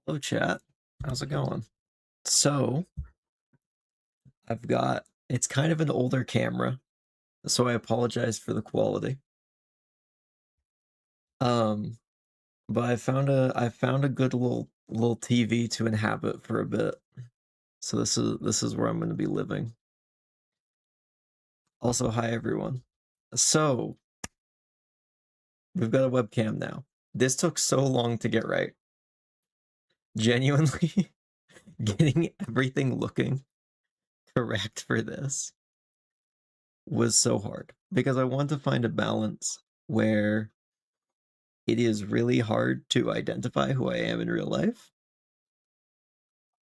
Hello, chat. How's it going? So, it's kind of an older camera, so I apologize for the quality. But I found a good little TV to inhabit for a bit. So this is where I'm going to be living. Also, hi everyone. So, we've got a webcam now. This took so long to get right. Genuinely, getting everything looking correct for this was so hard because I want to find a balance where it is really hard to identify who I am in real life,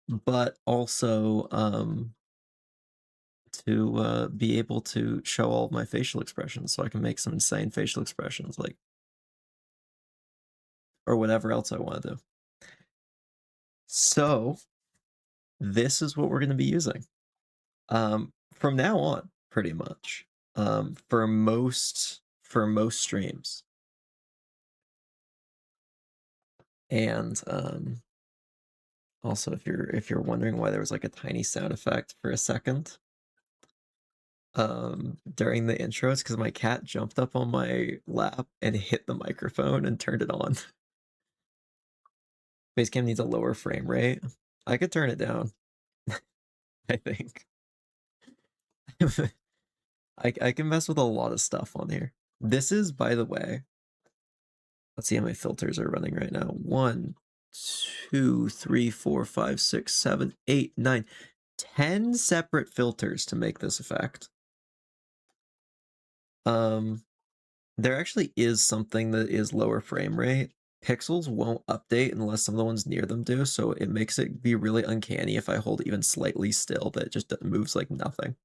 but also to be able to show all of my facial expressions so I can make some insane facial expressions, like, or whatever else I want to do. So this is what we're going to be using from now on, pretty much, for most streams. And also, if you're wondering why there was like a tiny sound effect for a second during the intros, because my cat jumped up on my lap and hit the microphone and turned it on. Facecam needs a lower frame rate. I could turn it down, I think. I can mess with a lot of stuff on here. This is, by the way, let's see how many filters are running right now. 1, 2, 3, 4, 5, 6, 7, 8, 9, 10 separate filters to make this effect. There actually is something that is lower frame rate. Pixels won't update unless some of the ones near them do, so it makes it be really uncanny if I hold even slightly still that it just moves like nothing.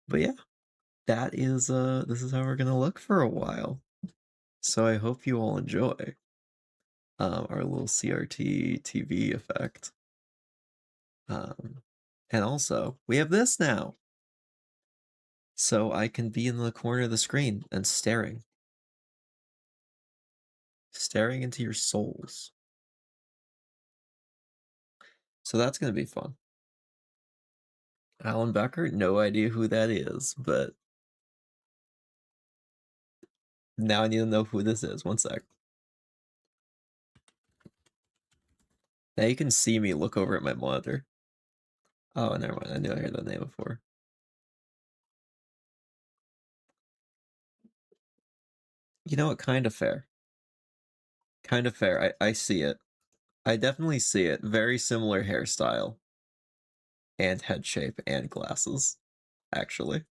But yeah, that is this is how we're gonna look for a while. So I hope you all enjoy our little CRT TV effect. And also, we have this now. So I can be in the corner of the screen and staring into your souls. So that's going to be fun. Alan Becker, no idea who that is, but now I need to know who this is. One sec. Now you can see me look over at my monitor. Oh, never mind. I knew I heard that name before. You know what? Kind of fair. Kind of fair. I see it. I definitely see it. Very similar hairstyle. And head shape and glasses, actually.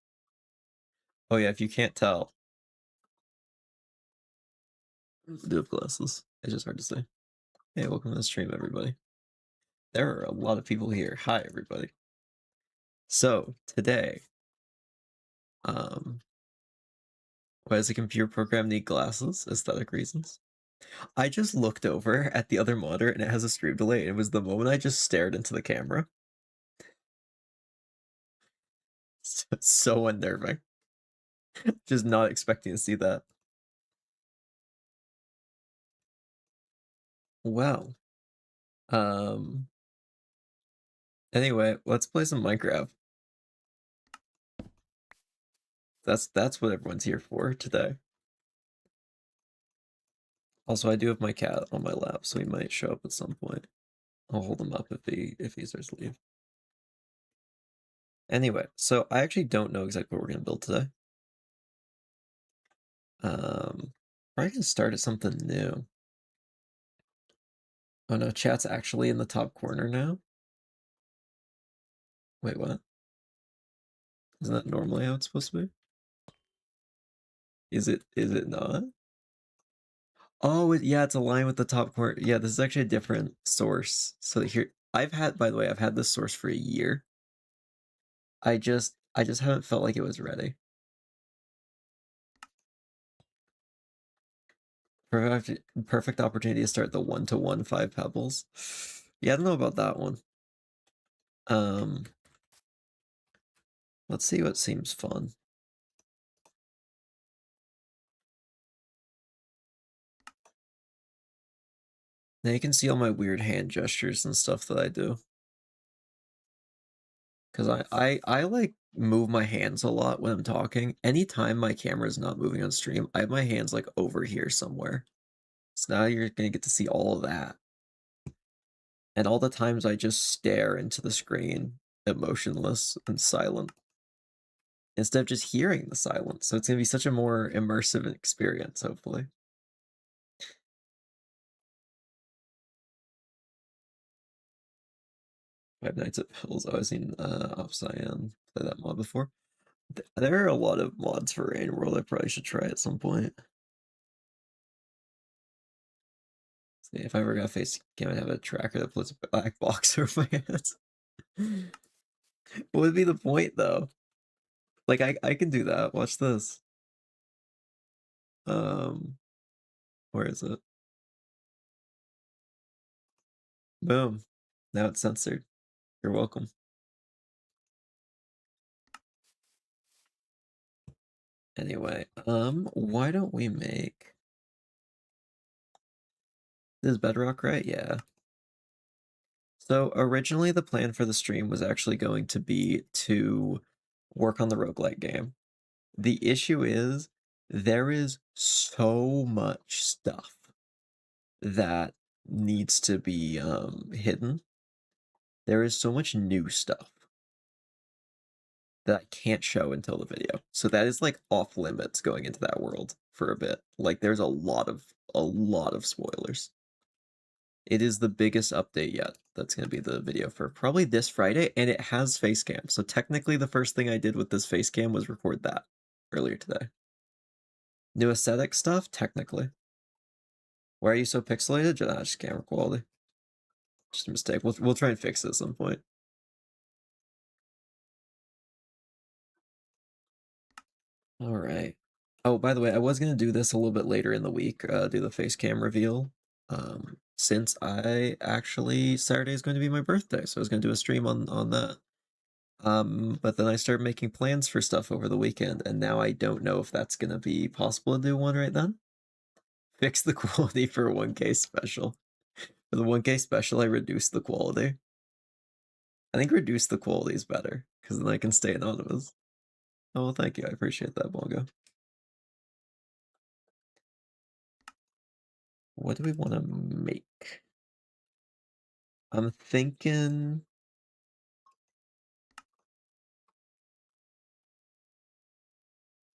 Oh yeah, if you can't tell. I do have glasses. It's just hard to say. Hey, welcome to the stream, everybody. There are a lot of people here. Hi, everybody. So, today, why does a computer program need glasses? Aesthetic reasons. I just looked over at the other monitor and it has a stream delay. And it was the moment I just stared into the camera. So unnerving. Just not expecting to see that. Well, anyway, let's play some Minecraft. That's what everyone's here for today. Also, I do have my cat on my lap, so he might show up at some point. I'll hold him up if he starts to leave. Anyway, so I actually don't know exactly what we're gonna build today. Probably gonna start at something new. Oh no, chat's actually in the top corner now. Wait, what? Isn't that normally how it's supposed to be? Is it not? Oh, yeah, it's aligned with the top corner. Yeah, this is actually a different source. So here, by the way, I've had this source for a year. I just haven't felt like it was ready. Perfect opportunity to start the 1-to-1 5 pebbles. Yeah, I don't know about that one. Let's see what seems fun. Now you can see all my weird hand gestures and stuff that I do. Because I like move my hands a lot when I'm talking. Anytime my camera is not moving on stream, I have my hands like over here somewhere. So now you're gonna get to see all of that. And all the times I just stare into the screen, emotionless and silent, instead of just hearing the silence. So it's gonna be such a more immersive experience, hopefully. Five Nights at Hills. Oh, I've seen Opcyan play that mod before. There are a lot of mods for Rain World I probably should try at some point. See, if I ever got a face cam, I'd have a tracker that puts a black box over my hands. What would be the point though? Like I can do that. Watch this. Where is it? Boom. Now it's censored. You're welcome. Anyway, why don't we make Is Bedrock right? Yeah. So originally the plan for the stream was actually going to be to work on the roguelike game. The issue is there is so much stuff that needs to be hidden. There is so much new stuff that I can't show until the video. So that is like off limits going into that world for a bit. Like there's a lot of spoilers. It is the biggest update yet. That's going to be the video for probably this Friday, and it has Facecam. So technically the first thing I did with this Facecam was record that earlier today. New aesthetic stuff, technically. Why are you so pixelated? Just camera quality. Just a mistake. We'll try and fix it at some point. All right. Oh, by the way, I was gonna do this a little bit later in the week, do the face cam reveal. Since I actually Saturday is going to be my birthday, so I was gonna do a stream on that. But then I started making plans for stuff over the weekend, and now I don't know if that's gonna be possible to do one right then. Fix the quality for a 1K special. For the 1K special, I reduced the quality. I think reduce the quality is better, because then I can stay anonymous. Oh, well, thank you. I appreciate that, Bongo. What do we want to make? I'm thinking.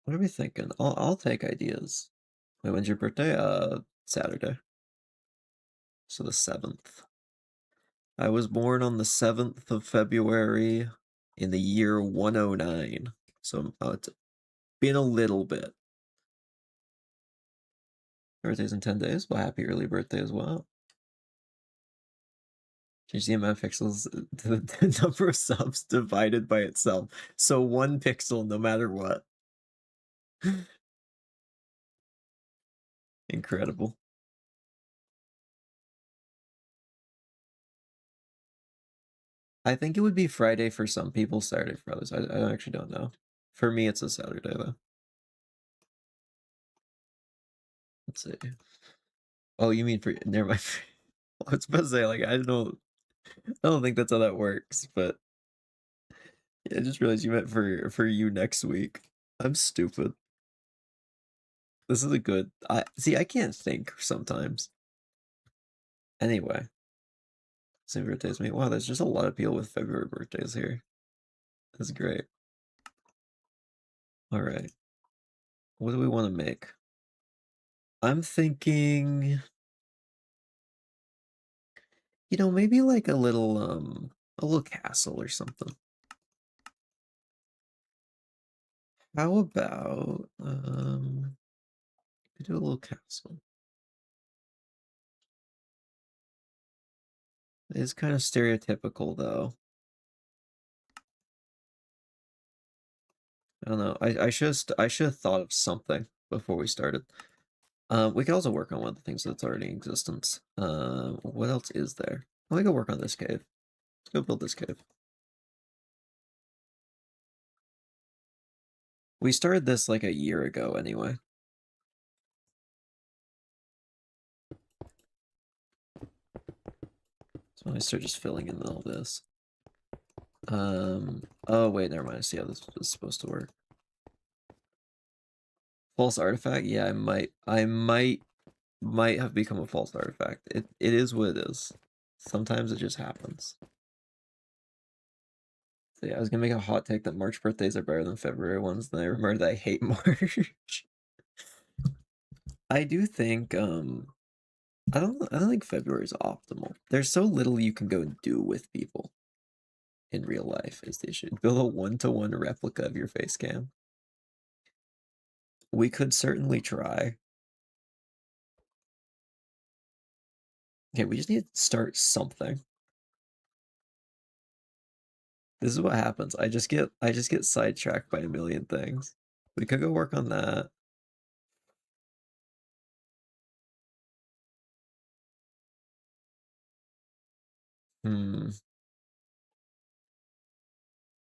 What are we thinking? I'll take ideas. Wait, when's your birthday? Saturday. So the 7th. I was born on the 7th of February in the year 109. So it's been a little bit. Birthday's in 10 days. Well, happy early birthday as well. Change the amount of pixels to the number of subs divided by itself. So 1 pixel no matter what. Incredible. I think it would be Friday for some people, Saturday for others. I actually don't know. For me, it's a Saturday, though. Let's see. Oh, you mean for... Never mind. I was about to say, like, I don't think that's how that works, but... Yeah, I just realized you meant for you next week. I'm stupid. This is a good... See, I can't think sometimes. Anyway. Same birthday as me. Wow, there's just a lot of people with February birthdays here. That's great. All right. What do we want to make? I'm thinking, maybe like a little castle or something. How about do a little castle? It's kind of stereotypical though. I don't know. I should have thought of something before we started. We could also work on one of the things that's already in existence. What else is there? We could work on this cave. Let's go build this cave. We started this like a year ago anyway. So I start just filling in all this. Oh wait, never mind. I see how this is supposed to work. False artifact? Yeah, I might have become a false artifact. It is what it is. Sometimes it just happens. So yeah, I was gonna make a hot take that March birthdays are better than February ones, then I remembered that I hate March. I do think I don't think February is optimal. There's so little you can go and do with people in real life is the issue. Build a 1-to-1 replica of your face cam. We could certainly try. Okay, we just need to start something. This is what happens. I just get sidetracked by a million things. We could go work on that.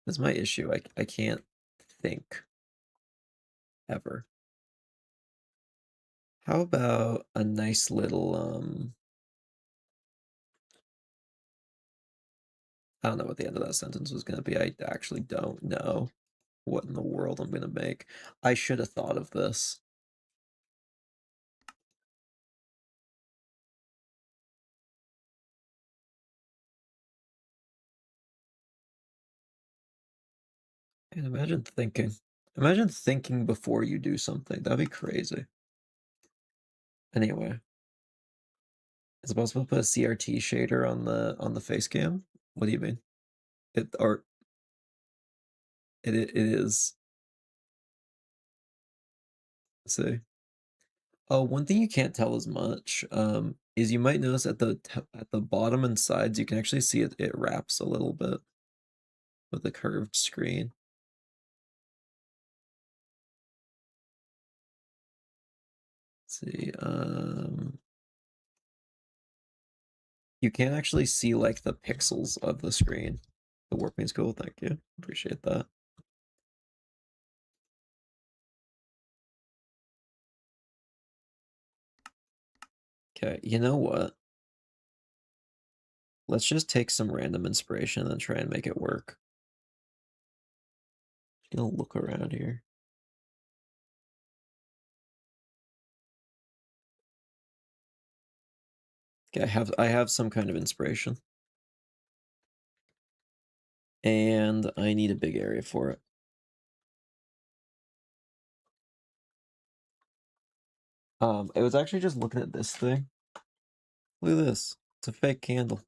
That's my issue. I can't think ever. How about a nice little I don't know what the end of that sentence was gonna be. I actually don't know what in the world I'm gonna make. I should have thought of this. And imagine thinking. Imagine thinking before you do something. That'd be crazy. Anyway. Is it possible to put a CRT shader on the face cam? What do you mean? It is. Let's see. Oh, one thing you can't tell as much is you might notice at the bottom and sides you can actually see it wraps a little bit with the curved screen. Let's see. You can actually see like the pixels of the screen. The warping's cool. Thank you. Appreciate that. Okay, you know what? Let's just take some random inspiration and try and make it work. Just gonna look around here. Okay, I have some kind of inspiration. And I need a big area for it. It was actually just looking at this thing. Look at this. It's a fake candle.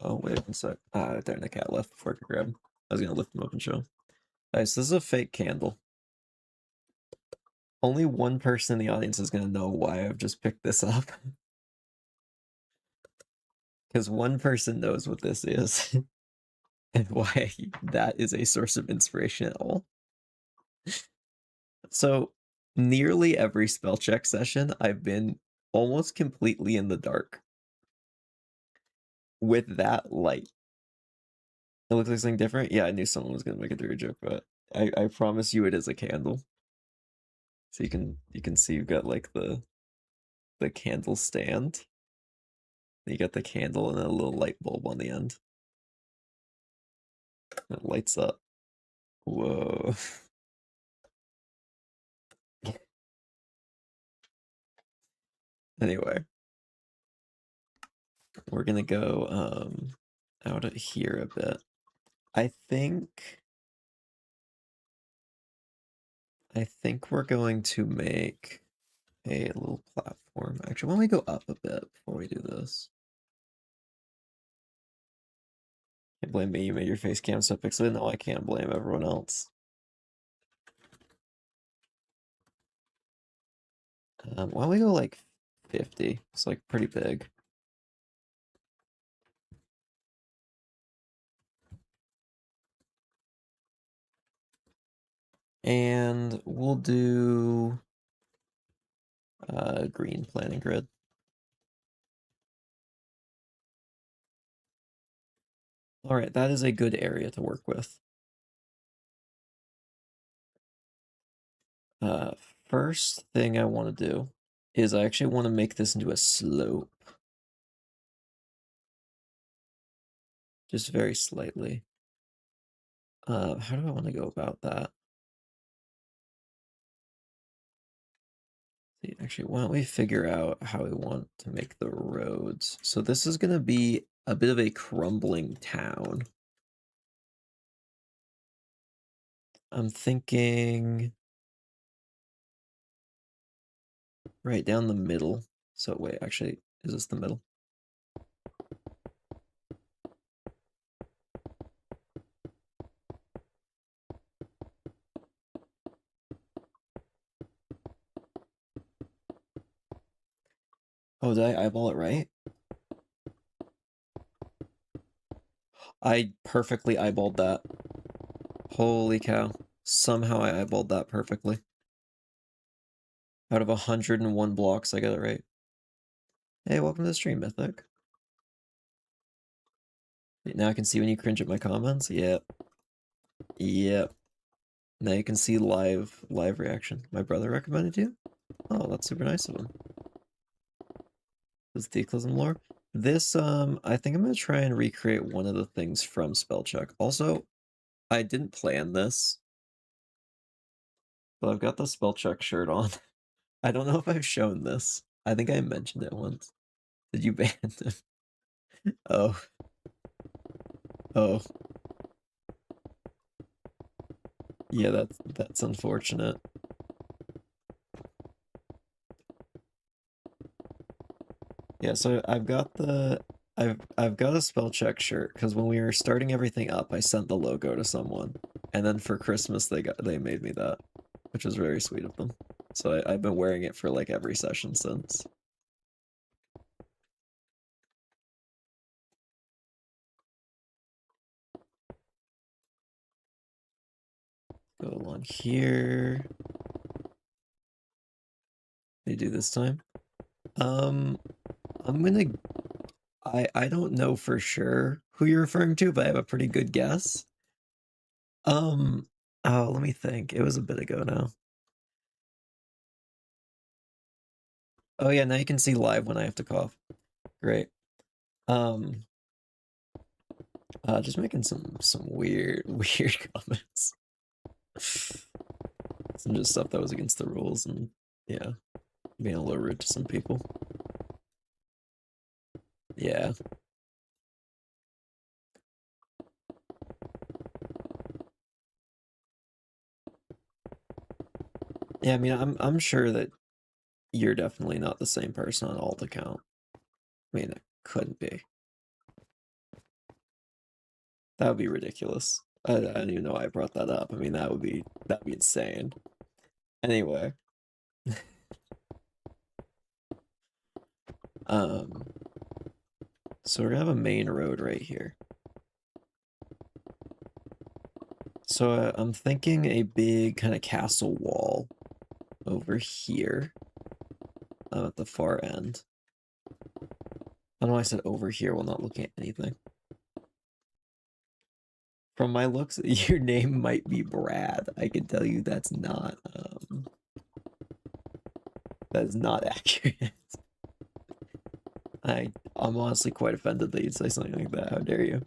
Oh, wait one sec. Darn, the cat left before I could grab him. I was gonna lift him up and show him. Alright, so this is a fake candle. Only one person in the audience is gonna know why I've just picked this up. Because one person knows what this is. And why that is a source of inspiration at all. So, nearly every spell check session, I've been almost completely in the dark with that light. It looks like something different? Yeah, I knew someone was gonna make a theory joke, but I promise you it is a candle. So you can see you've got like the candle stand. You got the candle and a little light bulb on the end. It lights up. Whoa. Anyway. We're gonna go out of here a bit. I think we're going to make a little platform. Actually, why don't we go up a bit before we do this? Can't blame me, you made your face cam so pixelated. No, I can't blame everyone else. Why don't we go like 50? It's like pretty big. And we'll do green planning grid. All right, that is a good area to work with. First thing I want to do is I actually want to make this into a slope. Just very slightly. How do I want to go about that? Actually, why don't we figure out how we want to make the roads? So this is going to be a bit of a crumbling town. I'm thinking right down the middle. So wait, actually, is this the middle? Oh, did I eyeball it right? I perfectly eyeballed that. Holy cow. Somehow I eyeballed that perfectly. Out of 101 blocks, I got it right. Hey, welcome to the stream, Mythic. Now I can see when you cringe at my comments? Yep. Yep. Now you can see live reaction. My brother recommended you? Oh, that's super nice of him. Does the ecosm lore? This, I think I'm gonna try and recreate one of the things from Spellcheck. Also, I didn't plan this, but I've got the Spellcheck shirt on. I don't know if I've shown this. I think I mentioned it once. Did you ban him? Oh. Oh. Yeah, that's unfortunate. Yeah, so I've got a spell check shirt because when we were starting everything up, I sent the logo to someone, and then for Christmas they made me that, which was very sweet of them. So I've been wearing it for like every session since. Go along here. They do this time. I'm gonna. I don't know for sure who you're referring to, but I have a pretty good guess. Oh, let me think. It was a bit ago now. Oh yeah, now you can see live when I have to cough. Great. Um, just making some weird comments. Some just stuff that was against the rules, and yeah, being a little rude to some people. Yeah. Yeah, I mean, I'm sure that you're definitely not the same person on alt account. I mean, it couldn't be. That would be ridiculous. I don't even know why I brought that up. I mean, that'd be insane. Anyway, um, so we're gonna have a main road right here. So I'm thinking a big kind of castle wall over here at the far end. I don't know why I said over here while not looking at anything. From my looks, your name might be Brad. I can tell you that is not accurate. I'm honestly quite offended that you'd say something like that. How dare you?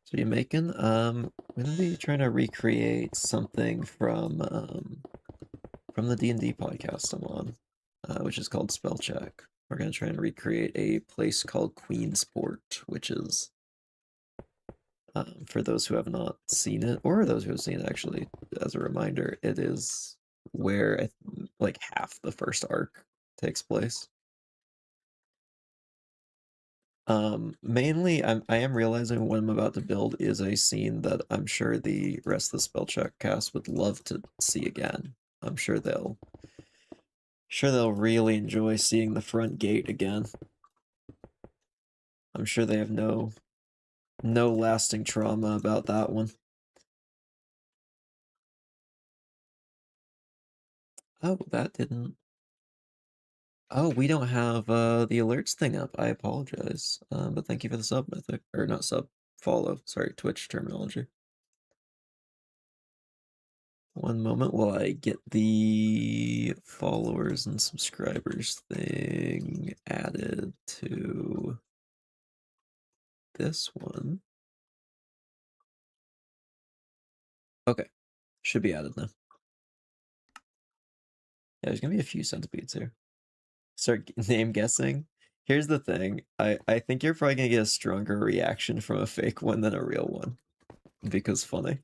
So you making? I'm gonna be trying to recreate something from the D&D podcast I'm on, which is called Spellcheck. We're gonna try and recreate a place called Queensport, which is for those who have not seen it, or those who have seen it, actually, as a reminder, it is where like half the first arc takes place. Mainly, I am realizing what I'm about to build is a scene that I'm sure the rest of the Spellcheck cast would love to see again. I'm sure they'll really enjoy seeing the front gate again. I'm sure they have no lasting trauma about that one. Oh, that didn't. Oh, we don't have the alerts thing up. I apologize. But thank you for the sub, Mythic. Or not sub, follow. Sorry, Twitch terminology. One moment while I get the followers and subscribers thing added to this one. Okay, should be added now. Yeah, there's gonna be a few centipedes here. Start name guessing. Here's the thing. I think you're probably gonna get a stronger reaction from a fake one than a real one. Because funny.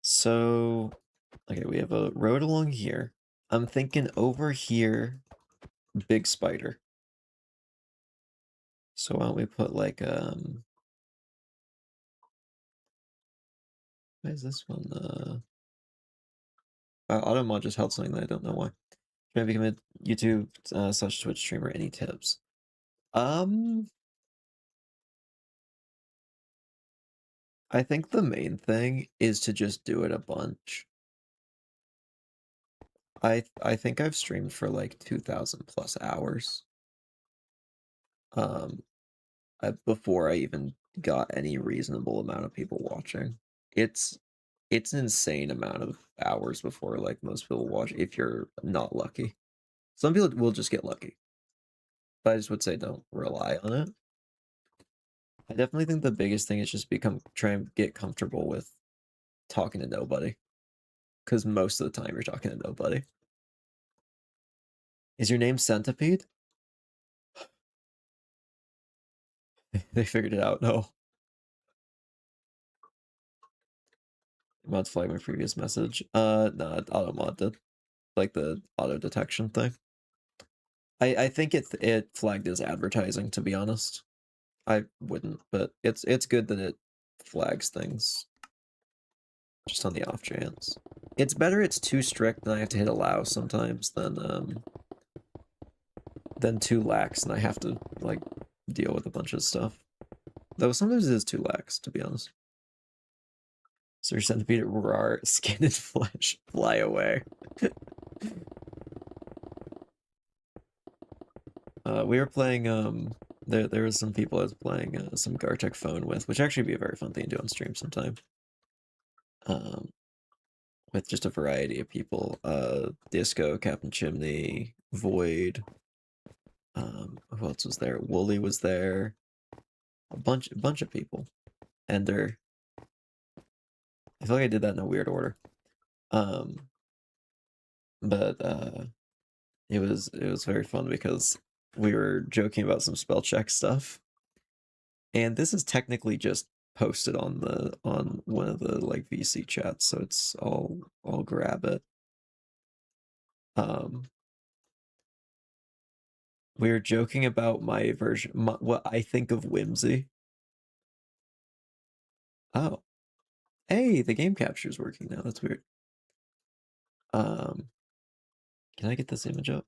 So, okay, we have a road along here. I'm thinking over here, big spider. So why don't we put like why is this one Automod just held something that I don't know why. Trying to become a YouTube / Twitch streamer. Any tips? I think the main thing is to just do it a bunch. I think I've streamed for like 2,000 plus hours. Before I even got any reasonable amount of people watching. It's an insane amount of hours before like most people watch if you're not lucky. Some people will just get lucky, but I just would say don't rely on it. I definitely think the biggest thing is just try and get comfortable with talking to nobody, because most of the time you're talking to nobody. Is your name Centipede? They figured it out. No. I'm about to flag my previous message. No, auto mod did. Like the auto detection thing. I think it flagged as advertising, to be honest. I wouldn't, but it's good that it flags things just on the off chance. It's better it's too strict and I have to hit allow sometimes than too lax and I have to like deal with a bunch of stuff. Though sometimes it is too lax, to be honest. Sir Centipede roar, skin and flesh fly away. We were playing there was some people I was playing some Gartic phone with, which actually be a very fun thing to do on stream sometime. With just a variety of people. Disco, Captain Chimney, Void. Who else was there? Wooly was there. A bunch of people. Ender. I feel like I did that in a weird order. But it was very fun because we were joking about some spell check stuff. And this is technically just posted on one of the like VC chats, so it's I'll grab it. We were joking about my version, what I think of whimsy. Oh, hey, the game capture is working now. That's weird. Can I get this image up?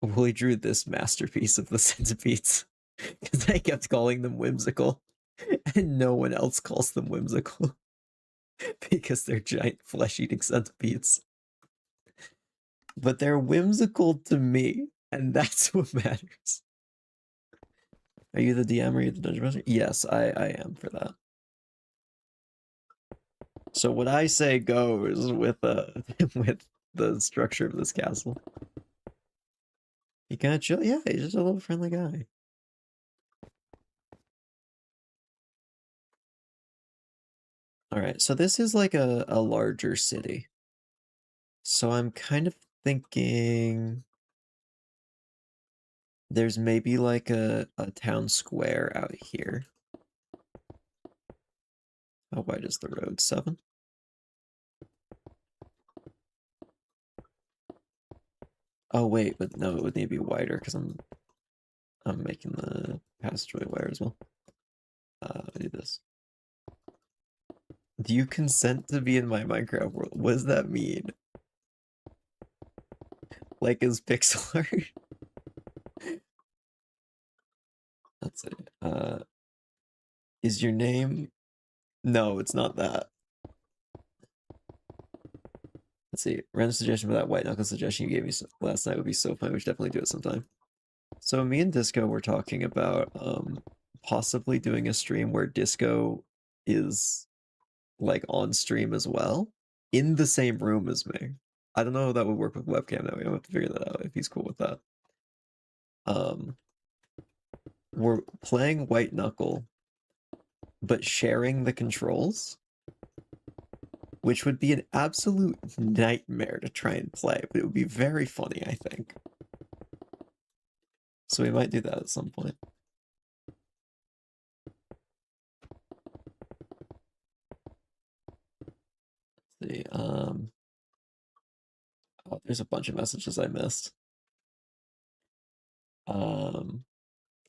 Willie drew this masterpiece of the centipedes because I kept calling them whimsical, and no one else calls them whimsical because they're giant flesh-eating centipedes. But they're whimsical to me, and that's what matters. Are you the DM or are you the dungeon master? Yes, I am for that. So what I say goes with with the structure of this castle. He kind of chill. Yeah, he's just a little friendly guy. All right, so this is like a larger city. So I'm kind of thinking there's maybe like a town square out here. How wide is the road? 7? Oh wait, but no, it would need to be wider because I'm making the passageway wider as well. Do this. Do you consent to be in my Minecraft world? What does that mean? Like is pixel art? That's it. Is your name? No, it's not that. Let's see. Random suggestion for that white knuckle suggestion you gave me last night would be so fun. We should definitely do it sometime. So me and Disco were talking about possibly doing a stream where Disco is like on stream as well in the same room as me. I don't know how that would work with webcam though. We have to figure that out if he's cool with that. We're playing white knuckle but sharing the controls, which would be an absolute nightmare to try and play, but it would be very funny, I think. So we might do that at some point. Let's see, oh, there's a bunch of messages I missed.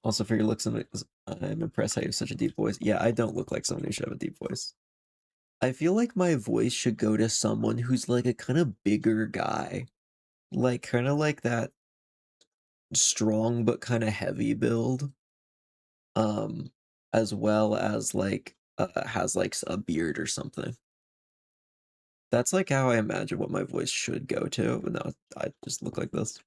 Also for your looks, I'm impressed how you have such a deep voice. Yeah, I don't look like someone who should have a deep voice. I feel like my voice should go to someone who's like a kind of bigger guy. Like kind of like that strong but kind of heavy build. As well as like has like a beard or something. That's like how I imagine what my voice should go to, but now I just look like this.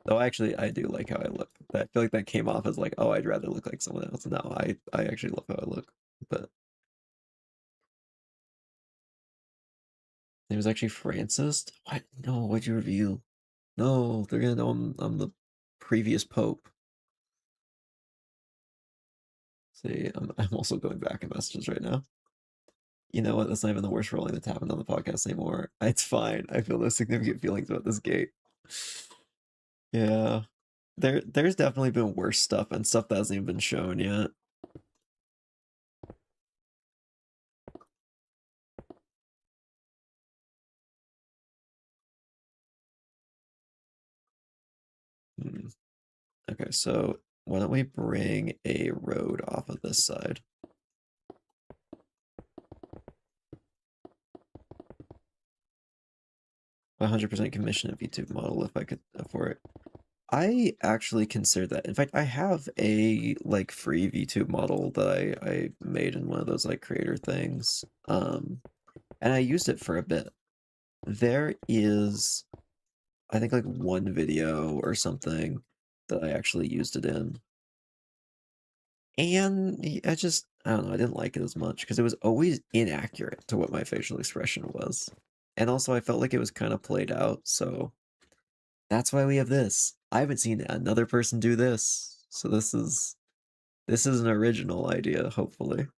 Though actually I do like how I look. I feel like that came off as like, oh, I'd rather look like someone else. No, I actually love how I look. But name is actually Francis? What? No, what'd you reveal? No, they're gonna know I'm the previous pope. See, I'm also going back in messages right now. You know what? That's not even the worst rolling that's happened on the podcast anymore. It's fine. I feel no significant feelings about this gate. Yeah. There's definitely been worse stuff and stuff that hasn't even been shown yet. Okay, so why don't we bring a road off of this side? 100% commission a VTube model if I could afford it. I actually consider that. In fact, I have a like free VTube model that I made in one of those like creator things. And I used it for a bit. There is, I think, like one video or something that I actually used it in. And I don't know, I didn't like it as much because it was always inaccurate to what my facial expression was. And also I felt like it was kind of played out, so that's why we have this. I haven't seen another person do this. So this is an original idea, hopefully.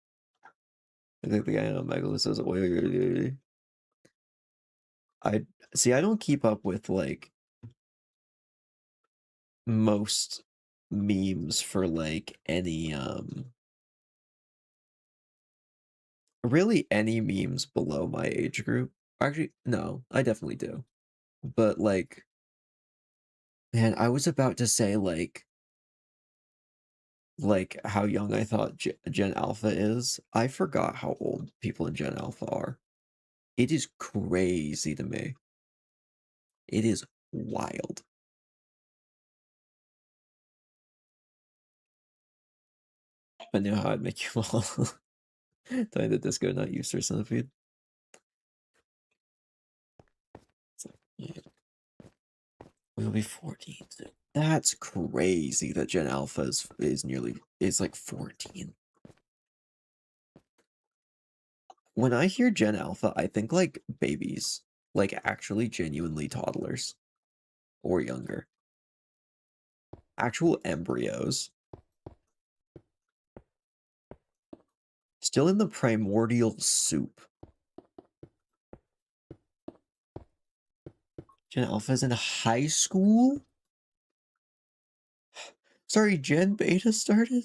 I think the guy on Megalith says, I see, I don't keep up with like most memes for like any really any memes below my age group. Actually, no, I definitely do. But like, man, I was about to say like how young I thought Gen Alpha is. I forgot how old people in Gen Alpha are. It is crazy to me. It is wild. I knew how I'd make you all. Telling the disco not used for centipede. So, yeah. We'll be 14 soon. That's crazy that Gen Alpha is like 14. When I hear Gen Alpha, I think like babies, like actually genuinely toddlers or younger. Actual embryos. Still in the primordial soup. Gen Alpha is in high school? Sorry, Gen Beta started?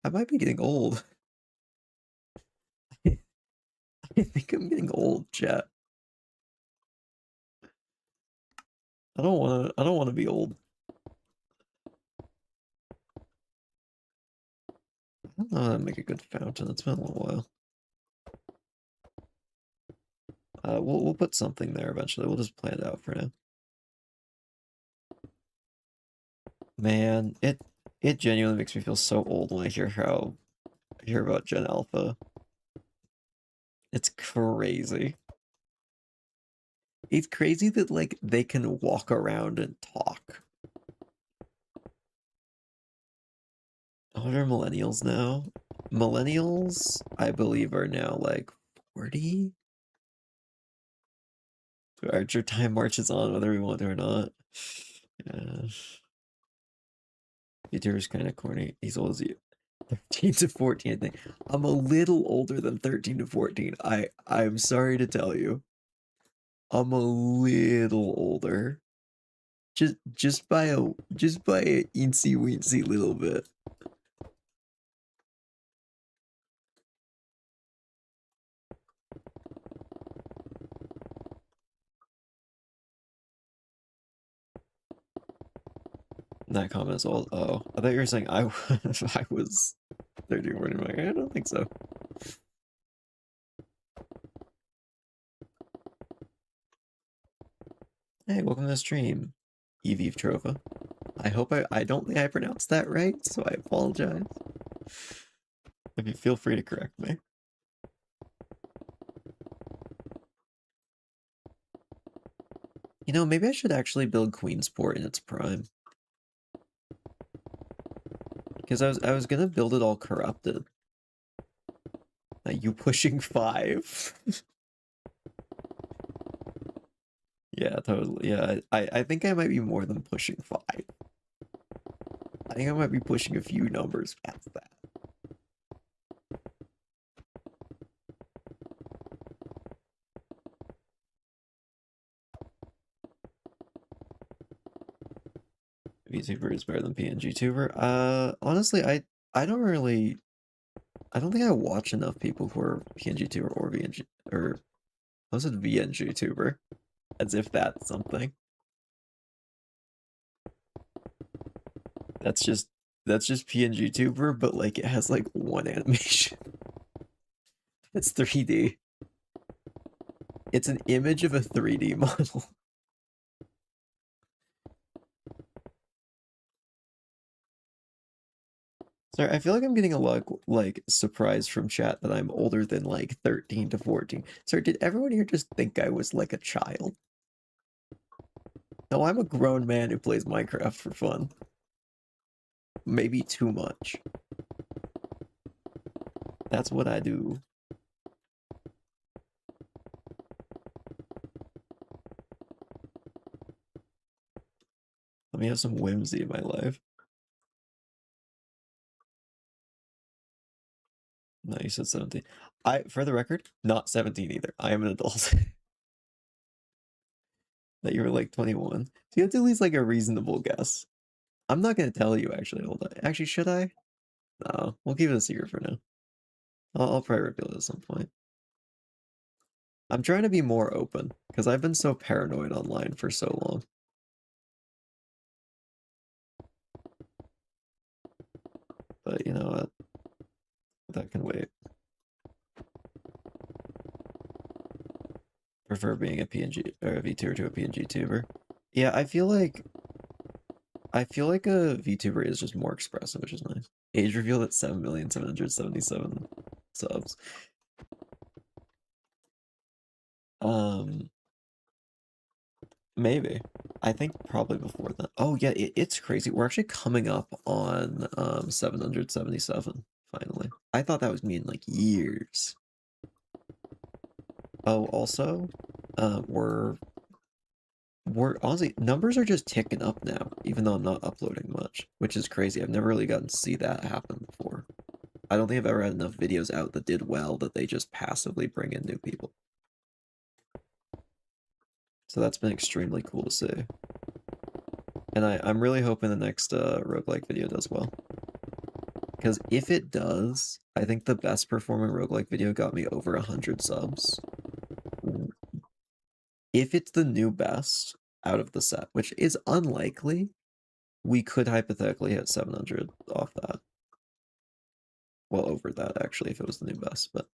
I might be getting old. I think I'm getting old, chat. I don't wanna be old. I don't know how to make a good fountain. It's been a little while. We'll put something there eventually. We'll just plan it out for now. Man, it genuinely makes me feel so old when I hear about Gen Alpha. It's crazy. It's crazy that like they can walk around and talk. What are millennials now? Millennials, I believe, are now like 40. Archer time marches on whether we want to or not. Yeah. YouTuber's kind of corny. He's old as you. 13 to 14, I think. I'm a little older than 13 to 14. I'm sorry to tell you. I'm a little older. Just by a eensy weensy little bit. That comment's old. Oh, I thought you were saying I was 13 or 14. Like, I don't think so. Hey, welcome to the stream, Eve Trova. I don't think I pronounced that right, so I apologize. If you feel free to correct me. You know, maybe I should actually build Queensport in its prime. Because I was gonna build it all corrupted. Are you pushing 5? Yeah, totally. Yeah, I think I might be more than pushing 5. I think I might be pushing a few numbers past that. VTuber is better than PNG tuber. Honestly, I don't really. I don't think I watch enough people who are PNG tuber or VNG or I said VNG tuber, as if that's something. That's just PNG tuber, but like it has like one animation. It's 3D. It's an image of a 3D model. Sorry, I feel like I'm getting a lot of, like surprise from chat that I'm older than like 13 to 14. Sorry, did everyone here just think I was like a child? No, I'm a grown man who plays Minecraft for fun. Maybe too much. That's what I do. Let me have some whimsy in my life. No, you said 17. For the record, not 17 either. I am an adult. That you were like 21. So you have to at least like a reasonable guess. I'm not gonna tell you actually. Hold on. Actually, should I? No, we'll keep it a secret for now. I'll probably reveal it at some point. I'm trying to be more open because I've been so paranoid online for so long. But you know what? That can wait. Prefer being a PNG or a VTuber to a PNG tuber. Yeah, I feel like a VTuber is just more expressive, which is nice. Age revealed at 7,777 subs. Um, maybe. I think probably before that. Oh yeah, it's crazy. We're actually coming up on 777 finally. I thought that was me in like years. Oh, also, we're honestly numbers are just ticking up now, even though I'm not uploading much, which is crazy. I've never really gotten to see that happen before. I don't think I've ever had enough videos out that did well that they just passively bring in new people. So that's been extremely cool to see. And I'm really hoping the next roguelike video does well. Because if it does, I think the best performing roguelike video got me over 100 subs. If it's the new best out of the set, which is unlikely, we could hypothetically hit 700 off that. Well, over that actually, if it was the new best, but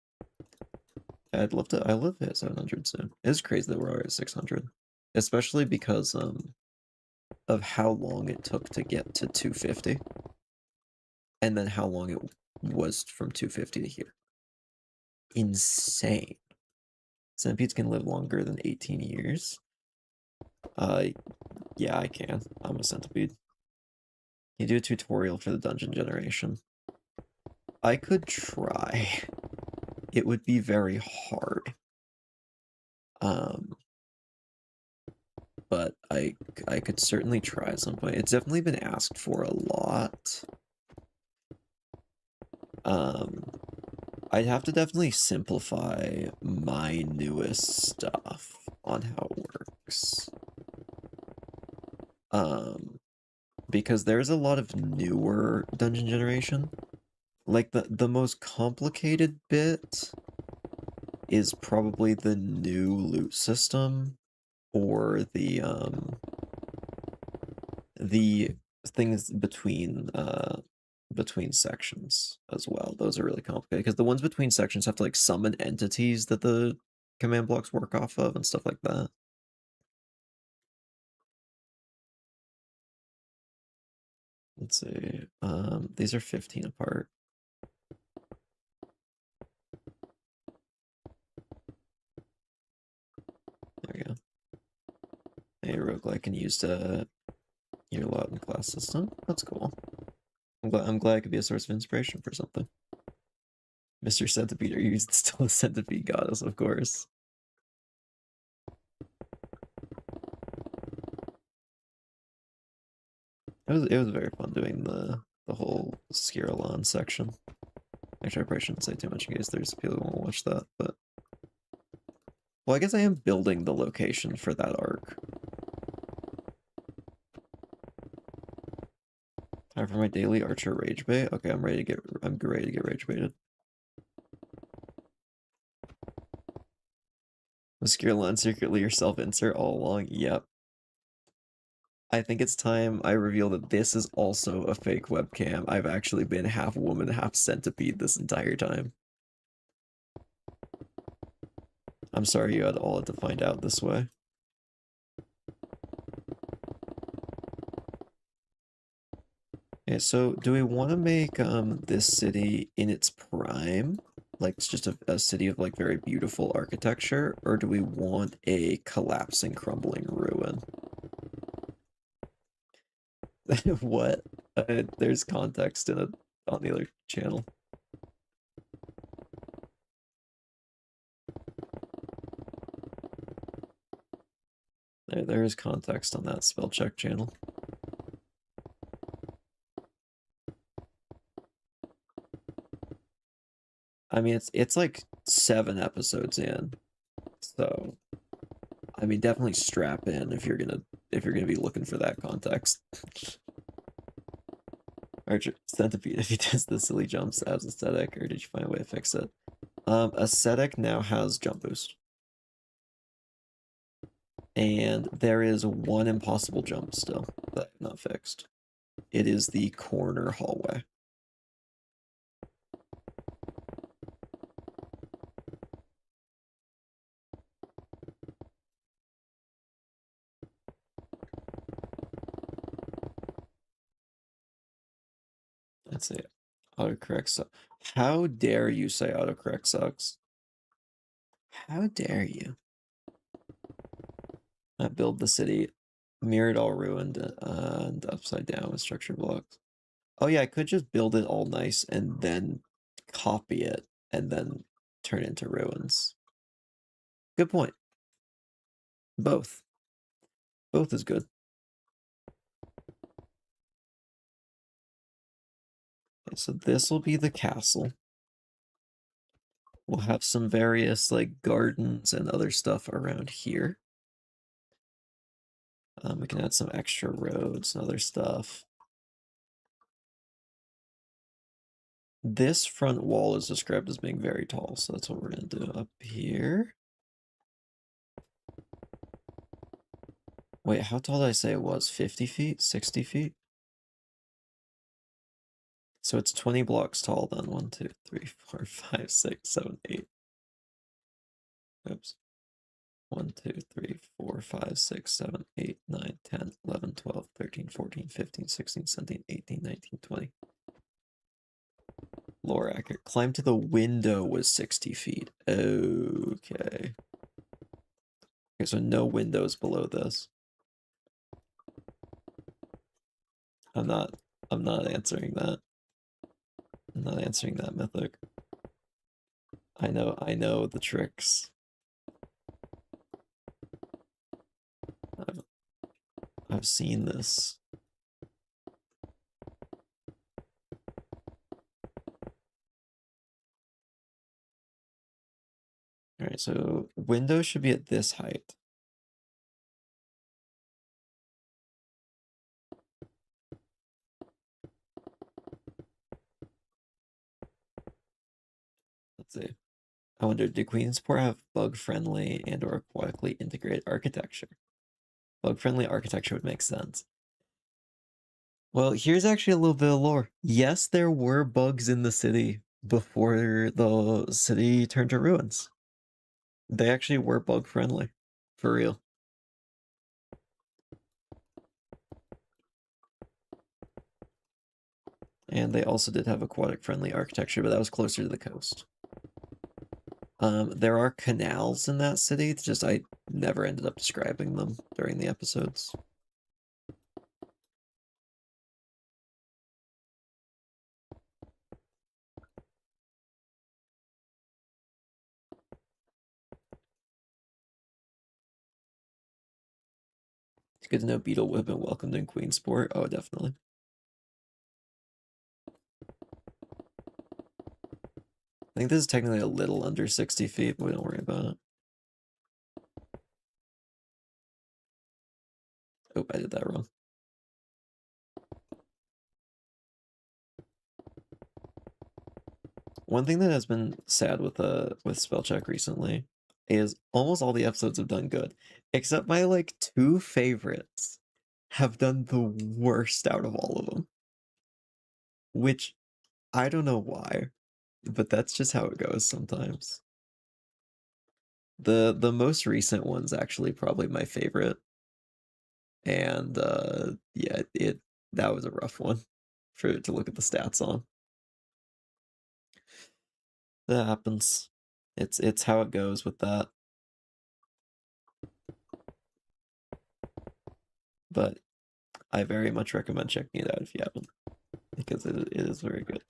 I'd love to hit 700 soon. It's crazy that we're already at 600, especially because of how long it took to get to 250, and then how long it was from 250 to here. Insane. Centipedes can live longer than 18 years. Yeah, I can. I'm a centipede. You do a tutorial for the dungeon generation. I could try. It would be very hard. But I could certainly try at some point. It's definitely been asked for a lot. I'd have to definitely simplify my newest stuff on how it works. Because there's a lot of newer dungeon generation. Like the most complicated bit is probably the new loot system or the things between sections as well. Those are really complicated because the ones between sections have to like summon entities that the command blocks work off of and stuff like that. Let's see. These are 15 apart. There we go. A roguelike can use your lot in class system. That's cool. I'm glad it could be a source of inspiration for something. Mr. Centipede, are you still a centipede goddess? Of course. It was very fun doing the whole Skirillon section. Actually, I probably shouldn't say too much in case there's people who won't watch that, but well, I guess I am building the location for that arc. Time for my daily Archer rage bait. Okay, I'm ready to get rage baited. Was Skirillon secretly your self-insert all along? Yep. I think it's time I reveal that this is also a fake webcam. I've actually been half woman, half centipede this entire time. I'm sorry you had all to find out this way. Okay, so do we want to make this city in its prime? Like it's just a city of like very beautiful architecture, or do we want a collapsing, crumbling ruin? What? There's context in it on the other channel. There is context on that Spellcheck channel. I mean, it's like 7 episodes in, so I mean, definitely strap in if you're gonna be looking for that context. Archer Centipede, if he does the silly jumps as aesthetic, or did you find a way to fix it? Aesthetic now has jump boost. And there is one impossible jump still that I've not fixed. It is the corner hallway. Let's see. Autocorrect sucks. How dare you say autocorrect sucks? How dare you? I build the city, mirrored all ruined and upside down with structure blocks. Oh yeah, I could just build it all nice and then copy it and then turn it into ruins. Good point. Both. Both is good. Okay, so this will be the castle. We'll have some various like gardens and other stuff around here. We can add some extra roads and other stuff. This front wall is described as being very tall, so that's what we're gonna do up here. Wait, how tall did I say it was? 50 feet? 60 feet? So it's 20 blocks tall then. 1, 2, 3, 4, 5, 6, 7, 8. Oops. 1, 2, 3, 4, 5, 6, 7, 8, 9, 10, 11, 12, 13, 14, 15, 16, 17, 18, 19, 20. Lore accurate. Climb to the window was 60 feet. Okay. Okay, so no windows below this. I'm not answering that. I'm not answering that, Mythic. I know the tricks. I've seen this. All right, so windows should be at this height. Let's see. I wonder, did Queensport have bug-friendly and or aquatically integrated architecture? Bug-friendly architecture would make sense. Well, here's actually a little bit of lore. Yes, there were bugs in the city before the city turned to ruins. They actually were bug-friendly. For real. And they also did have aquatic-friendly architecture, but that was closer to the coast. There are canals in that city. It's just I never ended up describing them during the episodes. It's good to know Beetle would have been welcomed in Queensport. Oh, definitely. I think this is technically a little under 60 feet, but we don't worry about it. Oh, I did that wrong. One thing that has been sad with Spellcheck recently is almost all the episodes have done good, except my like 2 favorites have done the worst out of all of them, which I don't know why, but that's just how it goes sometimes. The most recent one's actually probably my favorite, and yeah, that was a rough one for to look at the stats on. That happens. It's how it goes with that. But I very much recommend checking it out if you haven't, because it is very good.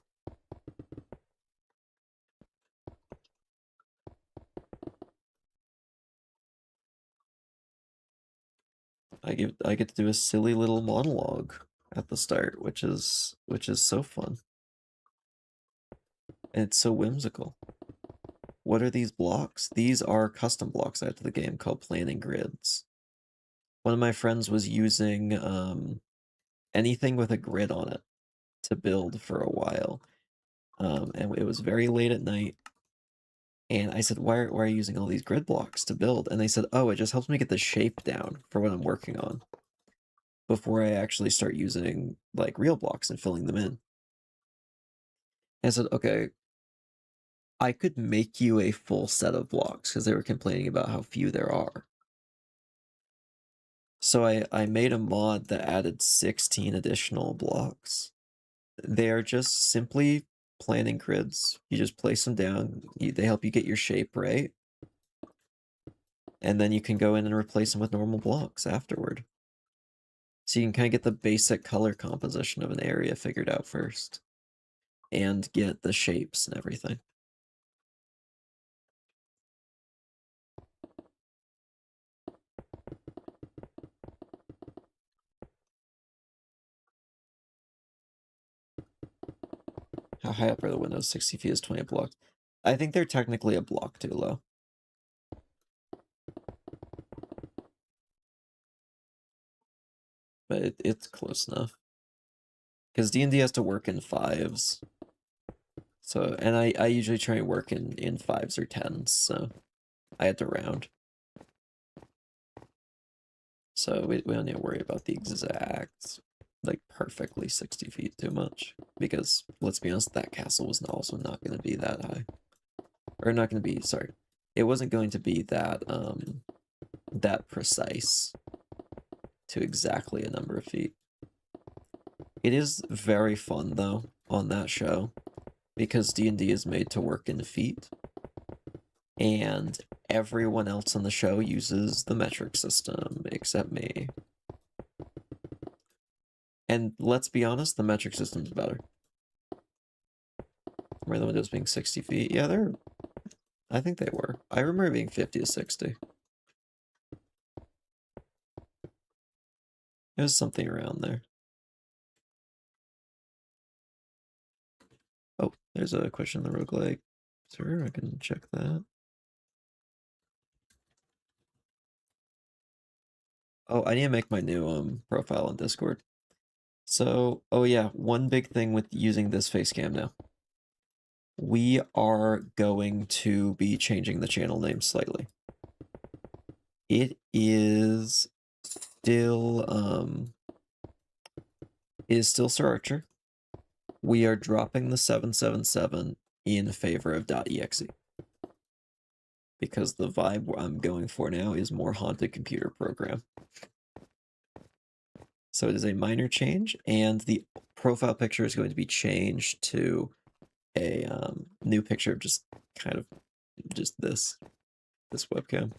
I get to do a silly little monologue at the start, which is so fun. And it's so whimsical. What are these blocks? These are custom blocks out to the game called planning grids. One of my friends was using anything with a grid on it to build for a while. And it was very late at night. And I said, why are you using all these grid blocks to build? And they said, oh, it just helps me get the shape down for what I'm working on before I actually start using like real blocks and filling them in. And I said, okay, I could make you a full set of blocks because they were complaining about how few there are. So I made a mod that added 16 additional blocks. They are just simply planning grids. You just place them down. They help you get your shape right. And then you can go in and replace them with normal blocks afterward. So you can kind of get the basic color composition of an area figured out first. And get the shapes and everything. How high up are the windows? 60 feet is 20 blocks. I think they're technically a block too low. But it's close enough. Because D&D has to work in 5s. So, and I usually try and work in 5s or 10s, so I had to round. So we don't need to worry about the exact, like, perfectly 60 feet too much. Because, let's be honest, that castle was also not going to be that high. Or not going to be, sorry. It wasn't going to be that, that precise to exactly a number of feet. It is very fun, though, on that show, because D&D is made to work in feet, and everyone else on the show uses the metric system, except me. And let's be honest, the metric system's better. Where the windows being 60 feet, yeah, I think they were. I remember being 50 to 60. It was something around there. Oh, there's a question in the roguelike. Sure, I can check that. Oh, I need to make my new profile on Discord. So, oh yeah, one big thing with using this Facecam now. We are going to be changing the channel name slightly. It is still Sir Archer. We are dropping the 777 in favor of .exe. Because the vibe I'm going for now is more haunted computer program. So it is a minor change, and the profile picture is going to be changed to a new picture of just kind of just this webcam.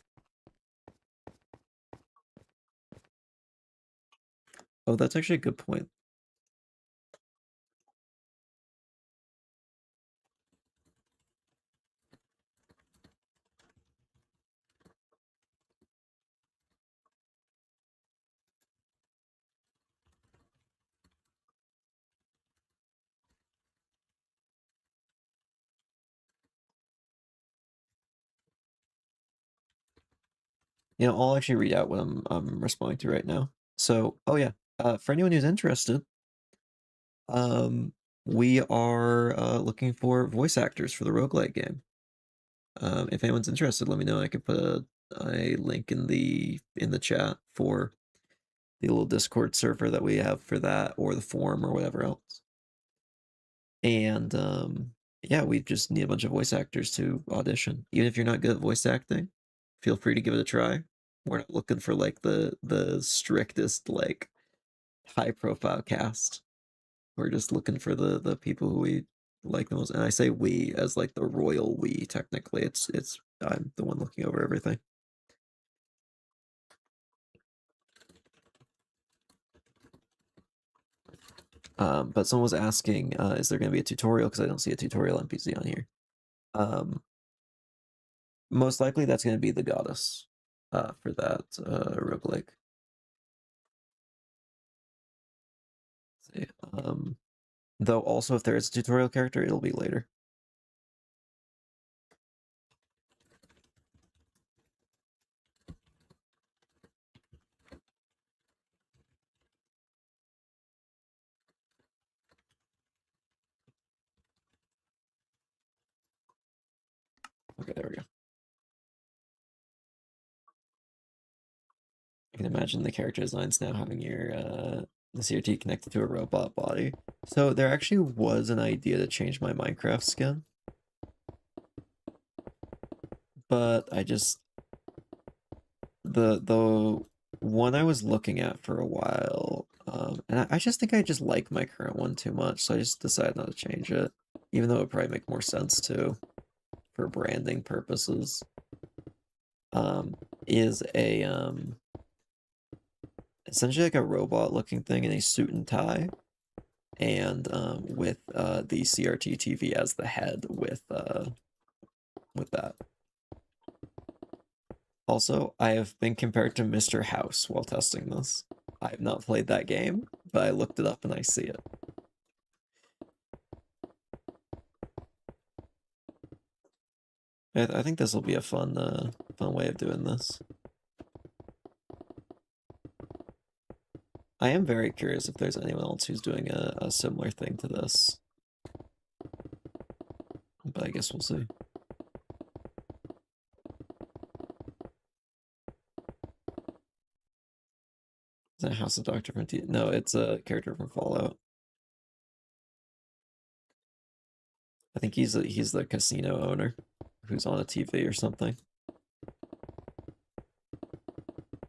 Oh, that's actually a good point. I'll actually read out what I'm responding to right now. So, oh yeah, for anyone who's interested, um, we are looking for voice actors for the roguelike game. If anyone's interested, let me know. I could put a link in the chat for the little Discord server that we have for that, or the forum, or whatever else. And yeah, we just need a bunch of voice actors to audition. Even if you're not good at voice acting, feel free to give it a try. We're not looking for like the strictest like high profile cast. We're just looking for the people who we like the most. And I say we as like the royal we. Technically, it's I'm the one looking over everything. But someone was asking, is there going to be a tutorial? Because I don't see a tutorial NPC on here. Most likely that's going to be the goddess for that roguelike. See. Though also if there is a tutorial character, it'll be later. Okay, there we go. I can imagine the character designs now having your the CRT connected to a robot body. So there actually was an idea to change my Minecraft skin, but I just the one I was looking at for a while, and I just think I just like my current one too much, so I just decided not to change it, even though it would probably make more sense too for branding purposes. Is a essentially like a robot looking thing in a suit and tie, and with the CRT TV as the head with that. Also, I have been compared to Mr. House while testing this. I have not played that game, but I looked it up and I see it. I think this will be a fun way of doing this. I am very curious if there's anyone else who's doing a similar thing to this, but I guess we'll see. Is that House of Dr. Frontier? No, it's a character from Fallout. I think he's the casino owner who's on a TV or something.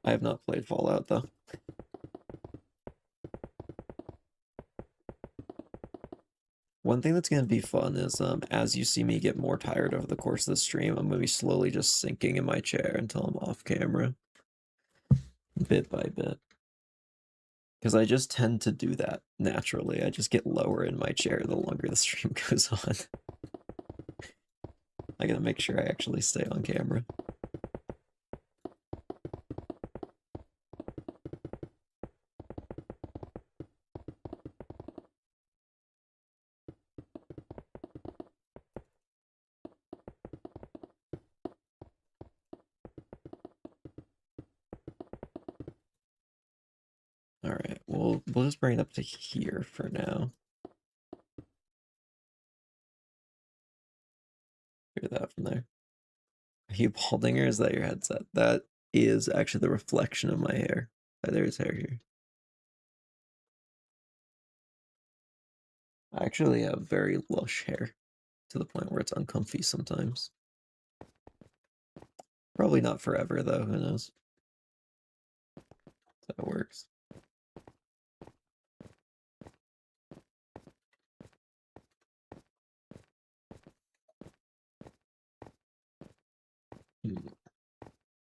I have not played Fallout though. One thing that's gonna be fun is as you see me get more tired over the course of the stream, I'm gonna be slowly just sinking in my chair until I'm off camera, bit by bit. Because I just tend to do that naturally. I just get lower in my chair the longer the stream goes on. I gotta make sure I actually stay on camera. All right, we'll just bring it up to here for now. Hear that from there. Are you balding or is that your headset? That is actually the reflection of my hair. There's hair here. I actually have very lush hair to the point where it's uncomfy sometimes. Probably not forever though, who knows? That works.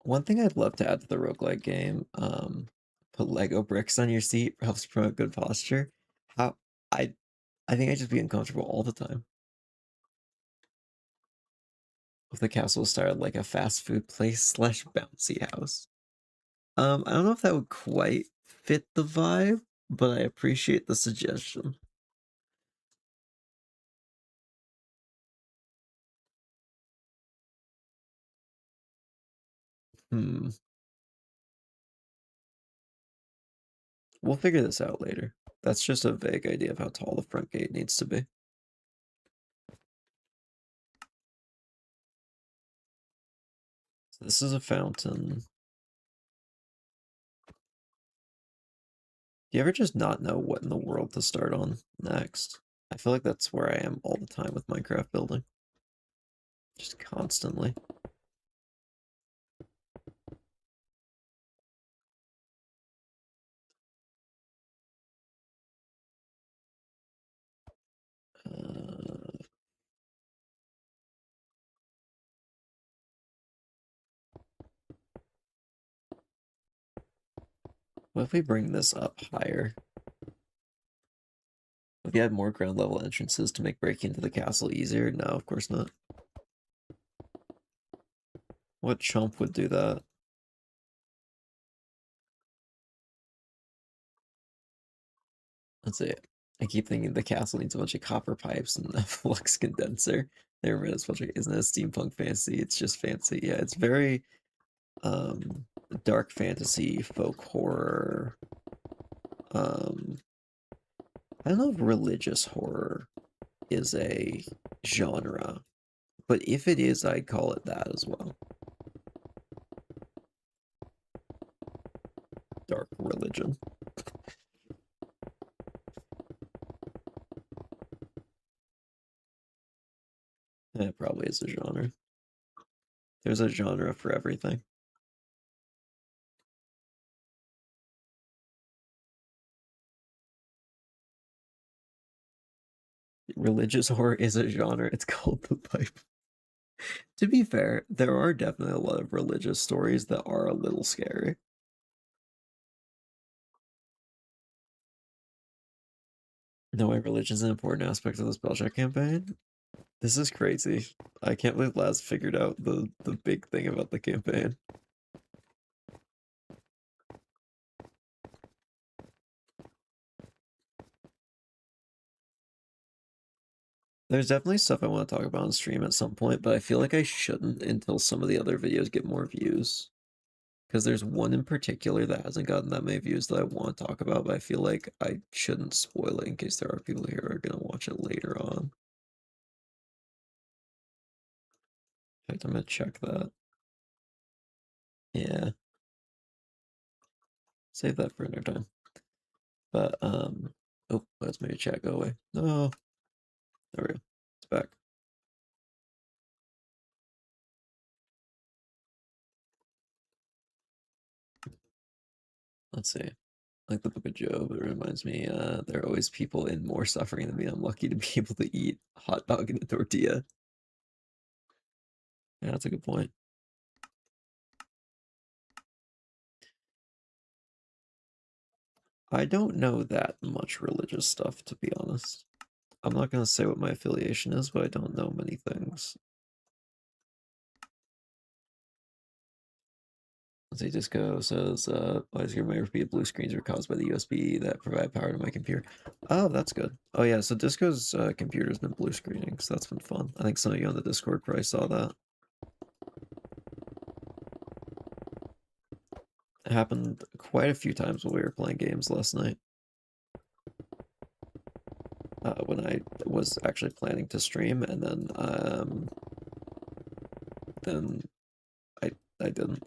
One thing I'd love to add to the roguelike game, put Lego bricks on your seat helps promote good posture. How I I think I'd just be uncomfortable all the time. If the castle started like a fast food place slash bouncy house. I don't know if that would quite fit the vibe, but I appreciate the suggestion. Hmm. We'll figure this out later. That's just a vague idea of how tall the front gate needs to be. So this is a fountain. Do you ever just not know what in the world to start on next? I feel like that's where I am all the time with Minecraft building. Just constantly. What if we bring this up higher? If you had more ground level entrances to make breaking into the castle easier? No, of course not. What chump would do that? That's it. I keep thinking the castle needs a bunch of copper pipes and a flux condenser. There it is. Isn't it a steampunk fantasy? It's just fancy. Yeah, it's very dark fantasy, folk horror. I don't know if religious horror is a genre, but if it is, I'd call it that as well. Dark religion. It probably is a genre. There's a genre for everything. Religious horror is a genre. It's called the pipe. To be fair, there are definitely a lot of religious stories that are a little scary. No way religion's an important aspect of the Spellcheck campaign. This is crazy. I can't believe Laz figured out the big thing about the campaign. There's definitely stuff I want to talk about on stream at some point, but I feel like I shouldn't until some of the other videos get more views. Because there's one in particular that hasn't gotten that many views that I want to talk about, but I feel like I shouldn't spoil it in case there are people here who are going to watch it later on. In fact, I'm going to check that. Yeah. Save that for another time. But, oh, let's maybe chat go away. No. There we go. It's back. Let's see. Like the Book of Job, it reminds me, there are always people in more suffering than me. I'm lucky to be able to eat a hot dog and a tortilla. Yeah, that's a good point. I don't know that much religious stuff, to be honest. I'm not going to say what my affiliation is, but I don't know many things. Let's see, Disco says, why is your may repeat blue screens are caused by the USB that provide power to my computer? Oh, that's good. Oh yeah, so Disco's computer's been blue screening, so that's been fun. I think some of you on the Discord probably saw that. It happened quite a few times when we were playing games last night. When I was actually planning to stream, and then I didn't.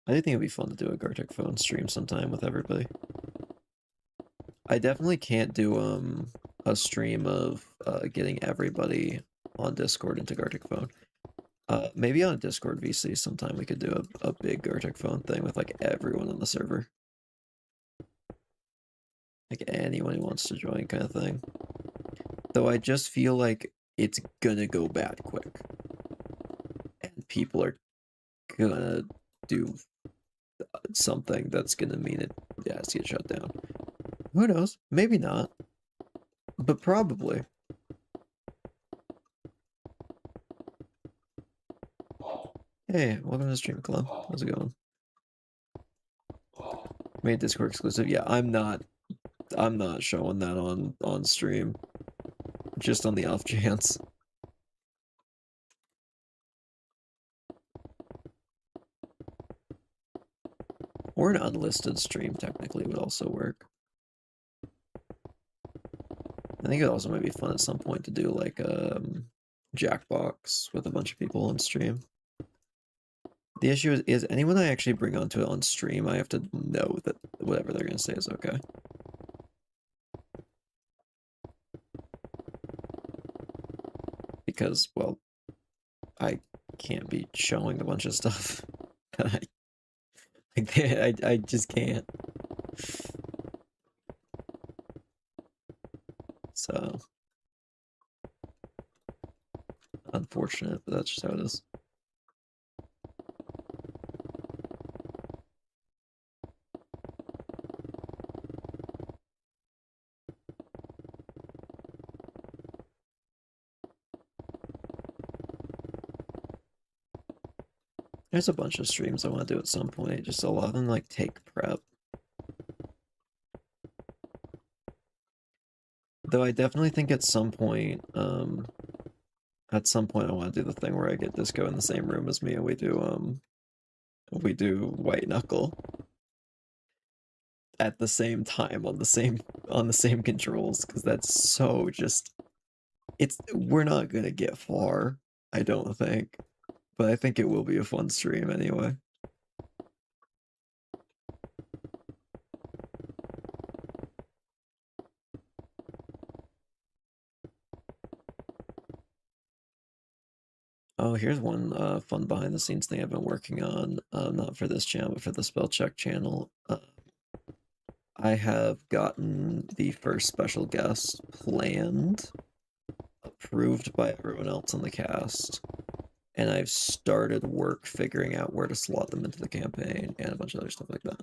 I do think it'd be fun to do a Gartic phone stream sometime with everybody. I definitely can't do a stream of getting everybody on Discord into Gartic phone. Maybe on Discord VC sometime we could do a big Gartic phone thing with like everyone on the server. Like anyone who wants to join kind of thing. Though I just feel like it's gonna go bad quick. And people are gonna do something that's gonna mean it has to get shut down. Who knows? Maybe not. But probably. Hey, welcome to the stream club. How's it going? Made Discord exclusive. Yeah, I'm not showing that on stream. Just on the off chance. Or an unlisted stream technically would also work. I think it also might be fun at some point to do like Jackbox with a bunch of people on stream. The issue is anyone I actually bring onto it on stream, I have to know that whatever they're gonna say is okay. Because, well, I can't be showing a bunch of stuff that I just can't. So unfortunate, but that's just how it is. There's a bunch of streams I want to do at some point. Just a lot of them like take prep. Though I definitely think at some point I want to do the thing where I get Disco in the same room as me and we do White Knuckle at the same time on the same controls, because that's so just we're not gonna get far, I don't think. But I think it will be a fun stream anyway. Oh, here's one fun behind the scenes thing I've been working on, not for this channel, but for the Spellcheck channel. I have gotten the first special guest planned, approved by everyone else in the cast, and I've started work figuring out where to slot them into the campaign and a bunch of other stuff like that.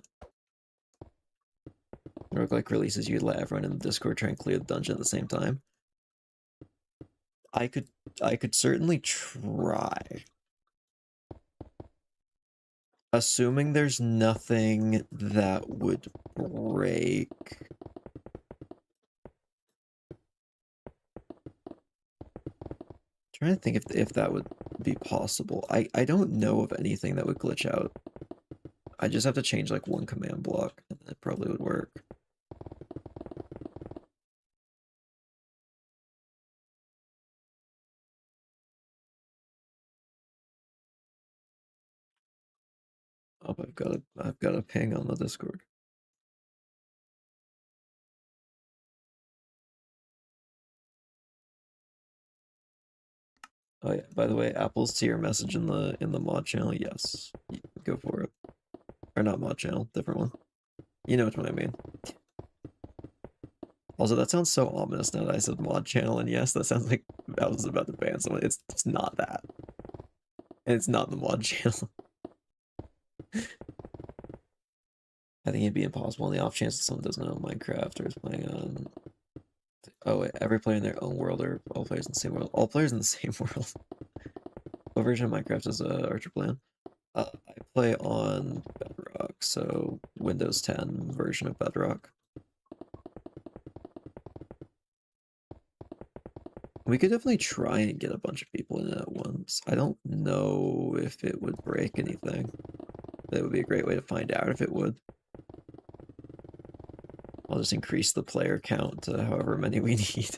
Roguelike releases you'd let everyone in the Discord try and clear the dungeon at the same time. I could certainly try. Assuming there's nothing that would break. Trying to think if that would be possible. I don't know of anything that would glitch out. I just have to change like one command block and it probably would work. Oh, I've got a ping on the Discord. Oh yeah, by the way, Apple's to your message in the mod channel, yes. Go for it. Or not mod channel, different one. You know which one I mean. Also, that sounds so ominous now that I said mod channel, and yes, that sounds like I was about to ban someone. It's not that. And it's not the mod channel. I think it'd be impossible on the off chance that someone doesn't know Minecraft or is playing on. Oh wait, every player in their own world or all players in the same world? All players in the same world. What version of Minecraft is Archer playing? I play on Bedrock, so Windows 10 version of Bedrock. We could definitely try and get a bunch of people in it at once. I don't know if it would break anything. That would be a great way to find out if it would. I'll just increase the player count to however many we need.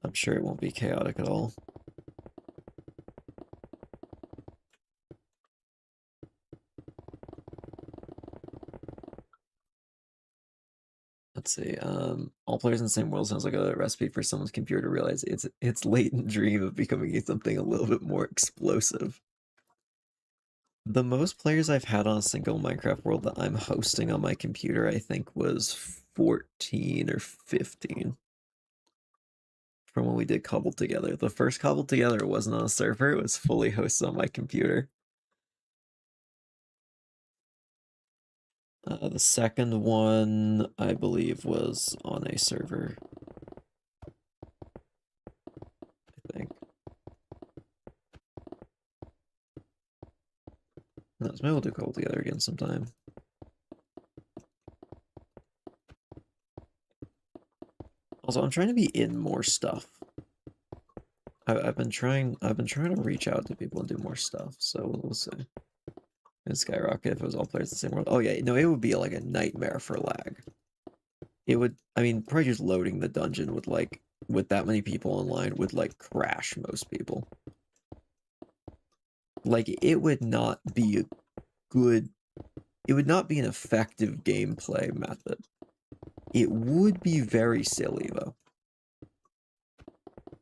I'm sure it won't be chaotic at all. Let's see. All players in the same world sounds like a recipe for someone's computer to realize its latent dream of becoming something a little bit more explosive. The most players I've had on a single Minecraft world that I'm hosting on my computer, I think, was 14 or 15 from when we did Cobbled Together. The first Cobbled Together wasn't on a server, it was fully hosted on my computer. The second one, I believe, was on a server. I think. No, maybe we'll do Cobbled Together again sometime. Also, I'm trying to be in more stuff. I've been trying to reach out to people and do more stuff, so we'll see. It'd skyrocket if it was all players in the same world. Oh yeah, no, it would be like a nightmare for lag. It would, I mean, probably just loading the dungeon with that many people online would like crash most people. Like it would not be a good, it would not be an effective gameplay method. It would be very silly though.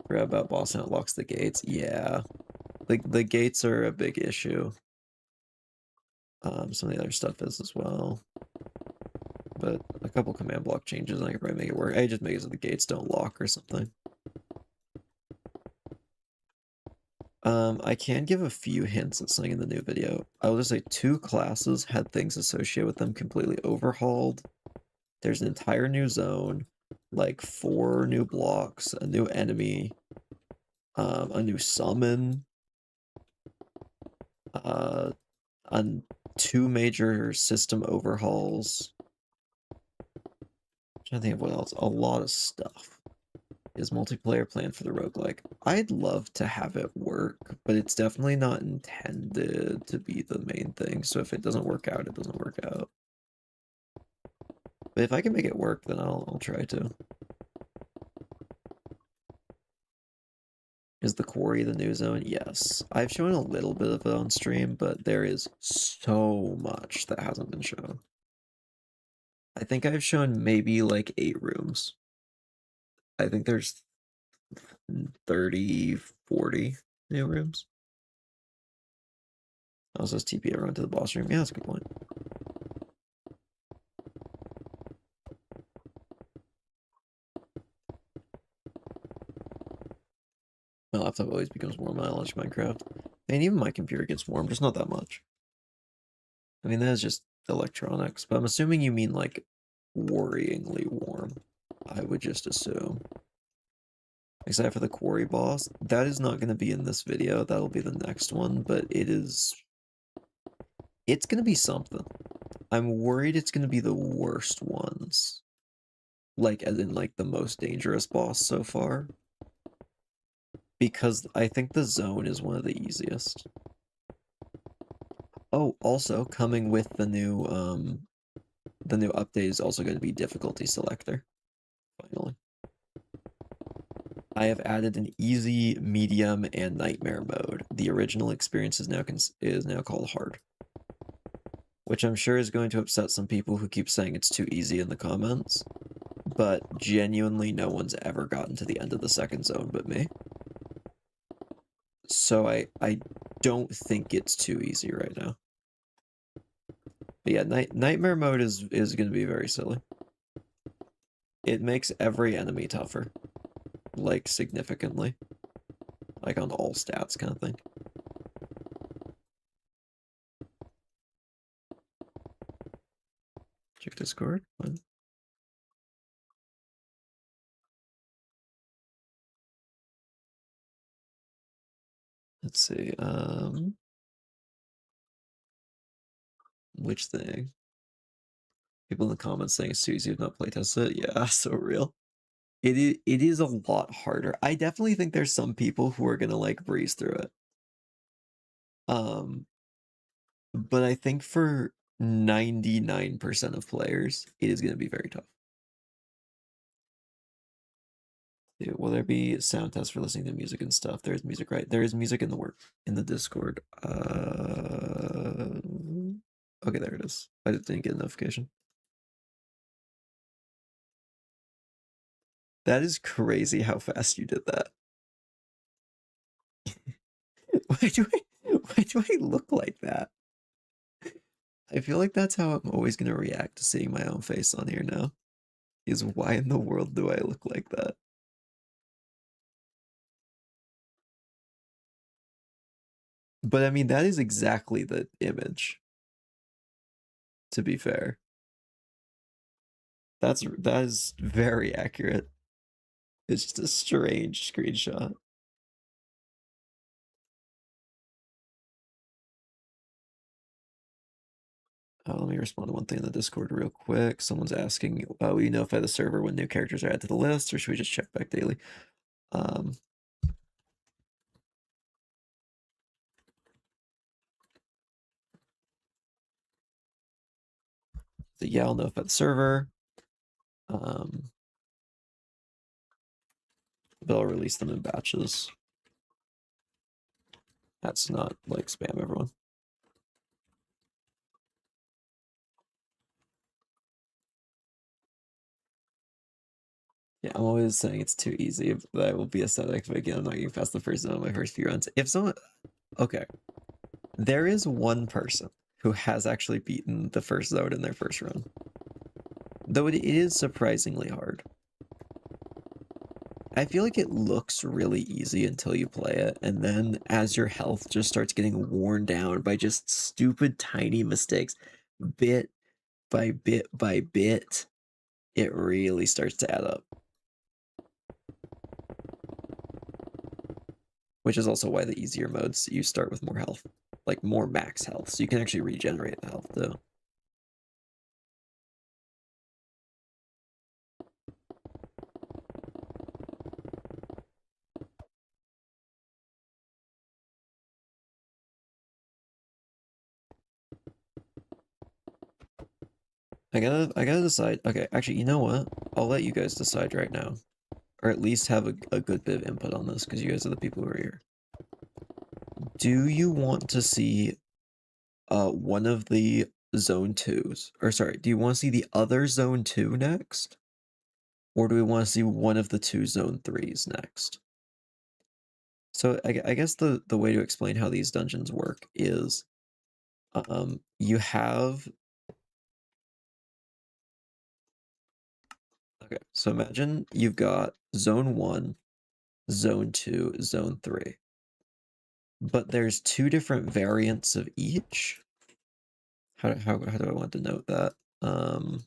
Forgot about boss and it locks the gates. Yeah, like the gates are a big issue. Some of the other stuff is as well. But a couple command block changes, and I could probably make it work. I just make it so the gates don't lock or something. I can give a few hints at something in the new video. I will just say 2 classes had things associated with them completely overhauled. There's an entire new zone, like 4 new blocks, a new enemy, a new summon, on 2 major system overhauls. I'm trying to think of what else. A lot of stuff. Is multiplayer planned for the roguelike? I'd love to have it work, but it's definitely not intended to be the main thing. So if it doesn't work out, it doesn't work out. But if I can make it work, then I'll try to. Is the quarry the new zone? Yes. I've shown a little bit of it on stream, but there is so much that hasn't been shown. I think I've shown maybe like 8 rooms. I think there's 30, 40 new rooms. Also, TP everyone to the boss room. Yeah, that's a good point. My laptop always becomes warm when I launch Minecraft. And even my computer gets warm, just not that much. I mean, that is just electronics, but I'm assuming you mean like worryingly warm. I would just assume. Except for the quarry boss. That is not going to be in this video. That'll be the next one, but it's going to be something. I'm worried it's going to be the worst ones. Like, as in, like, the most dangerous boss so far. Because I think the zone is one of the easiest. Oh, also, coming with the new update is also going to be difficulty selector. Finally. I have added an easy, medium, and nightmare mode. The original experience is now called hard. Which I'm sure is going to upset some people who keep saying it's too easy in the comments. But genuinely, no one's ever gotten to the end of the second zone but me. So I don't think it's too easy right now. But yeah, nightmare mode is going to be very silly. It makes every enemy tougher. Like, significantly. Like, on all stats kind of thing. Check Discord. What? Let's see, which thing? People in the comments saying it's too easy to not playtest it. Yeah, so real. It is a lot harder. I definitely think there's some people who are gonna like breeze through it. But I think for 99% of players, it is gonna be very tough. Will there be sound tests for listening to music and stuff? There's music, right? There is music in the Discord. Okay, there it is. I didn't get a notification. That is crazy how fast you did that. why do I look like that? I feel like that's how I'm always gonna react to seeing my own face on here now. Is why in the world do I look like that? But I mean, that is exactly the image. To be fair. That is very accurate. It's just a strange screenshot. Let me respond to one thing in the Discord real quick. Someone's asking, will you notify the server when new characters are added to the list, or should we just check back daily? So yeah, I'll notify the server. But I'll release them in batches. That's not like spam everyone. Yeah, I'm always saying it's too easy, but I will be aesthetic. But again, I'm not getting past the first zone of my first few runs. If someone, okay, there is one person who has actually beaten the first zone in their first run, though it is surprisingly hard. I feel like it looks really easy until you play it, and then as your health just starts getting worn down by just stupid tiny mistakes, bit by bit by bit, it really starts to add up. Which is also why the easier modes, you start with more health, like more max health, so you can actually regenerate the health too. I gotta decide. Okay, actually, you know what? I'll let you guys decide right now, or at least have a good bit of input on this, because you guys are the people who are here. Do you want to see one of the zone 2s, or sorry, do you want to see the other zone 2 next, or do we want to see one of the 2 zone 3s next? So I guess the way to explain how these dungeons work is you have, okay, so imagine you've got zone 1, zone 2, zone 3, but there's 2 different variants of each. How do I want to denote that? We'll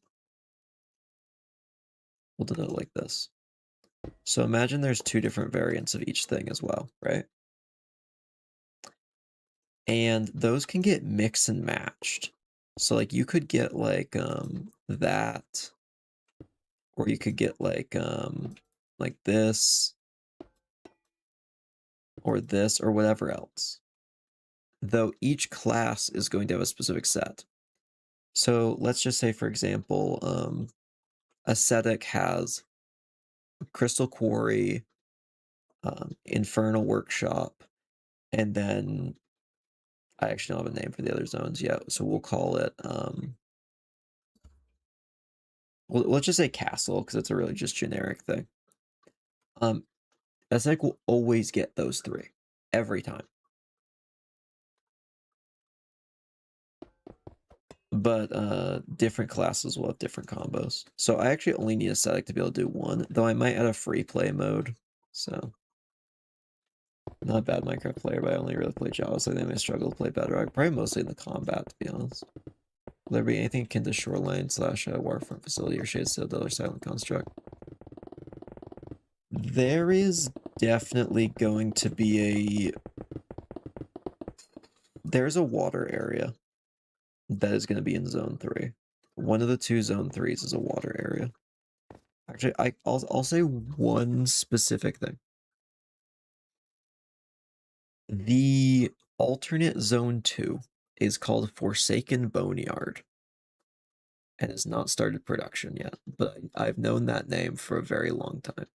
denote like this. So imagine there's 2 different variants of each thing as well, right? And those can get mixed and matched. So like you could get like that, or you could get like this, or this, or whatever else. Though each class is going to have a specific set. So let's just say, for example, Ascetic has Crystal Quarry, Infernal Workshop, and then I actually don't have a name for the other zones yet, so we'll call it, let's just say Castle, because it's a really just generic thing. Ascetic will always get those 3, every time. But different classes will have different combos. So I actually only need Ascetic to be able to do 1, though I might add a free play mode, so... Not a bad Minecraft player, but I only really play Java, so I think I struggle to play Bedrock. Probably mostly in the combat, to be honest. Will there be anything akin to Shoreline / Waterfront Facility or Shade Citadel or Silent Construct? There is definitely going to be there's a water area that is going to be in Zone 3. One of the 2 Zone 3s is a water area. Actually, I'll say one specific thing. The alternate Zone 2 is called Forsaken Boneyard and has not started production yet, but I've known that name for a very long time.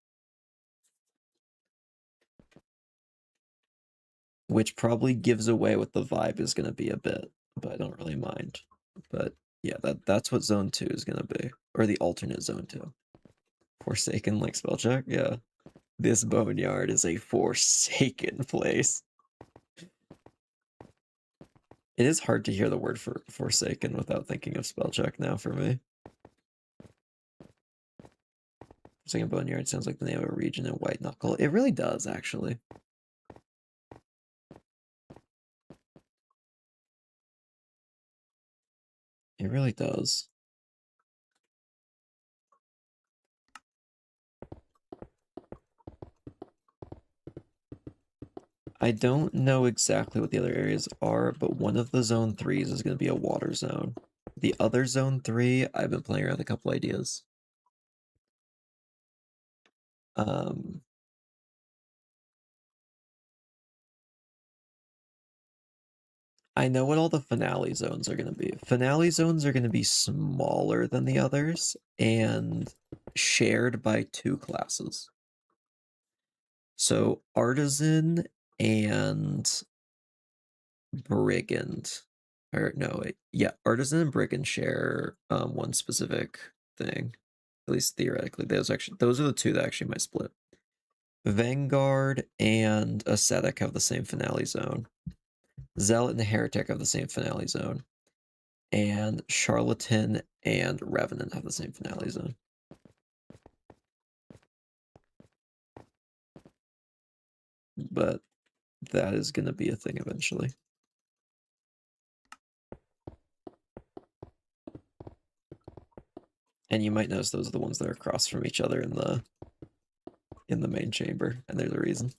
Which probably gives away what the vibe is going to be a bit, but I don't really mind. But yeah, that's what Zone 2 is going to be, or the alternate Zone 2. Forsaken like Spellcheck? Yeah. This boneyard is a forsaken place. It is hard to hear the word for forsaken without thinking of Spellcheck now for me. Forsaken Boneyard sounds like the name of a region in White Knuckle. It really does, actually. It really does. I don't know exactly what the other areas are, but one of the Zone 3s is going to be a water zone. The other Zone 3, I've been playing around with a couple ideas. I know what all the finale zones are going to be. Finale zones are going to be smaller than the others and shared by 2 classes. So Artisan and Brigand, or no, wait, yeah, Artisan and Brigand share one specific thing, at least theoretically. Those are the 2 that actually might split. Vanguard and Ascetic have the same finale zone. Zealot and Heretic have the same finale zone. And Charlatan and Revenant have the same finale zone. But that is going to be a thing eventually. And you might notice those are the ones that are across from each other in the main chamber, and there's a reason.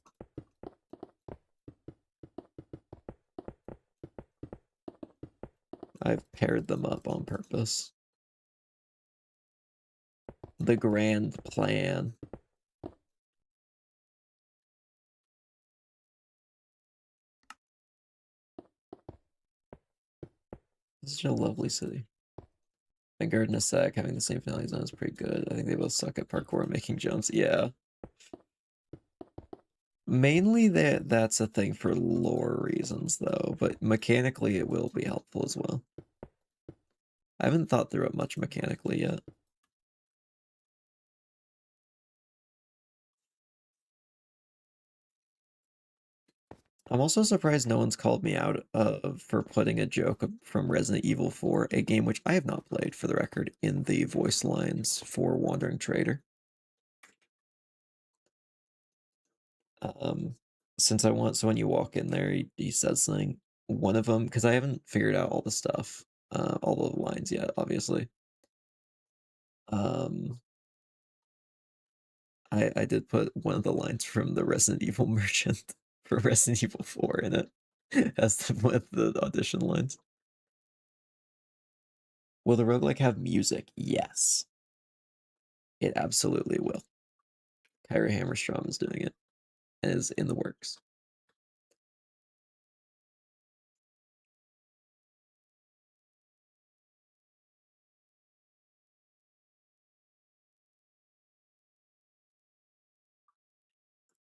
I've paired them up on purpose. The grand plan. This is such a lovely city. Vanguard and Ascetic having the same finale zone is pretty good. I think they both suck at parkour and making jumps. Yeah. Mainly that's a thing for lore reasons, though, but mechanically it will be helpful as well. I haven't thought through it much mechanically yet. I'm also surprised no one's called me out for putting a joke from Resident Evil 4, a game which I have not played, for the record, in the voice lines for Wandering Trader. So when you walk in there, he says something. One of them, because I haven't figured out all the stuff, all the lines yet, obviously. I did put one of the lines from the Resident Evil merchant for Resident Evil 4 in it as with the audition lines. Will the roguelike have music? Yes. It absolutely will. Kyra Hammerstrom is doing it and is in the works.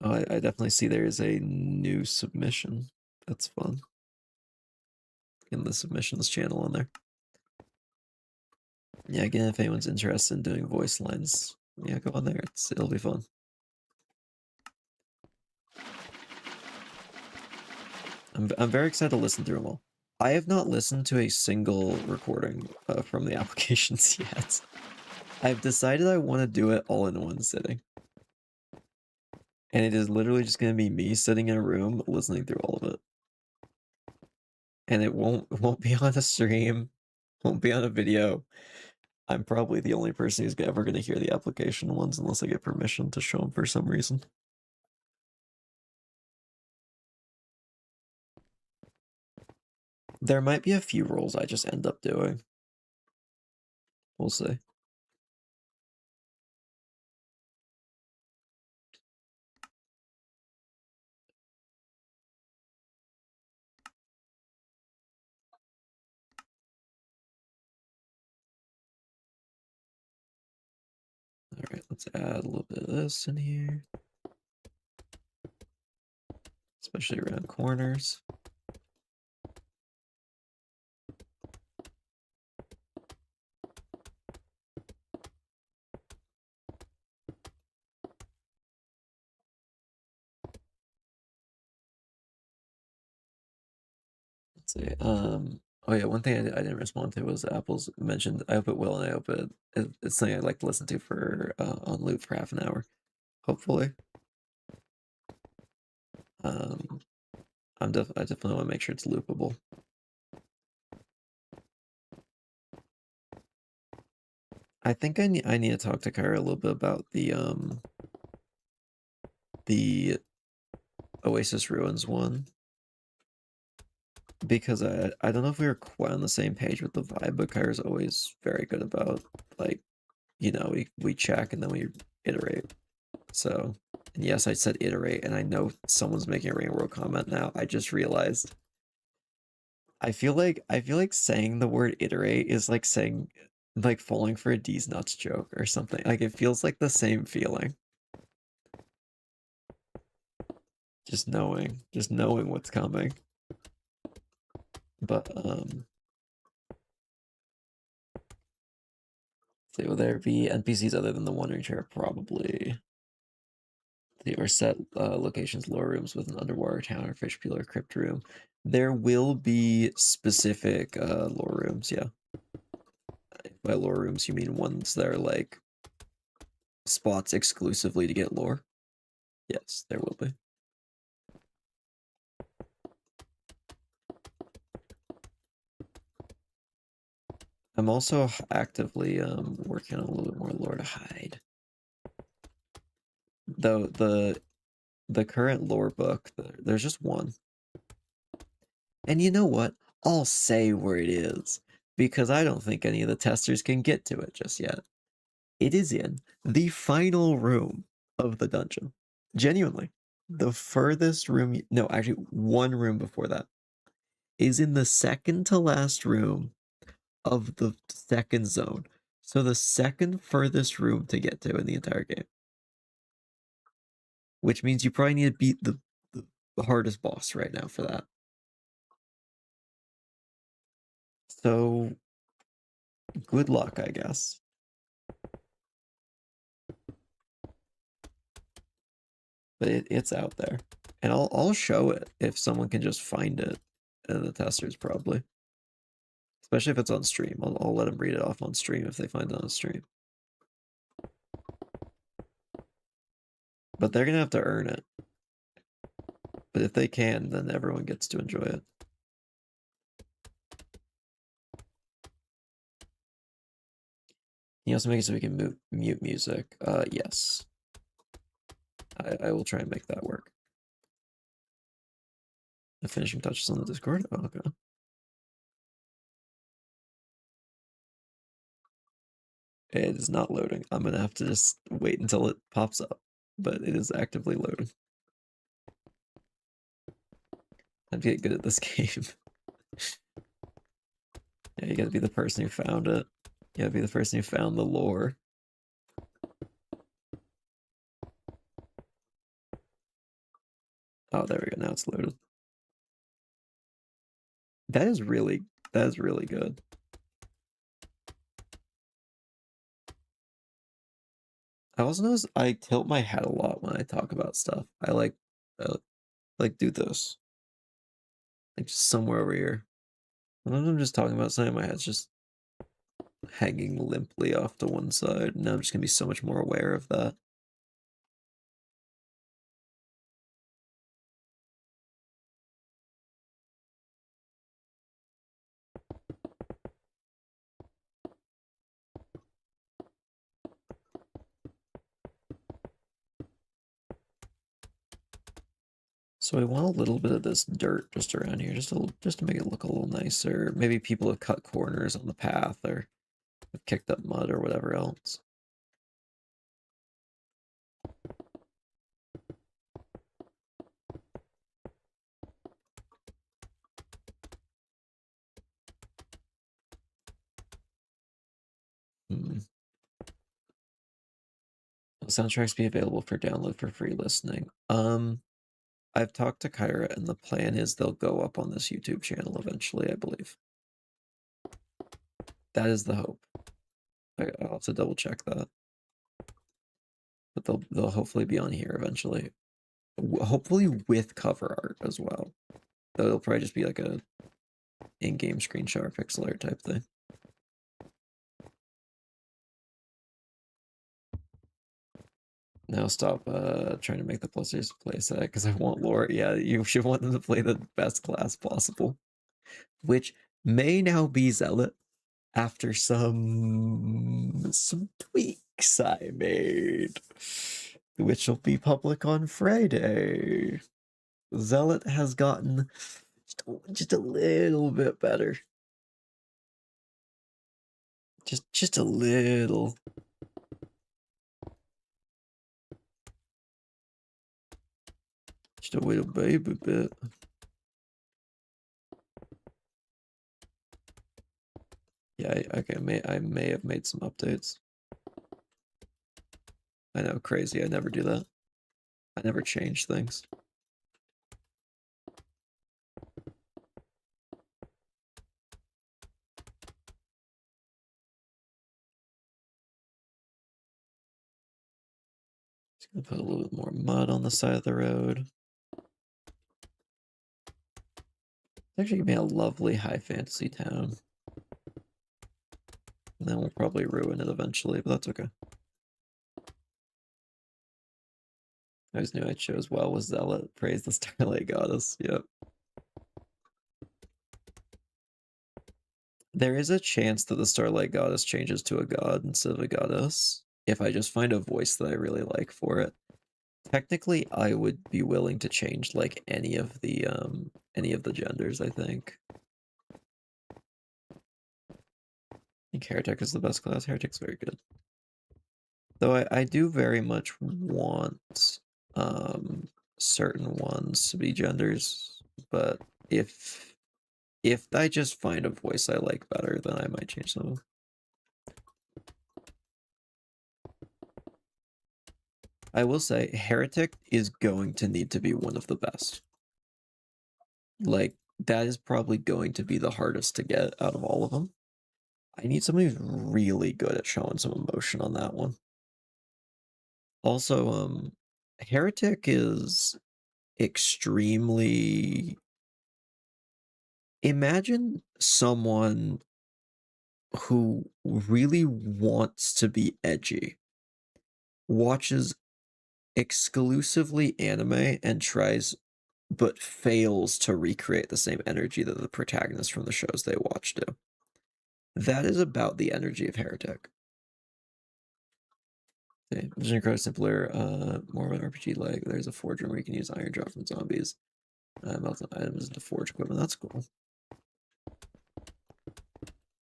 Oh, I definitely see there is a new submission. That's fun. In the submissions channel on there. Yeah, again, if anyone's interested in doing voice lines, yeah, go on there. It'll be fun. I'm very excited to listen through them all. I have not listened to a single recording from the applications yet. I've decided I want to do it all in one sitting. And it is literally just going to be me sitting in a room listening through all of it. And it won't be on a stream, won't be on a video. I'm probably the only person who's ever going to hear the application ones unless I get permission to show them for some reason. There might be a few roles I just end up doing. We'll see. All right, let's add a little bit of this in here. Especially around corners. Let's see. Oh yeah, one thing I didn't respond to was Apple's mentioned. I hope it will, and I hope it's something I'd like to listen to for on loop for half an hour, hopefully. I definitely want to make sure it's loopable. I think I need to talk to Kyra a little bit about the Oasis Ruins one, because I don't know if we were quite on the same page with the vibe, but Kyra's always very good about, like, you know, we check and then we iterate. So, and yes, I said iterate, and I know someone's making a Rain World comment now. I just realized. I feel like saying the word iterate is like saying like falling for a D's nuts joke or something. Like it feels like the same feeling. Just knowing what's coming. But so will there be NPCs other than the wandering chair? Probably. Or set locations, lore rooms with an underwater town or fish peel or crypt room. There will be specific lore rooms, yeah. By lore rooms, you mean ones that are like spots exclusively to get lore? Yes, there will be. I'm also actively working on a little bit more lore to hide. Though the current lore book, there's just one. And you know what? I'll say where it is, because I don't think any of the testers can get to it just yet. It is in the final room of the dungeon. Genuinely. The furthest room, no, actually one room before that, is in the second to last room of the second zone. So the second furthest room to get to in the entire game. Which means you probably need to beat the hardest boss right now for that. So good luck, I guess. But it's out there. And I'll show it if someone can just find it. And the testers probably. Especially if it's on stream. I'll let them read it off on stream if they find it on stream. But they're gonna have to earn it. But if they can, then everyone gets to enjoy it. Can you also make it so we can mute music? Yes. I will try and make that work. The finishing touches on the Discord? Oh, okay. It is not loading. I'm gonna have to just wait until it pops up. But it is actively loading. I'm getting good at this game. Yeah, you gotta be the person who found it. You gotta be the person who found the lore. Oh, there we go. Now it's loaded. That is really good. I also notice I tilt my head a lot when I talk about stuff. I like do this. Like just somewhere over here. When I'm just talking about something, my head's just hanging limply off to one side. Now I'm just gonna be so much more aware of that. So I want a little bit of this dirt just around here, just to make it look a little nicer. Maybe people have cut corners on the path or have kicked up mud or whatever else. Hmm. Will soundtracks be available for download for free listening? I've talked to Kyra, and the plan is they'll go up on this YouTube channel eventually, I believe. That is the hope. I'll have to double check that. But they'll hopefully be on here eventually. Hopefully with cover art as well. Though it'll probably just be like a in-game screenshot or pixel art type thing. Now stop trying to make the players play set because I want lore. Yeah, you should want them to play the best class possible. Which may now be Zealot after some tweaks I made. Which will be public on Friday. Zealot has gotten just a little bit better. Just a little. Just a little baby bit. Yeah, okay, I may have made some updates. I know, crazy, I never do that. I never change things. Just gonna put a little bit more mud on the side of the road. It's actually gonna be a lovely high fantasy town. And then we'll probably ruin it eventually, but that's okay. I always knew I chose well with Zealot. Praise the Starlight Goddess. Yep. There is a chance that the Starlight Goddess changes to a god instead of a goddess if I just find a voice that I really like for it. Technically, I would be willing to change like any of the genders, I think. I think Heretic is the best class. Heretic's very good. Though I do very much want certain ones to be genders, but if I just find a voice I like better, then I might change some of them. I will say, Heretic is going to need to be one of the best. Like, that is probably going to be the hardest to get out of all of them. I need somebody who's really good at showing some emotion on that one. Also, Heretic is extremely... Imagine someone who really wants to be edgy, watches exclusively anime and tries but fails to recreate the same energy that the protagonists from the shows they watch do. That is about the energy of Heretic. Okay, Vision Crow simpler, more of an RPG like there's a forge room where you can use iron drop from zombies. Melt items into forge equipment. That's cool.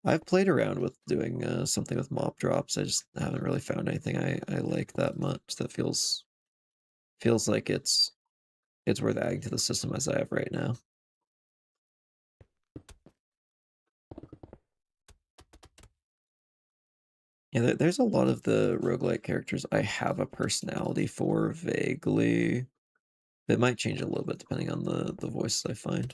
I've played around with doing something with mop drops. I just haven't really found anything I like that much that feels like it's worth adding to the system as I have right now. Yeah, there's a lot of the roguelike characters I have a personality for vaguely. It might change a little bit depending on the voices I find.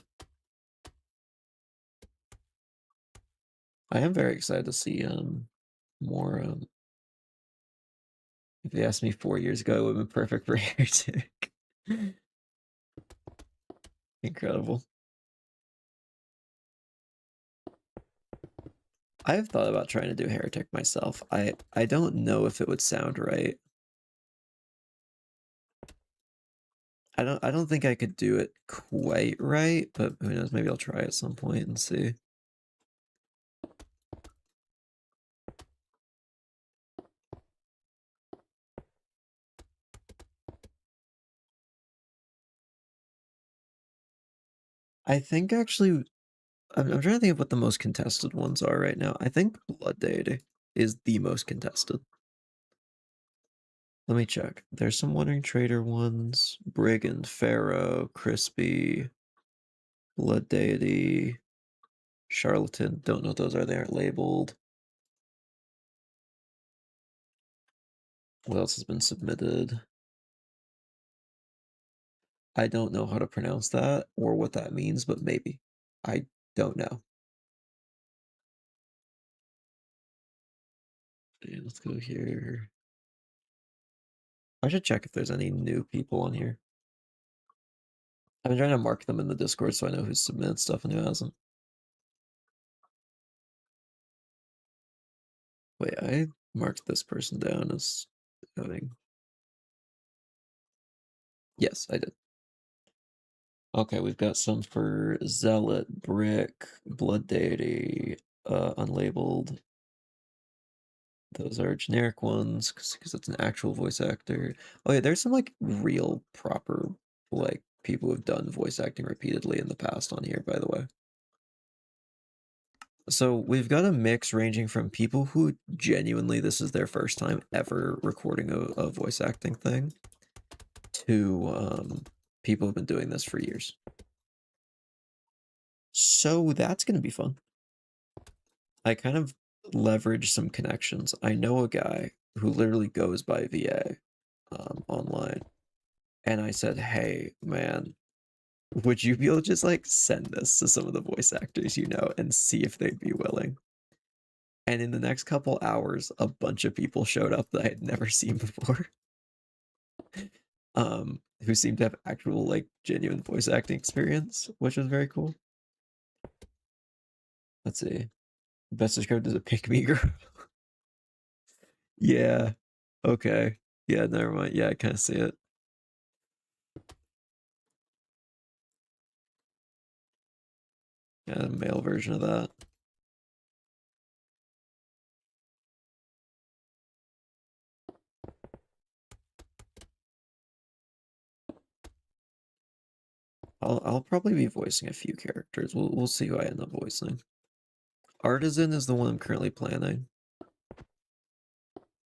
I am very excited to see more. If they asked me 4 years ago, it would have been perfect for Heretic. Incredible. I have thought about trying to do Heretic myself. I don't know if it would sound right. I don't think I could do it quite right, but who knows? Maybe I'll try at some point and see. I think actually, I'm trying to think of what the most contested ones are right now. I think Blood Deity is the most contested. Let me check. There's some Wandering Trader ones. Brigand, Pharaoh, Crispy, Blood Deity, Charlatan. Don't know what those are. They aren't labeled. What else has been submitted? I don't know how to pronounce that or what that means, but maybe. I don't know. Okay, let's go here. I should check if there's any new people on here. I've been trying to mark them in the Discord so I know who's submitted stuff and who hasn't. Wait, I marked this person down as having... Yes, I did. Okay, we've got some for Zealot, Brick, Blood Deity, unlabeled. Those are generic ones because it's an actual voice actor. Oh yeah, there's some like real proper like people who've done voice acting repeatedly in the past on here, by the way. So we've got a mix ranging from people who genuinely this is their first time ever recording a voice acting thing to people who've been doing this for years. So that's gonna be fun. I kind of leveraged some connections. I know a guy who literally goes by VA online, and I said, "Hey, man, would you be able to just like send this to some of the voice actors you know and see if they'd be willing?" And in the next couple hours, a bunch of people showed up that I had never seen before, who seemed to have actual like genuine voice acting experience, which was very cool. Let's see. Best described as a pick me girl. Yeah. Okay. Yeah, never mind. Yeah, I kind of see it. Yeah, a male version of that. I'll probably be voicing a few characters. We'll see who I end up voicing. Artisan is the one I'm currently planning.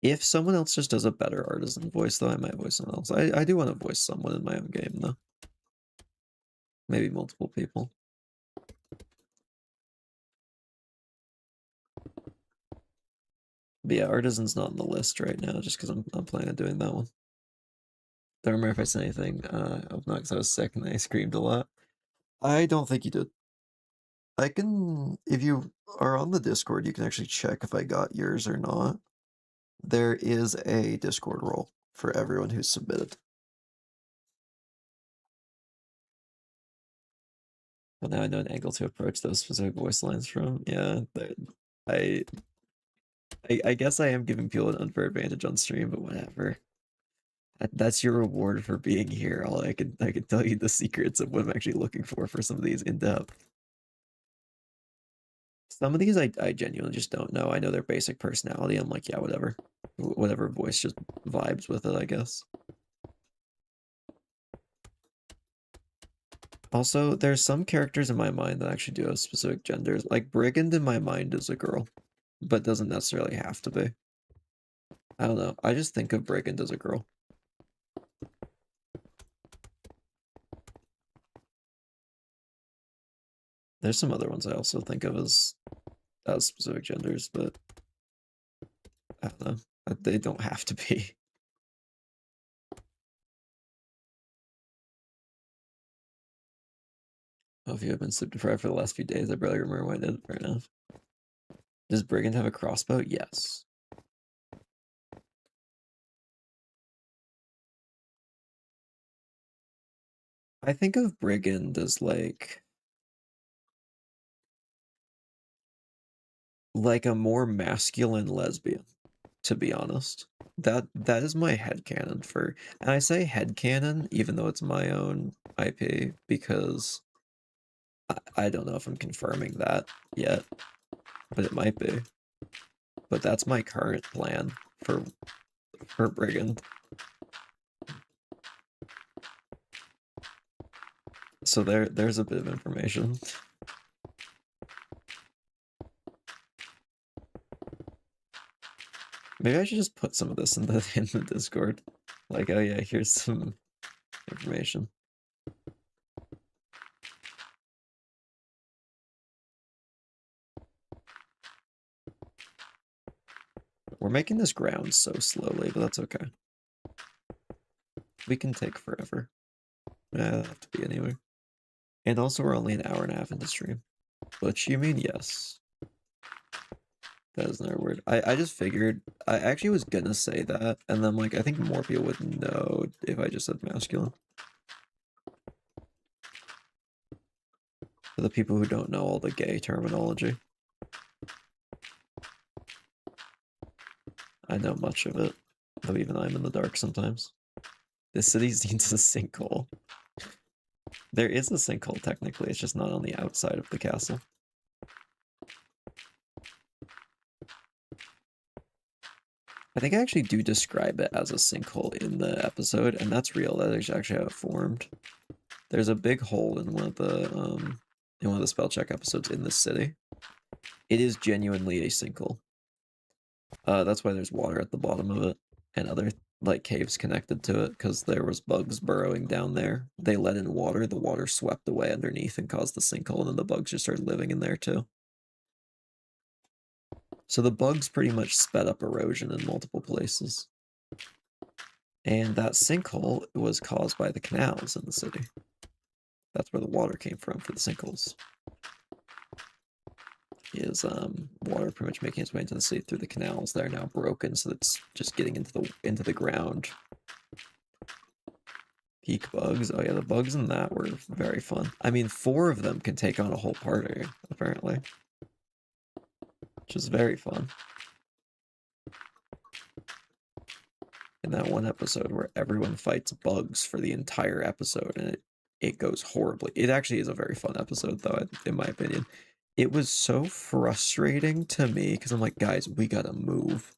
If someone else just does a better Artisan voice, though, I might voice someone else. I do want to voice someone in my own game, though. Maybe multiple people. But yeah, Artisan's not on the list right now, just because I'm planning on doing that one. Don't remember if I said anything. Not because I was sick and I screamed a lot. I don't think you did. I can, if you are on the Discord, you can actually check if I got yours or not. There is a Discord role for everyone who's submitted. But now I know an angle to approach those specific voice lines from. Yeah, I, I guess I am giving people an unfair advantage on stream, but whatever. That's your reward for being here. I can tell you the secrets of what I'm actually looking for some of these in depth. Some of these I genuinely just don't know. I know their basic personality. I'm like, yeah, whatever. Whatever voice just vibes with it, I guess. Also, there's some characters in my mind that actually do have specific genders. Like Brigand in my mind is a girl, but doesn't necessarily have to be. I don't know. I just think of Brigand as a girl. There's some other ones I also think of as specific genders, but I don't know. They don't have to be. Oh, if you have been sleep deprived for the last few days, I barely remember what I did. Fair enough. Does Brigand have a crossbow? Yes. I think of Brigand as like a more masculine lesbian, to be honest. That is my headcanon for, and I say headcanon even though it's my own IP because I don't know if I'm confirming that yet, but it might be. But that's my current plan for Brigand. So there's a bit of information. Maybe I should just put some of this in the Discord. Like, oh yeah, here's some information. We're making this ground so slowly, but that's okay. We can take forever. That'll have to be anyway. And also, we're only an hour and a half into stream. Which you mean yes. That is another word. I just figured, I actually was gonna say that, and then like, I think more people would know if I just said masculine. For the people who don't know all the gay terminology. I know much of it, though even I'm in the dark sometimes. This city needs a sinkhole. There is a sinkhole, technically, it's just not on the outside of the castle. I think I actually do describe it as a sinkhole in the episode, and that's real. That is actually how it formed. There's a big hole in one of the Spellcheck episodes in the city. It is genuinely a sinkhole. That's why there's water at the bottom of it, and other like caves connected to it, because there was bugs burrowing down there. They let in water, the water swept away underneath and caused the sinkhole, and then the bugs just started living in there too. So the bugs pretty much sped up erosion in multiple places. And that sinkhole was caused by the canals in the city. That's where the water came from for the sinkholes. Is water pretty much making its way into the city through the canals that are now broken, so it's just getting into the ground. Peak bugs. Oh yeah, the bugs in that were very fun. I mean, 4 of them can take on a whole party, apparently. Which is very fun. In that one episode where everyone fights bugs for the entire episode, and it goes horribly. It actually is a very fun episode, though, in my opinion. It was so frustrating to me, because I'm like, guys, we gotta move.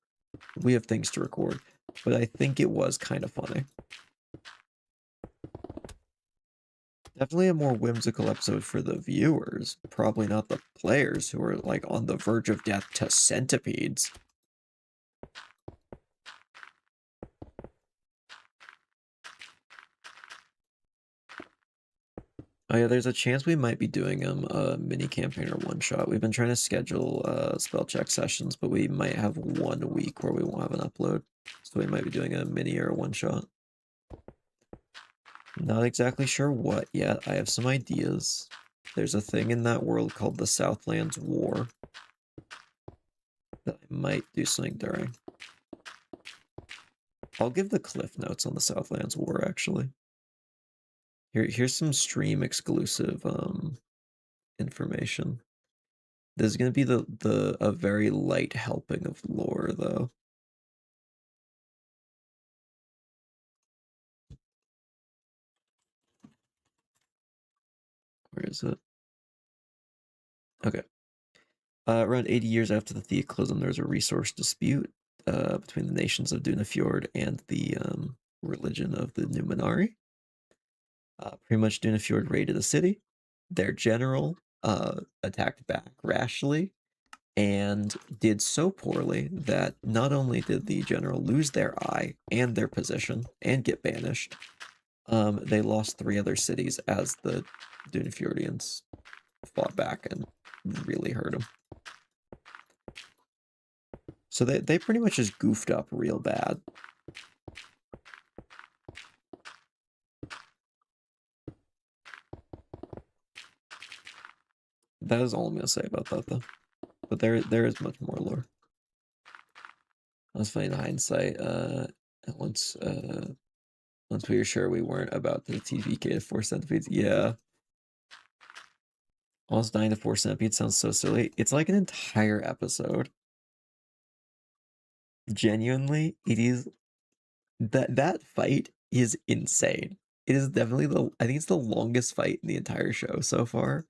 We have things to record. But I think it was kind of funny. Definitely a more whimsical episode for the viewers. Probably not the players who are, like, on the verge of death to centipedes. Oh yeah, there's a chance we might be doing a mini campaign or one shot. We've been trying to schedule spell check sessions, but we might have 1 week where we won't have an upload. So we might be doing a mini or a one shot. Not exactly sure what yet. I have some ideas. There's a thing in that world called the Southlands War that I might do something during. I'll give the cliff notes on the Southlands War, actually. Here's some stream exclusive information. There's gonna be a very light helping of lore, though. Where is it? Okay. Around 80 years after the Theoclism, there was a resource dispute between the nations of Dunafjord and the religion of the Numenari. Pretty much Dunafjord raided the city. Their general attacked back rashly and did so poorly that not only did the general lose their eye and their position and get banished, they lost 3 other cities as the Dunafjordians fought back and really hurt them. So they pretty much just goofed up real bad. That is all I'm gonna say about that, though. But there is much more lore. I was funny in hindsight. Once we were sure we weren't about to TVK to 4 centipedes, yeah. Almost dying to 4 centipedes sounds so silly. It's like an entire episode. Genuinely, it is that fight is insane. It is definitely I think it's the longest fight in the entire show so far.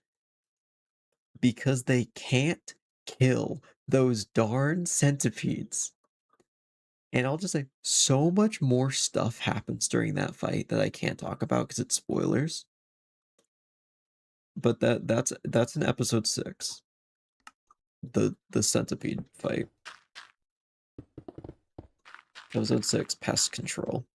Because they can't kill those darn centipedes. And I'll just say, so much more stuff happens during that fight that I can't talk about because it's spoilers. But that's in episode 6. The centipede fight. Episode 6, pest control.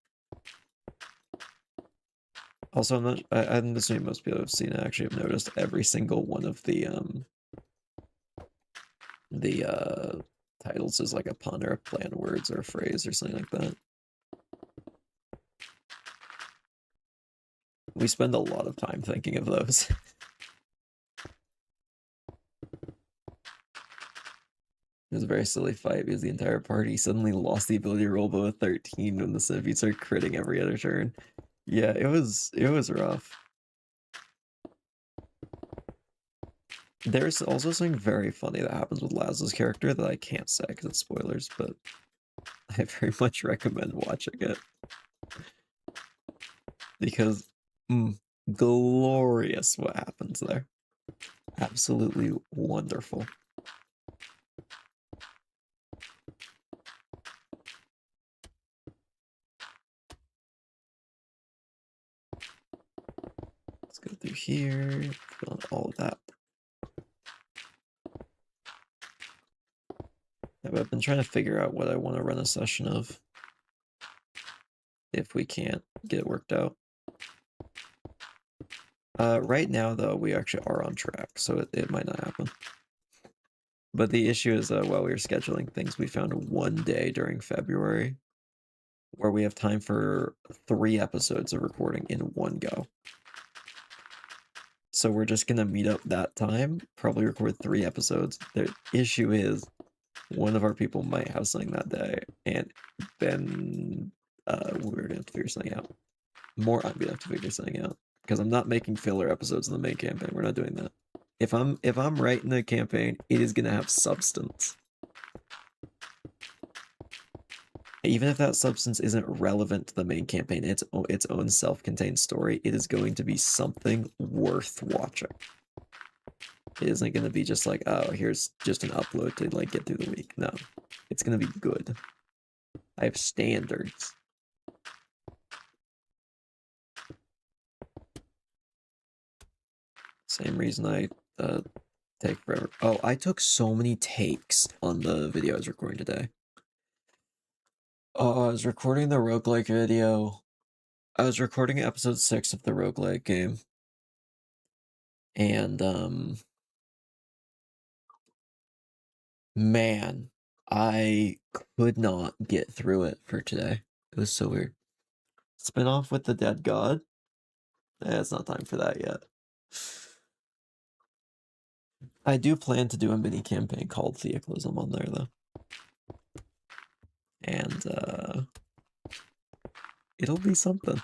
Also, I'm assuming most people have seen it. Actually, have noticed every single one of the titles is like a pun or a play on words or a phrase or something like that. We spend a lot of time thinking of those. It was a very silly fight because the entire party suddenly lost the ability to roll above a 13 when the centipedes started critting every other turn. Yeah, it was rough. There's also something very funny that happens with Laz's character that I can't say because it's spoilers, but I very much recommend watching it. Because, glorious what happens there. Absolutely wonderful. Let's go through here, fill out all of that. I've been trying to figure out what I want to run a session of. If we can't get it worked out. Right now, though, we actually are on track, so it might not happen. But the issue is, while we were scheduling things, we found one day during February where we have time for 3 episodes of recording in one go. So we're just gonna meet up that time, probably record 3 episodes. The issue is one of our people might have something that day, and then we're gonna have to figure something out. I'm gonna have to figure something out because I'm not making filler episodes in the main campaign. We're not doing that. If I'm writing the campaign, it is gonna have substance. Even if that substance isn't relevant to the main campaign, its own self-contained story, it is going to be something worth watching. It isn't going to be just like, oh, here's just an upload to like get through the week. No, it's going to be good. I have standards. Same reason I take forever. Oh, I took so many takes on the video I was recording today. Oh, I was recording the roguelike video. I was recording episode 6 of the roguelike game. And, man, I could not get through it for today. It was so weird. Spin off with the dead god? It's not time for that yet. I do plan to do a mini campaign called Theoclism on there, though. And, it'll be something.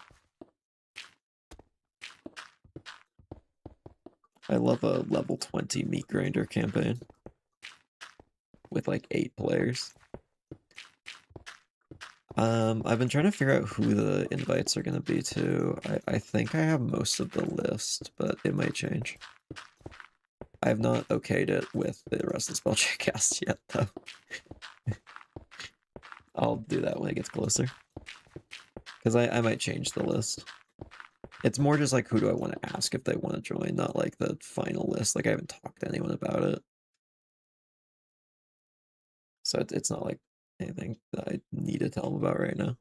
I love a level 20 meat grinder campaign with like 8 players. I've been trying to figure out who the invites are going to be to. I think I have most of the list, but it might change. I have not okayed it with the rest of the Spellcheck cast yet, though. I'll do that when it gets closer. Because I might change the list. It's more just like, who do I want to ask if they want to join, not like the final list. Like, I haven't talked to anyone about it. So it's not like anything that I need to tell them about right now.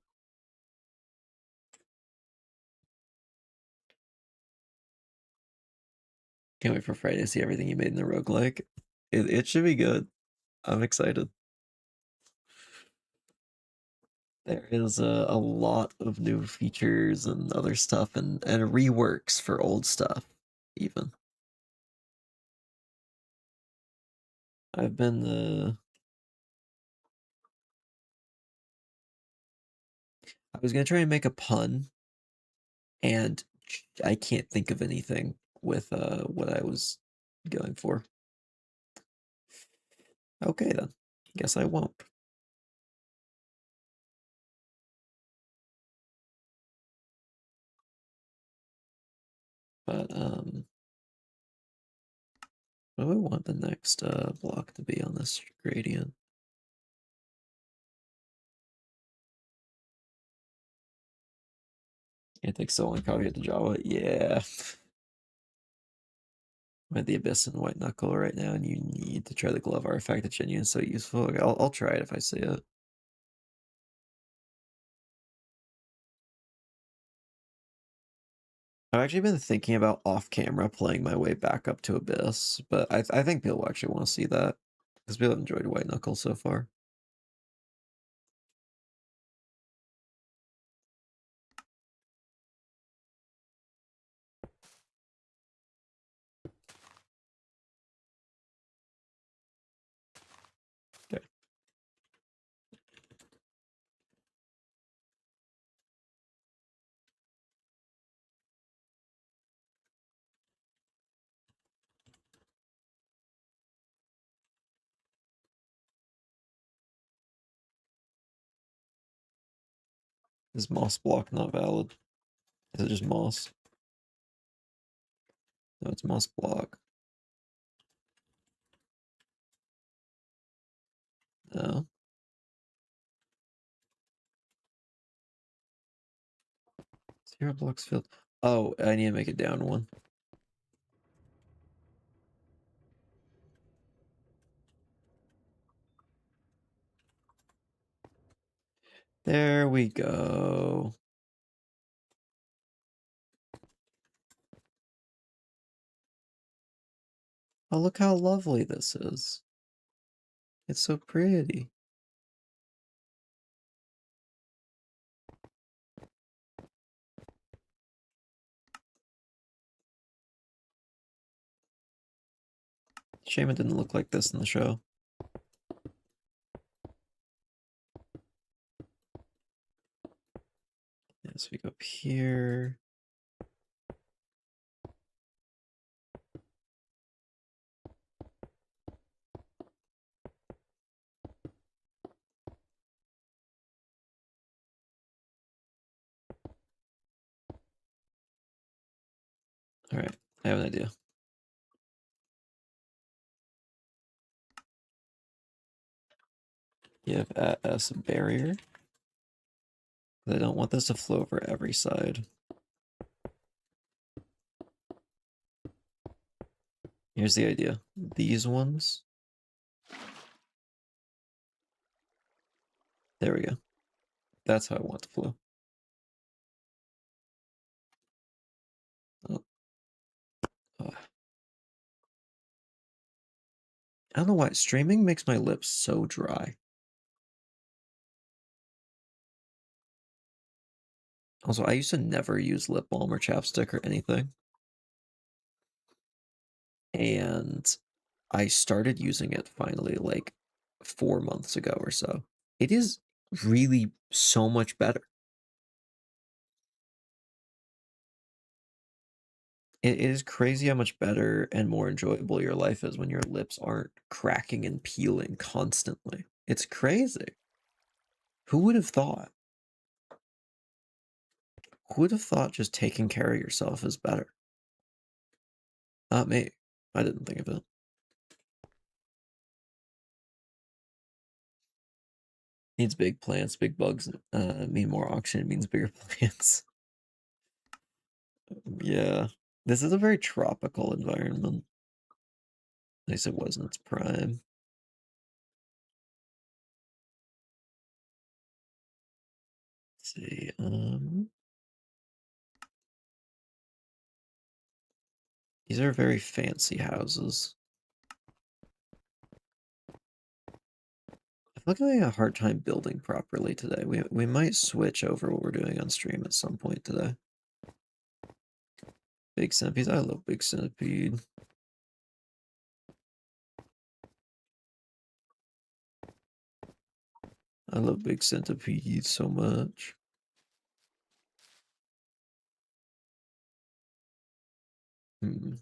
Can't wait for Friday to see everything you made in the roguelike. It should be good. I'm excited. There is a lot of new features and other stuff and reworks for old stuff, even. I've been I was gonna try and make a pun, and I can't think of anything with what I was going for. Okay then. Guess I won't. But what do I want the next block to be on this gradient? It takes so long to copy it to Java. Yeah. I'm at the Abyss and White Knuckle right now, and you need to try the glove artifact. It's genuine, so useful. Okay, I'll try it if I see it. I've actually been thinking about off-camera playing my way back up to Abyss, but I think people will actually want to see that, because people have enjoyed White Knuckle so far. Okay. Is moss block not valid? Is it just moss? No, it's moss block. No. Zero blocks filled. Oh, I need to make it down one. There we go. Oh, look how lovely this is. It's so pretty. Shame it didn't look like this in the show. Yeah, so we go up here. All right, I have an idea. You have as a barrier. I don't want this to flow over every side. Here's the idea. These ones. There we go. That's how I want to flow. Oh. Oh. I don't know why. Streaming makes my lips so dry. Also, I used to never use lip balm or chapstick or anything. And I started using it finally like 4 months ago or so. It is really so much better. It is crazy how much better and more enjoyable your life is when your lips aren't cracking and peeling constantly. It's crazy. Who would have thought? Who would have thought just taking care of yourself is better? Not me. I didn't think of it. Needs big plants, big bugs mean more oxygen, means bigger plants. Yeah. This is a very tropical environment. At least it was in its prime. Let's see. These are very fancy houses. I feel like I'm having a hard time building properly today. We might switch over what we're doing on stream at some point today. Big centipede. I love big centipede. I love big centipede so much. Hmm.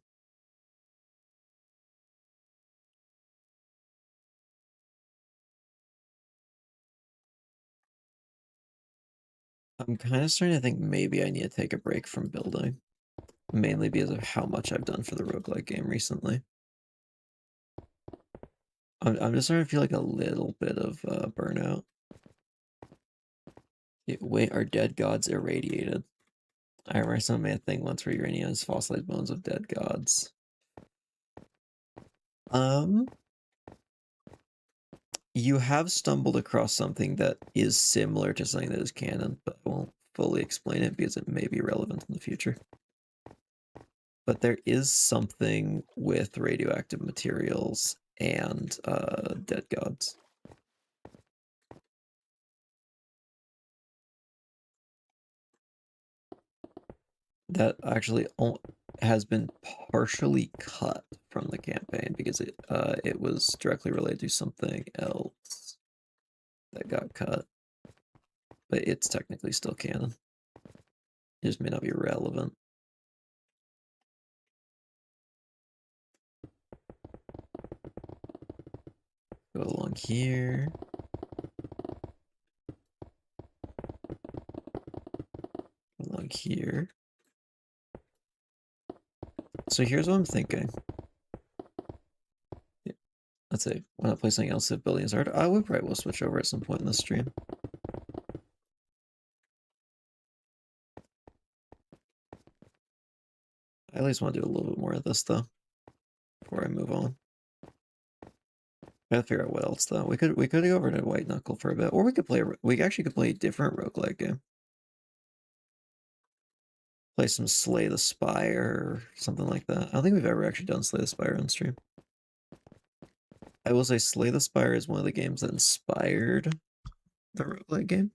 I'm kind of starting to think maybe I need to take a break from building. Mainly because of how much I've done for the roguelike game recently. I'm just starting to feel like a little bit of burnout. Wait, are dead gods irradiated? I remember someone made a thing once where uranium is fossilized bones of dead gods. You have stumbled across something that is similar to something that is canon, but I won't fully explain it because it may be relevant in the future. But there is something with radioactive materials and dead gods. That actually has been partially cut from the campaign because it was directly related to something else that got cut. But it's technically still canon. It just may not be relevant. Go along here. Along here. So here's what I'm thinking. Let's say, why not play something else if building is hard? I would probably will switch over at some point in the stream. I at least want to do a little bit more of this though before I move on. I gotta figure out what else though. We could go over to White Knuckle for a bit, or we actually could play a different roguelike game. Play some Slay the Spire or something like that. I don't think we've ever actually done Slay the Spire on stream. I will say Slay the Spire is one of the games that inspired the roguelike game.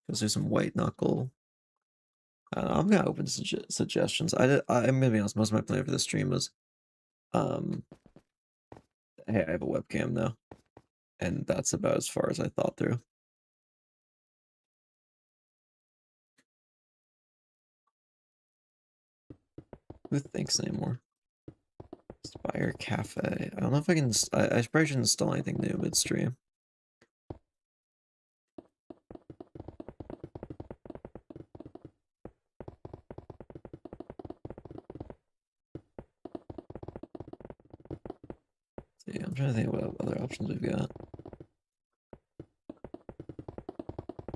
Because there's some white knuckle. I'm gonna open suggestions. I'm gonna be honest, most of my plan for this stream was um hey, I have a webcam now. And that's about as far as I thought through. Who thinks anymore? Spire Cafe. I don't know if I can. I probably shouldn't install anything new midstream. See, I'm trying to think what other options we've got.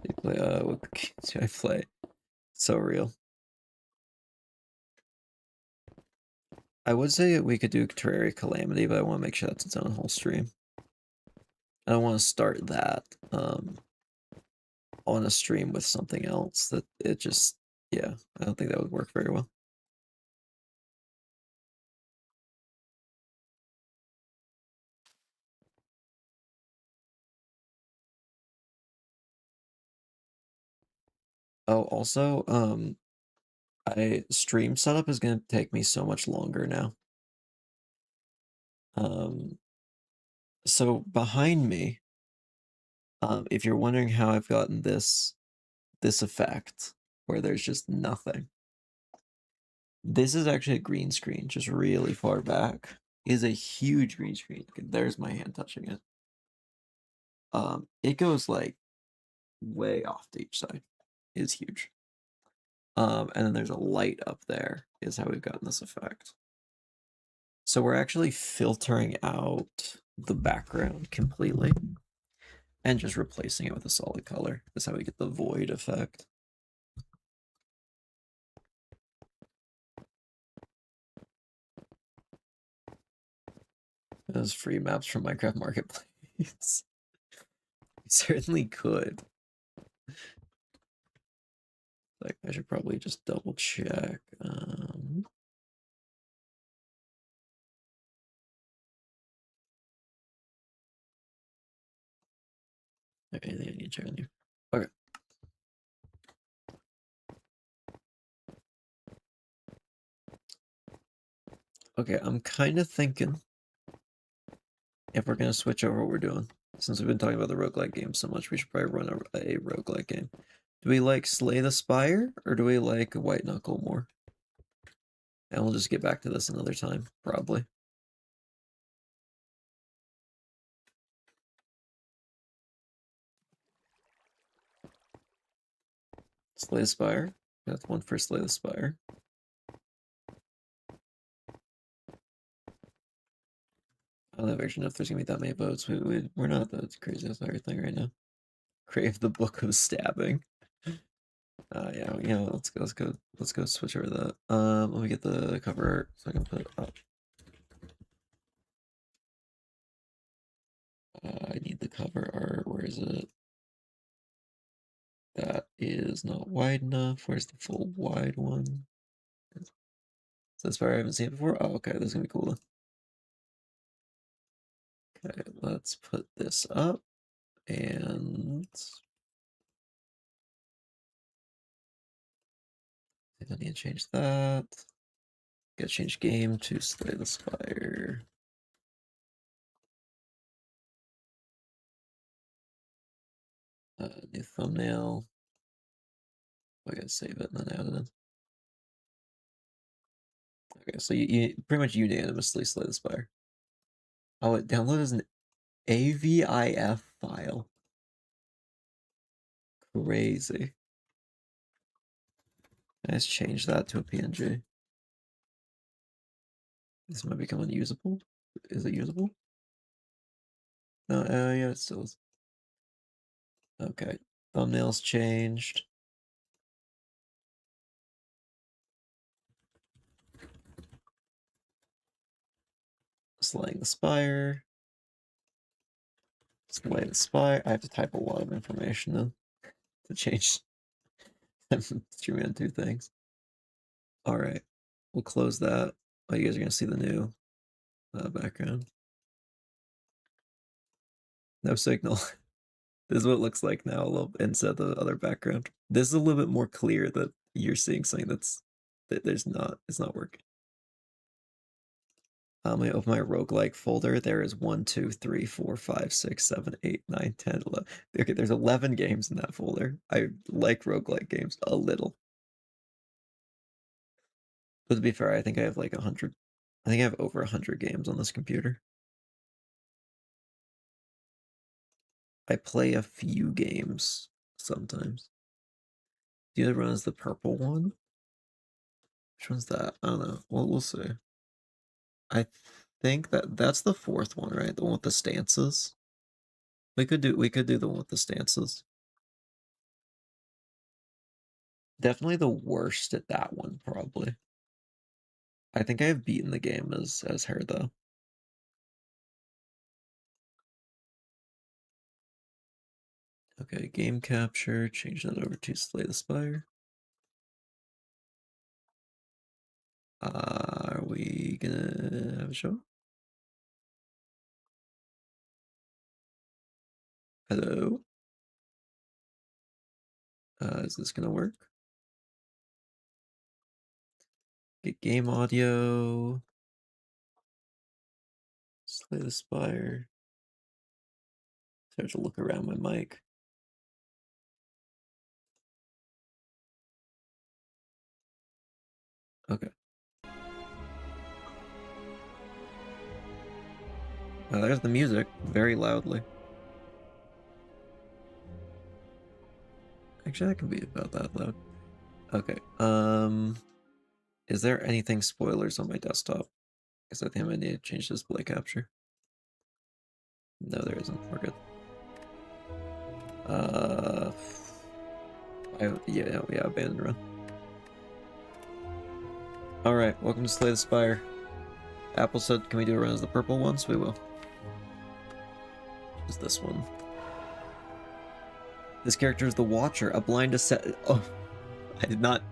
You play, what games do I play? So real. I would say we could do Terraria Calamity, but I want to make sure that's its own whole stream. I don't want to start that on a stream with something else. That it just, yeah, I don't think that would work very well. Oh, also, stream setup is gonna take me so much longer now. So behind me, if you're wondering how I've gotten this effect where there's just nothing, this is actually a green screen, just really far back. It is a huge green screen. Okay, there's my hand touching it. It goes like way off to each side. It's huge. And then there's a light up there. Is how we've gotten this effect. So we're actually filtering out the background completely and just replacing it with a solid color. That's how we get the void effect. Those free maps from Minecraft Marketplace. We certainly could. Like, I should probably just double check. Anything I need to check on you? Okay. Okay, I'm kind of thinking if we're going to switch over what we're doing. Since we've been talking about the roguelike game so much, we should probably run a roguelike game. Do we like Slay the Spire, or do we like White Knuckle more? And we'll just get back to this another time, probably. Slay the Spire. That's one for Slay the Spire. I don't actually know if there's gonna be that many votes. We're not the craziest everything right now. Crave the Book of Stabbing. Yeah, let's go switch over that. Let me get the cover art so I can put it up. I need the cover art. Where is it? That is not wide enough. Where's the full wide one? Is this far I haven't seen it before? Oh, okay, this is gonna be cool then. Okay, let's put this up and I need to change that. Gotta change game to Slay the Spire. New thumbnail. I gotta save it and then add it in. Okay, so you pretty much unanimously Slay the Spire. Oh, it downloaded as an AVIF file. Crazy. Let's change that to a PNG. This might become unusable. Is it usable? No, yeah, it still is. Okay, thumbnails changed. Slaying the Spire. Slay the Spire. I have to type a lot of information in to change. I'm streaming on two things. All right, we'll close that. Oh, you guys are gonna see the new background. No signal. This is what it looks like now, a little instead of the other background. This is a little bit more clear that you're seeing something that it's not working. I open my roguelike folder. There is 1, 2, 3, 4, 5, 6, 7, 8, 9, 10, 11. Okay, there's 11 games in that folder. I like roguelike games a little. But to be fair, I think I have like 100. I think I have over 100 games on this computer. I play a few games sometimes. The other one is the purple one. Which one's that? I don't know. Well, we'll see. I think that's the fourth one, right? The one with the stances. We could do the one with the stances. Definitely the worst at that one, probably. I think I have beaten the game as her though. Okay, game capture, change that over to Slay the Spire. Are we gonna have a show? Hello? Is this gonna work? Get game audio. Slay the Spire. Start to look around my mic. Okay. There's the music, very loudly. Actually, that can be about that loud. Okay, is there anything spoilers on my desktop? Because I think I need to change display capture. No, there isn't. We're good. Yeah, abandoned run. Alright, welcome to Slay the Spire. Apple said, can we do a run as the purple ones? We will. Is this one. This character is the Watcher, a blind ascent. Oh, I did not.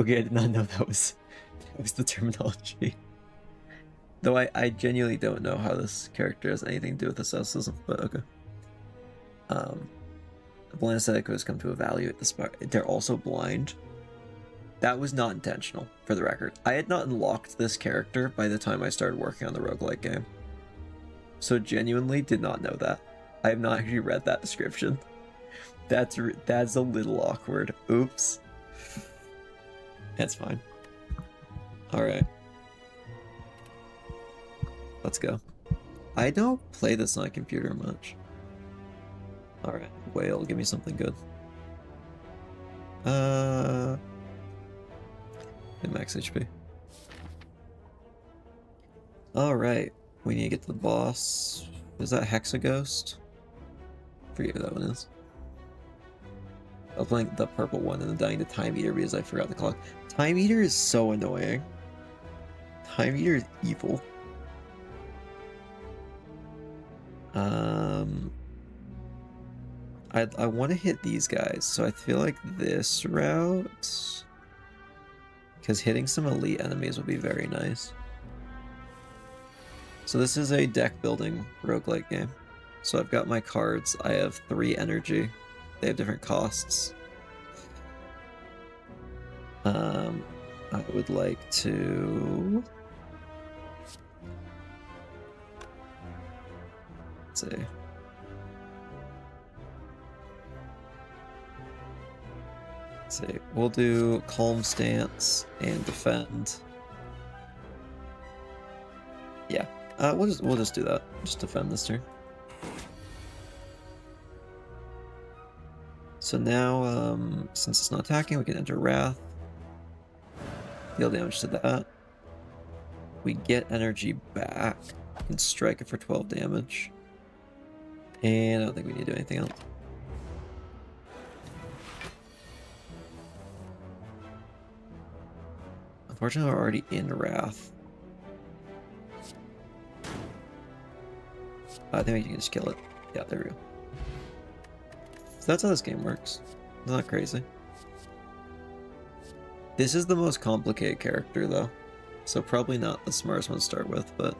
Okay, I did not know that was the terminology. Though I genuinely don't know how this character has anything to do with asceticism, but okay. The blind ascetic has come to evaluate the spire. They're also blind. That was not intentional, for the record. I had not unlocked this character by the time I started working on the roguelike game. So genuinely did not know that. I have not actually read that description. That's a little awkward. Oops. That's fine. Alright. Let's go. I don't play this on a computer much. Alright, whale, give me something good. Max HP. Alright, we need to get to the boss. Is that Hexaghost? I forget what that one is. I was playing the purple one and then dying to Time Eater because I forgot the clock. Time Eater is so annoying. Time Eater is evil. I want to hit these guys, so I feel like this route, because hitting some elite enemies would be very nice. So this is a deck building roguelike game. So I've got my cards. I have 3 energy. They have different costs. I would like to... Let's see. We'll do Calm Stance and Defend. Yeah, we'll just do that. Just defend this turn. So now, since it's not attacking, we can enter Wrath. Deal damage to that. We get energy back. We can strike it for 12 damage. And I don't think we need to do anything else. Unfortunately, we're already in Wrath. I think we can just kill it. Yeah, there we go. So that's how this game works. It's not crazy. This is the most complicated character, though. So probably not the smartest one to start with, but...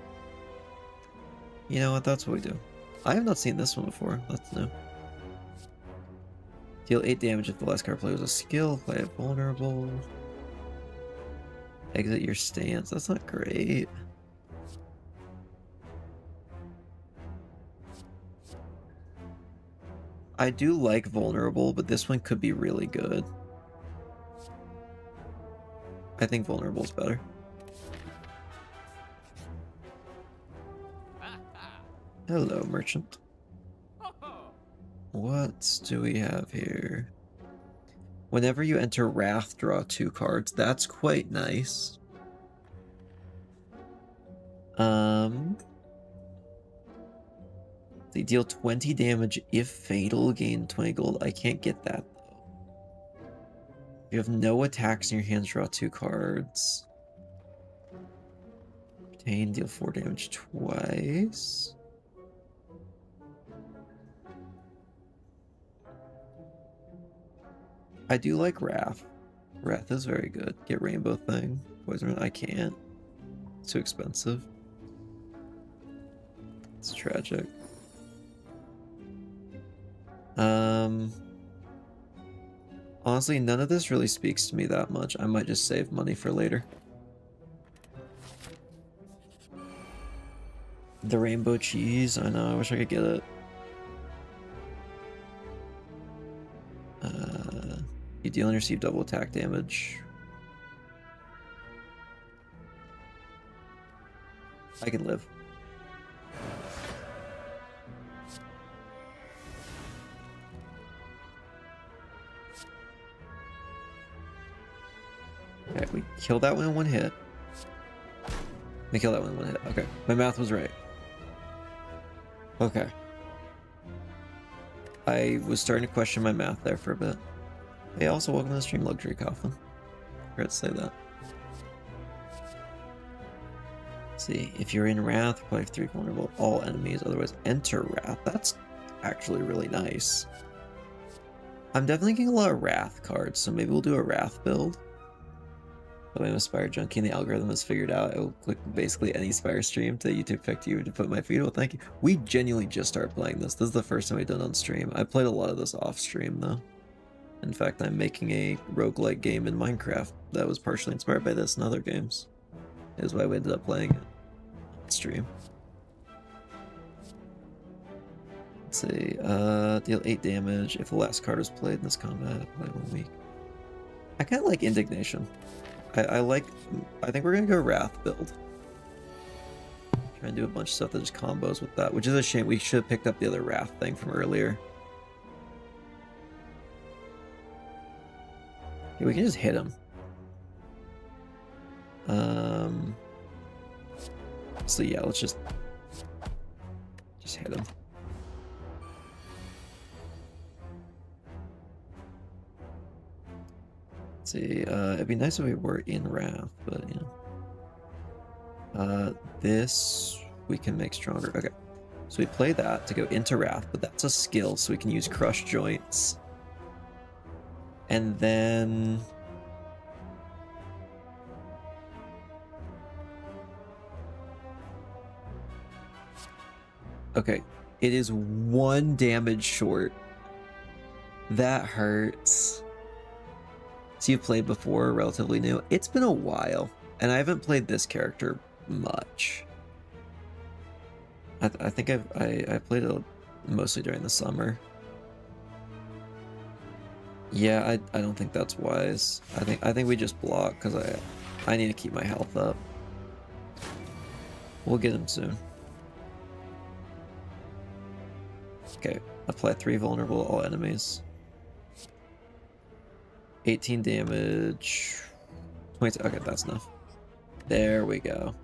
You know what? That's what we do. I have not seen this one before. That's new. Deal 8 damage if the last card play was a skill. Play it vulnerable. Exit your stance. That's not great. I do like vulnerable, but this one could be really good. I think vulnerable is better. Hello, merchant. What do we have here? Whenever you enter Wrath, draw 2 cards. That's quite nice. They deal 20 damage if fatal, gain 20 gold. I can't get that, though. You have no attacks in your hands, draw 2 cards. Retain, deal 4 damage twice. I do like Wrath. Wrath is very good. Get Rainbow Thing. Poison, I can't. It's too expensive. It's tragic. Honestly, none of this really speaks to me that much. I might just save money for later. The rainbow cheese, I know, I wish I could get it. You deal and receive double attack damage. I can live. Okay, we kill that one in 1 hit. We kill that one in 1 hit. Okay, my math was right. Okay. I was starting to question my math there for a bit. Hey, also welcome to the stream, Luxury Coffin. Forgot to say that. Let's see, if you're in Wrath, play 3 vulnerable all enemies, otherwise enter Wrath. That's actually really nice. I'm definitely getting a lot of Wrath cards, so maybe we'll do a Wrath build. The way I'm a Spire junkie and the algorithm has figured out, I will click basically any Spire stream to YouTube picked you to put my feed. Well, thank you. We genuinely just started playing this. This is the first time we've done on stream. I played a lot of this off stream though. In fact, I'm making a roguelike game in Minecraft that was partially inspired by this and other games. Is why we ended up playing it on stream. Let's see, deal 8 damage if the last card is played in this combat. Play 1 week. I kind of like Indignation. I think we're gonna go Wrath build. Try and do a bunch of stuff that just combos with that, which is a shame. We should have picked up the other Wrath thing from earlier. Okay, we can just hit him. So yeah, let's just hit him. Let's see, it'd be nice if we were in Wrath, but you know. This we can make stronger. Okay, so we play that to go into Wrath, but that's a skill, so we can use Crush Joints. And then okay, it is 1 damage short. That hurts. So you've played before, relatively new. It's been a while, and I haven't played this character much. I think I played it mostly during the summer. Yeah, I don't think that's wise. I think we just block because I need to keep my health up. We'll get him soon. Okay, apply 3 vulnerable to all enemies. 18 damage. 20. Okay, that's enough. There we go.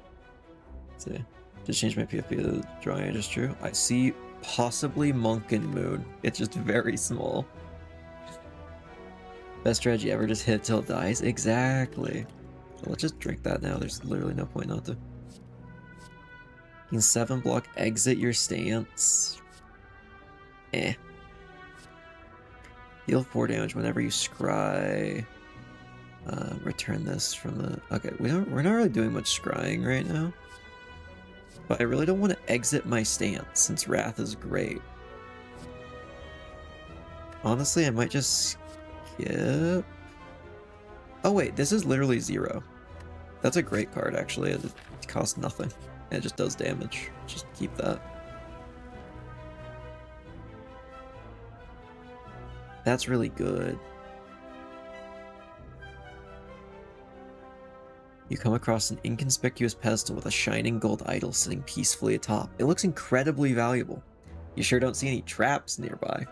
Let's see. Just change my PFP to the drawing I just drew. I see possibly Monk and Moon. It's just very small. Best strategy ever, just hit till it dies. Exactly. So let's just drink that now. There's literally no point not to. You can 7 block, exit your stance. Eh. Deal 4 damage whenever you scry. Return this from the... Okay, we're not really doing much scrying right now. But I really don't want to exit my stance since Wrath is great. Honestly, I might just skip. Oh wait, this is literally 0. That's a great card, actually. It costs nothing. And it just does damage. Just keep that. That's really good. You come across an inconspicuous pedestal with a shining gold idol sitting peacefully atop. It looks incredibly valuable. You sure don't see any traps nearby.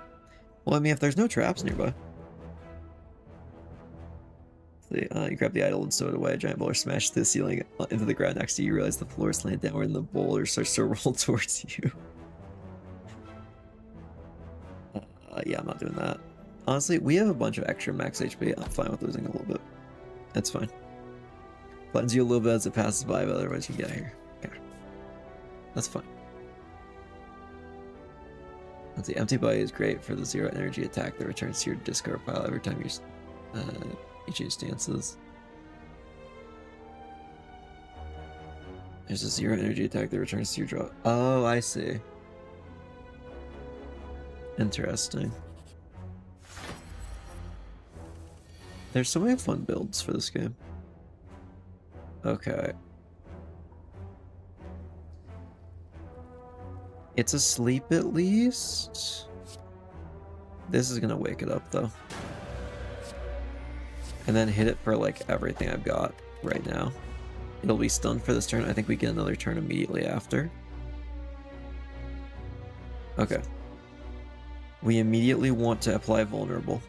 Well, I mean, if there's no traps nearby. You grab the idol and stow it away. A giant boulder smashes the ceiling into the ground next to you. You realize the floor is slanted downward and the boulder starts to roll towards you. Yeah, I'm not doing that. Honestly, we have a bunch of extra max HP. I'm fine with losing a little bit. That's fine. Flattens you a little bit as it passes by, but otherwise you get here. Okay. That's fine. Let's see, Empty Body is great for the 0 energy attack that returns to your discard pile every time you change stances. There's a 0 energy attack that returns to your draw. Oh, I see. Interesting. There's so many fun builds for this game. Okay. It's asleep at least. This is gonna wake it up though. And then hit it for like everything I've got right now. It'll be stunned for this turn. I think we get another turn immediately after. Okay. We immediately want to apply vulnerable.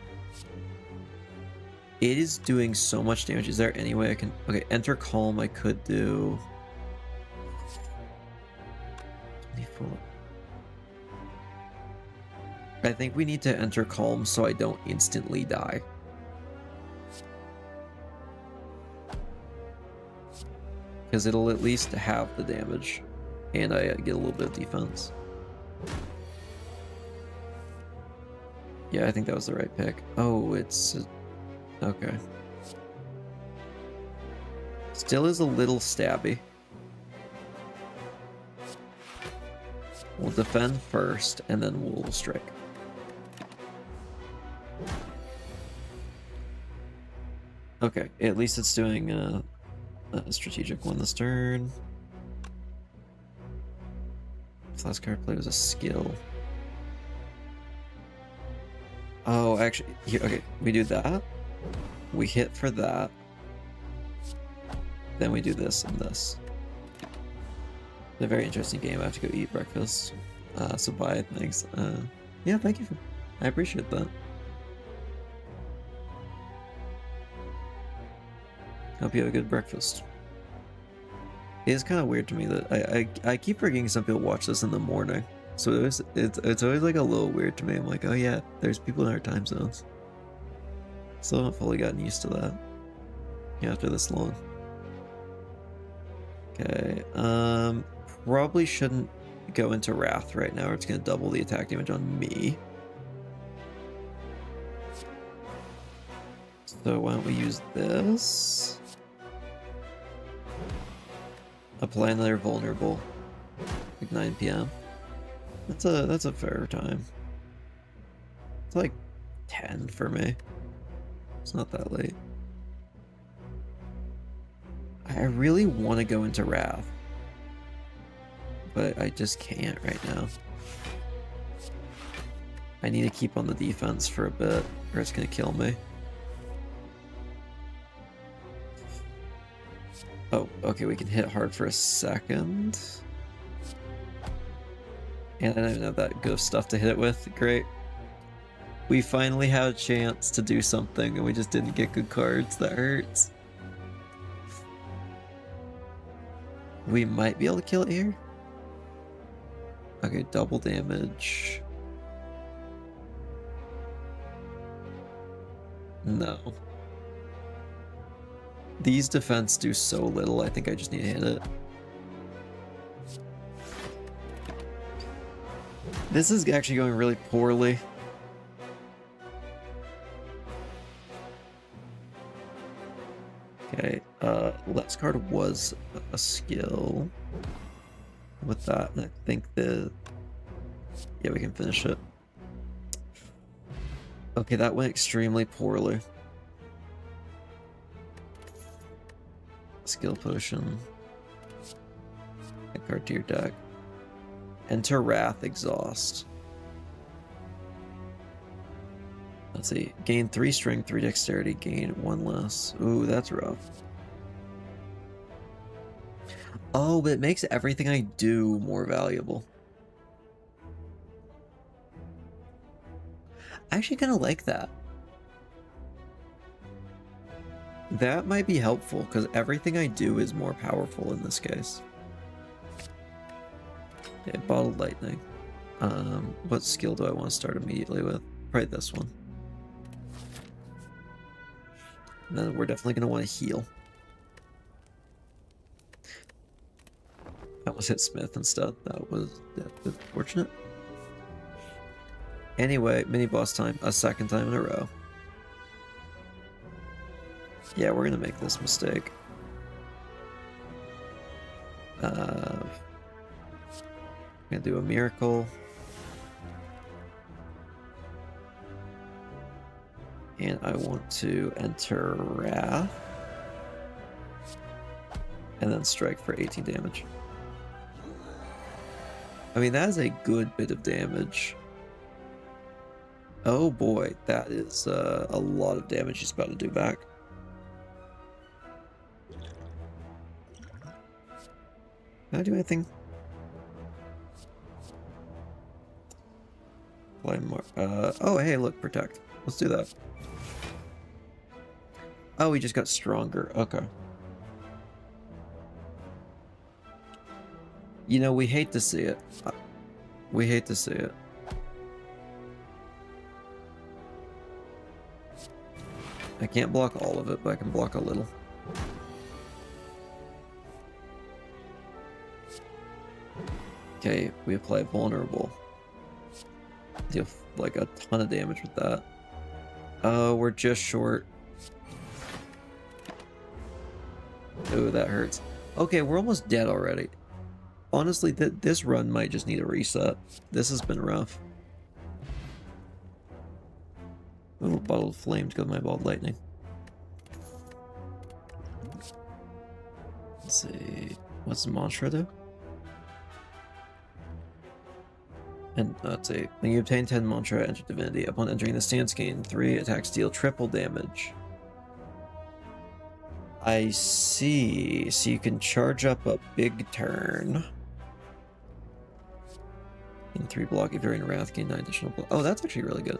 It is doing so much damage. Is there any way I can... Okay, enter calm I could do. 24. I think we need to enter calm so I don't instantly die. Because it'll at least have the damage. And I get a little bit of defense. Yeah, I think that was the right pick. Oh, it's... Okay. Still is a little stabby. We'll defend first, and then we'll strike. Okay, at least it's doing a strategic one this turn. This last card play was a skill. Oh, actually, here, okay, we do that. We hit for that. Then we do this and this. It's a very interesting game. I have to go eat breakfast. So bye, thanks. Yeah, thank you. I appreciate that. Hope you have a good breakfast. It is kind of weird to me that I keep forgetting some people watch this in the morning. So it's always like a little weird to me. I'm like, oh yeah, there's people in our time zones. Still haven't fully gotten used to that. Yeah, after this long. Okay, probably shouldn't go into Wrath right now, or it's gonna double the attack damage on me. So why don't we use this? Apply another vulnerable. Like 9 PM. That's a fair time. It's like 10 for me. It's not that late. I really want to go into Wrath, but I just can't right now. I need to keep on the defense for a bit, or it's gonna kill me. Oh, okay, we can hit hard for a second. And I don't even have that ghost stuff to hit it with. Great. We finally had a chance to do something, and we just didn't get good cards. That hurts. We might be able to kill it here. Okay, double damage. No. These defense do so little, I think I just need to hit it. This is actually going really poorly. Okay, last card was a skill. with that. I think yeah, we can finish it. Okay, that went extremely poorly. Skill potion. Add card to your deck. Enter Wrath Exhaust. Let's see. Gain 3 strength, 3 dexterity, gain 1 less. Ooh, that's rough. Oh, but it makes everything I do more valuable. I actually kind of like that. That might be helpful, because everything I do is more powerful in this case. Okay, Bottled Lightning. What skill do I want to start immediately with? Probably this one. And then we're definitely going to want to heal. I almost hit Smith instead. That was unfortunate. Anyway, mini boss time. A second time in a row. Yeah, we're going to make this mistake. I'm going to do a miracle. And I want to enter Wrath. And then strike for 18 damage. I mean, that is a good bit of damage. Oh boy, that is a lot of damage he's about to do back. Can I do anything? Play more. Oh, hey, look, protect. Let's do that. Oh, he just got stronger. Okay. You know, we hate to see it. We hate to see it. I can't block all of it, but I can block a little. Okay, we apply vulnerable. Deal like a ton of damage with that. Oh, we're just short. Oh, that hurts. Okay, we're almost dead already. Honestly, this run might just need a reset. This has been rough. Ooh, Bottle of Flame to go with my Bottled Lightning. Let's see. What's the mantra do? And let's see. When you obtain 10 mantra, enter divinity. Upon entering the stance, gain 3 attacks, deal triple damage. I see. So you can charge up a big turn. In 3 block, if you're in Wrath, gain 9 additional block. Oh, that's actually really good.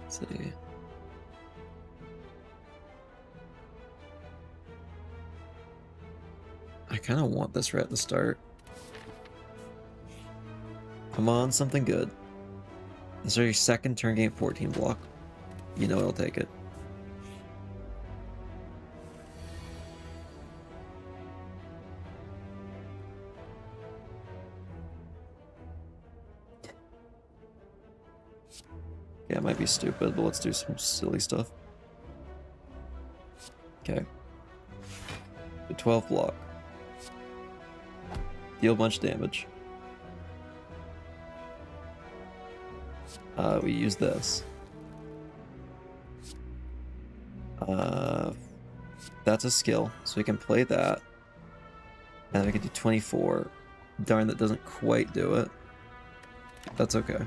Let's see. I kind of want this right at the start. Come on, something good. This is your second turn, gain 14 block. You know it'll take it. Yeah, it might be stupid, but let's do some silly stuff. Okay. The 12 block. Deal a bunch of damage. We use this. That's a skill, so we can play that. And we can do 24. Darn, that doesn't quite do it. That's okay.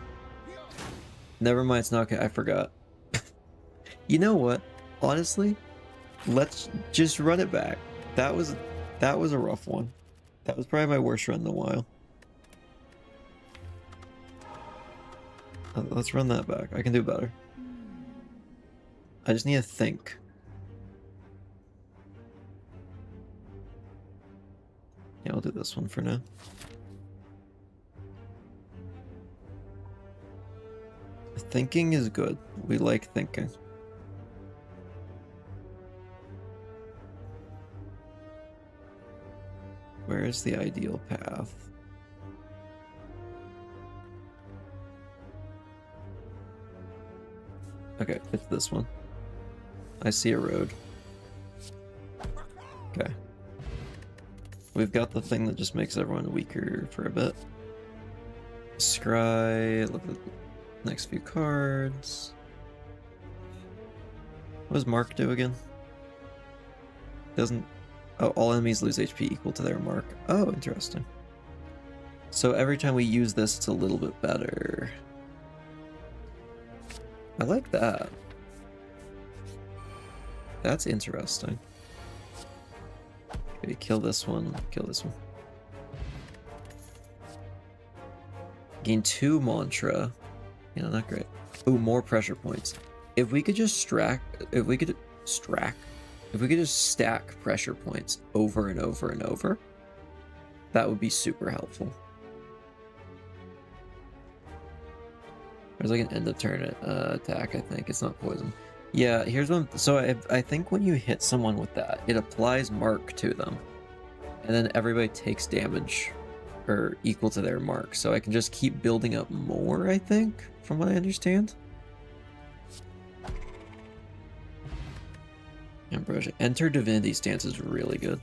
Never mind, it's not okay. I forgot. You know what? Honestly, let's just run it back. That was a rough one. That was probably my worst run in a while. Let's run that back. I can do better. I just need to think. Yeah, I'll do this one for now. Thinking is good. We like thinking. Where is the ideal path? Okay, it's this one. I see a road. Okay. We've got the thing that just makes everyone weaker for a bit. Scry, look at the next few cards. What does Mark do again? Doesn't... Oh, all enemies lose HP equal to their mark. Oh, interesting. So every time we use this, it's a little bit better. I like that. That's interesting. Okay, kill this one, kill this one. Gain 2 mantra. You know, not great. Ooh, more pressure points. If we could just if we could just stack pressure points over and over and over, that would be super helpful. There's like an end of turn attack, I think. It's not poison. Yeah, here's one. So I think when you hit someone with that, it applies mark to them. And then everybody takes damage or equal to their mark. So I can just keep building up more, I think, from what I understand. Ambrosia. Enter Divinity stance is really good.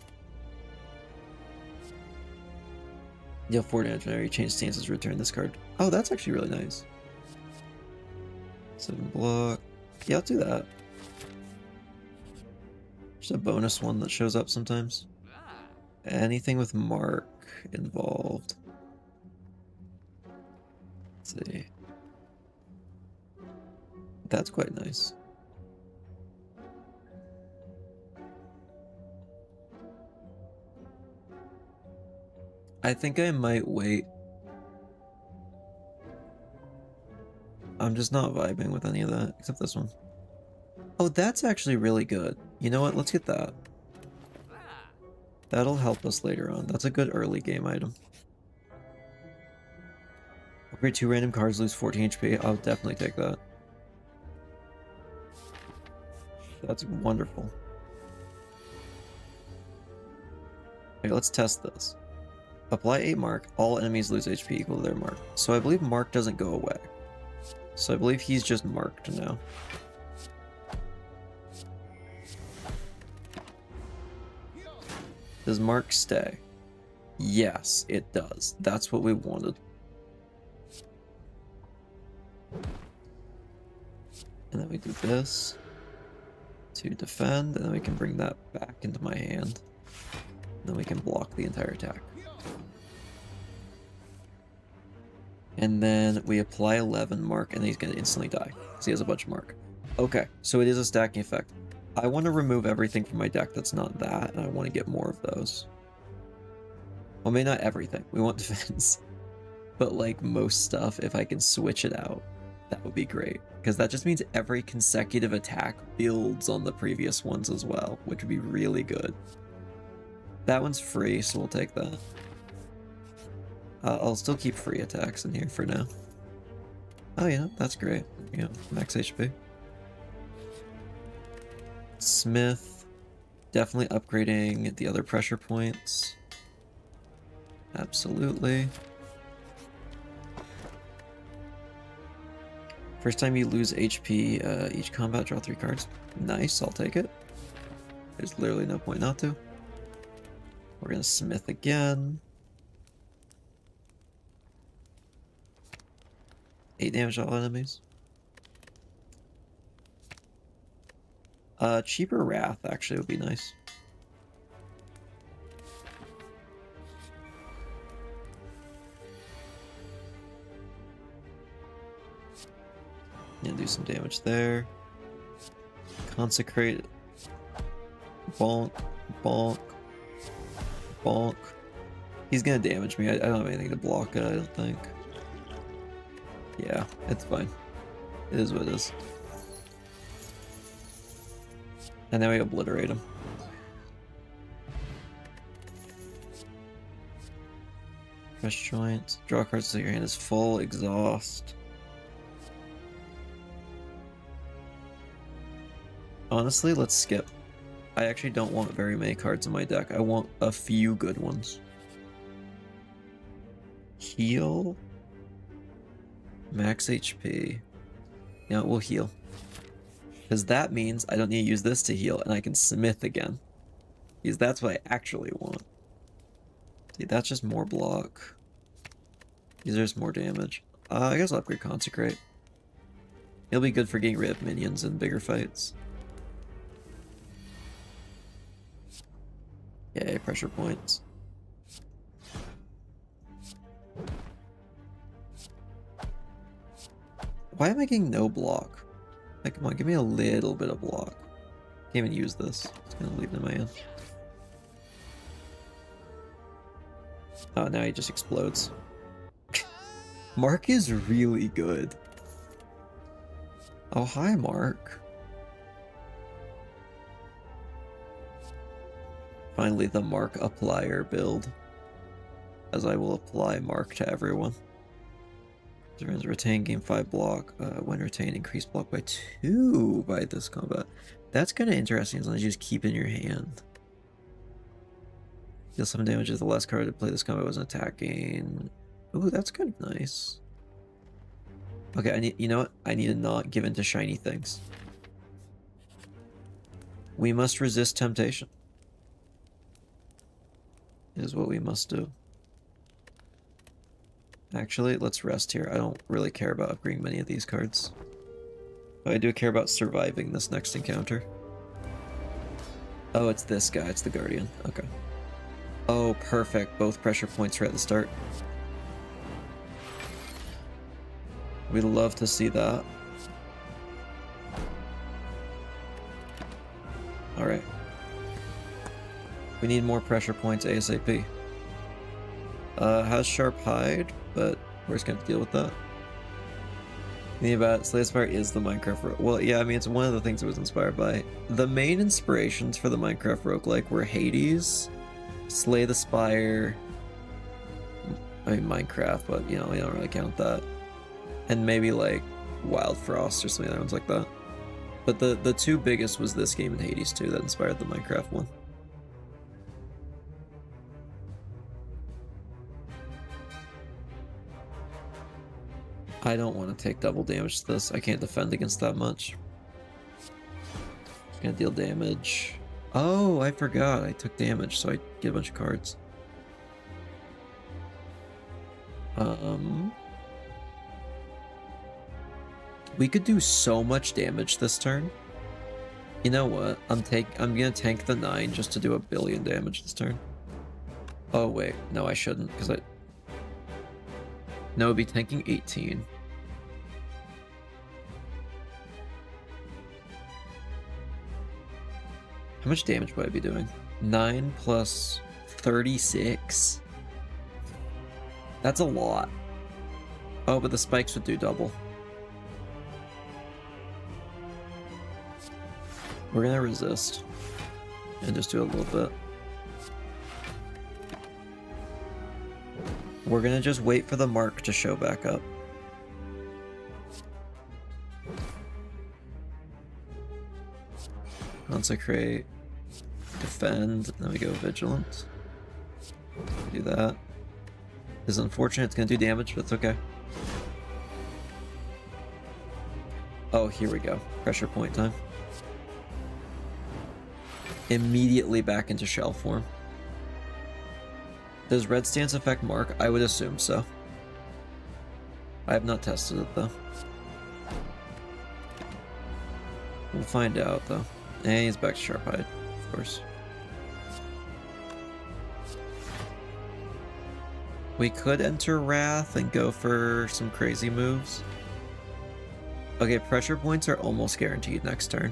Deal 4 damage whenever you change stances, return this card. Oh, that's actually really nice. 7 block. Yeah, I'll do that. Just a bonus one that shows up sometimes. Anything with mark involved. Let's see. That's quite nice. I think I might wait. I'm just not vibing with any of that, except this one. Oh, that's actually really good. You know what? Let's get that. That'll help us later on. That's a good early game item. Upgrade 2 random cards, lose 14 HP. I'll definitely take that. That's wonderful. Okay, let's test this. Apply 8 mark. All enemies lose HP equal to their mark. So I believe mark doesn't go away. So I believe he's just marked now. Does mark stay? Yes, it does. That's what we wanted. And then we do this to defend, and then we can bring that back into my hand. Then we can block the entire attack. And then we apply 11 mark, and he's going to instantly die, because he has a bunch of mark. Okay, so it is a stacking effect. I want to remove everything from my deck that's not that, and I want to get more of those. Well, maybe not everything. We want defense. But like most stuff, if I can switch it out, that would be great. Because that just means every consecutive attack builds on the previous ones as well, which would be really good. That one's free, so we'll take that. I'll still keep free attacks in here for now. Oh yeah, that's great. You know, max HP. Smith. Definitely upgrading the other pressure points. Absolutely. First time you lose HP, each combat, draw 3 cards. Nice, I'll take it. There's literally no point not to. We're gonna Smith again. 8 damage to all enemies. Cheaper Wrath actually would be nice. And do some damage there. Consecrate. Bonk. Bonk. Bonk. He's gonna damage me. I don't have anything to block it, I don't think. Yeah, it's fine. It is what it is. And then we obliterate him. Fresh joints. Draw cards until your hand is full. Exhaust. Honestly, let's skip. I actually don't want very many cards in my deck. I want a few good ones. Heal. Max HP. Yeah, we'll heal. Because that means I don't need to use this to heal, and I can Smith again. Because that's what I actually want. See, that's just more block. These are just more damage. I guess I'll upgrade Consecrate. It'll be good for getting rid of minions in bigger fights. Yay, pressure points. Why am I getting no block? Like, come on, give me a little bit of block. Can't even use this. Just gonna leave it in my hand. Oh, now he just explodes. Mark is really good. Oh, hi, Mark. Finally, the Mark applier build. As I will apply Mark to everyone. Retain, gain 5 block. When retained, increase block by 2 by this combat. That's kind of interesting as long as you just keep in your hand. Deal some damage if the last card to play this combat wasn't attacking. Ooh, that's kind of nice. Okay, I need, you know what? I need to not give in to shiny things. We must resist temptation. Is what we must do. Actually, let's rest here. I don't really care about upgrading many of these cards. But I do care about surviving this next encounter. Oh, it's this guy. It's the Guardian. Okay. Oh, perfect. Both pressure points are at the start. We'd love to see that. Alright. We need more pressure points ASAP. Has Sharp Hide, but we're just gonna have to deal with that. The about Slay the Spire is the Minecraft rogue. Well, yeah, I mean, it's one of the things it was inspired by. The main inspirations for the Minecraft roguelike were Hades, Slay the Spire, I mean, Minecraft, but, you know, we don't really count that. And maybe, like, Wild Frost or some other ones like that. But the two biggest was this game and Hades, too, that inspired the Minecraft one. I don't want to take double damage to this. I can't defend against that much. Just gonna deal damage. Oh, I forgot. I took damage, so I get a bunch of cards. We could do so much damage this turn. You know what? I'm gonna tank the 9 just to do 1 billion damage this turn. Oh wait, no, I shouldn't, because no, it'd be tanking 18. How much damage would I be doing? 9 plus 36? That's a lot. Oh, but the spikes would do double. We're gonna resist. And just do a little bit. We're gonna just wait for the mark to show back up. Consecrate, defend, then we go vigilant. Do that. This is unfortunate, it's gonna do damage, but it's okay. Oh, here we go. Pressure point time. Immediately back into shell form. Does Red Stance affect Mark? I would assume so. I have not tested it though. We'll find out though. And he's back to Sharp Hide, of course. We could enter Wrath and go for some crazy moves. Okay, pressure points are almost guaranteed next turn.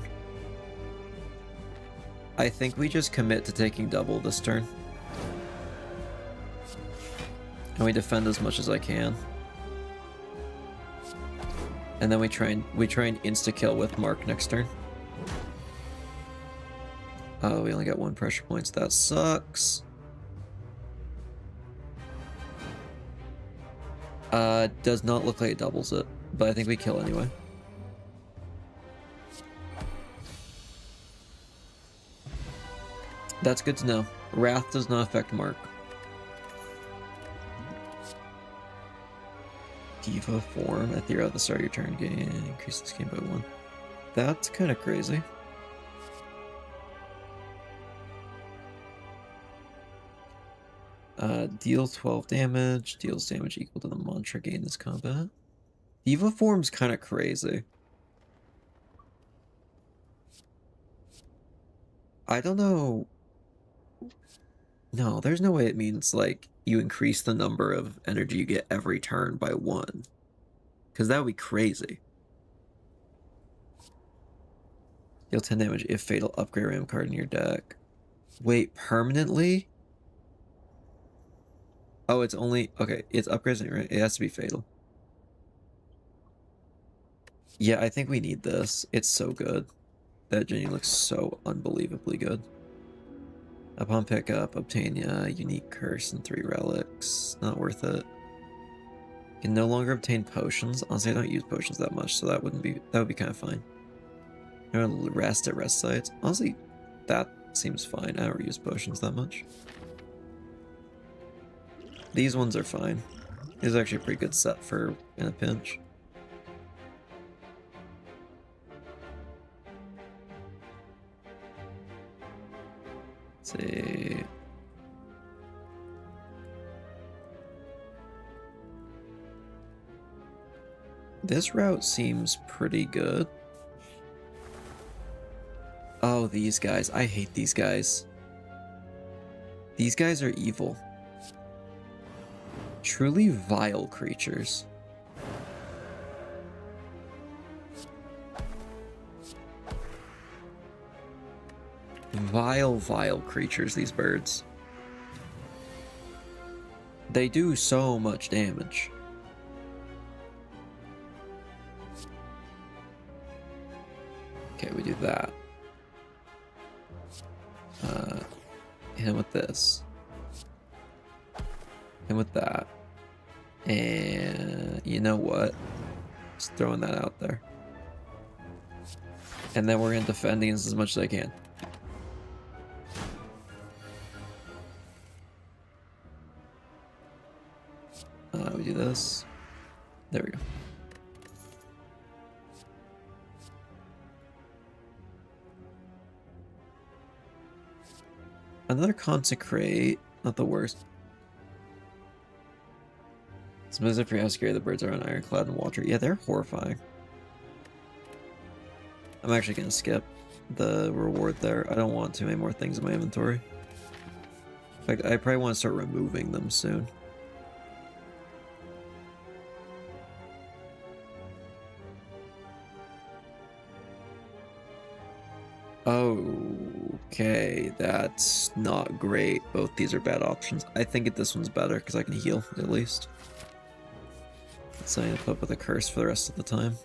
I think we just commit to taking double this turn. And we defend as much as I can. And then we try and insta-kill with Mark next turn. Oh, we only got 1 pressure points. That sucks. Does not look like it doubles it, but I think we kill anyway. That's good to know. Wrath does not affect Mark. Diva form at the start of your turn, gain increase this game by 1. That's kind of crazy. Deal 12 damage. Deals damage equal to the mantra gain this combat. Diva form's kind of crazy. I don't know. No, there's no way it means, like, you increase the number of energy you get every turn by 1. Because that would be crazy. Deal 10 damage if fatal. Upgrade ram card in your deck. Wait, permanently? Oh, it's only... Okay, it's upgrades, right? It has to be fatal. Yeah, I think we need this. It's so good. That Jenny looks so unbelievably good. Upon pickup, obtain a unique curse and 3 relics. Not worth it. Can no longer obtain potions. Honestly, I don't use potions that much, so that would be kind of fine. Rest at rest sites. Honestly, that seems fine. I don't use potions that much. These ones are fine. These are actually a pretty good set for in a pinch. Let's see. This route seems pretty good. Oh, these guys. I hate these guys. These guys are evil. Truly vile creatures. Vile, vile creatures, these birds. They do so much damage. Okay, we do that. Hit him with this. Hit him with that. And you know what? Just throwing that out there. And then we're going to defend against as much as I can. We do this. There we go. Another consecrate. Not the worst. Suppose if you're how scary the birds are on Ironclad and Water. Yeah, they're horrifying. I'm actually going to skip the reward there. I don't want too many more things in my inventory. In fact, I probably want to start removing them soon. Okay, that's not great. Both these are bad options. I think this one's better because I can heal at least. So I need to put up with a curse for the rest of the time.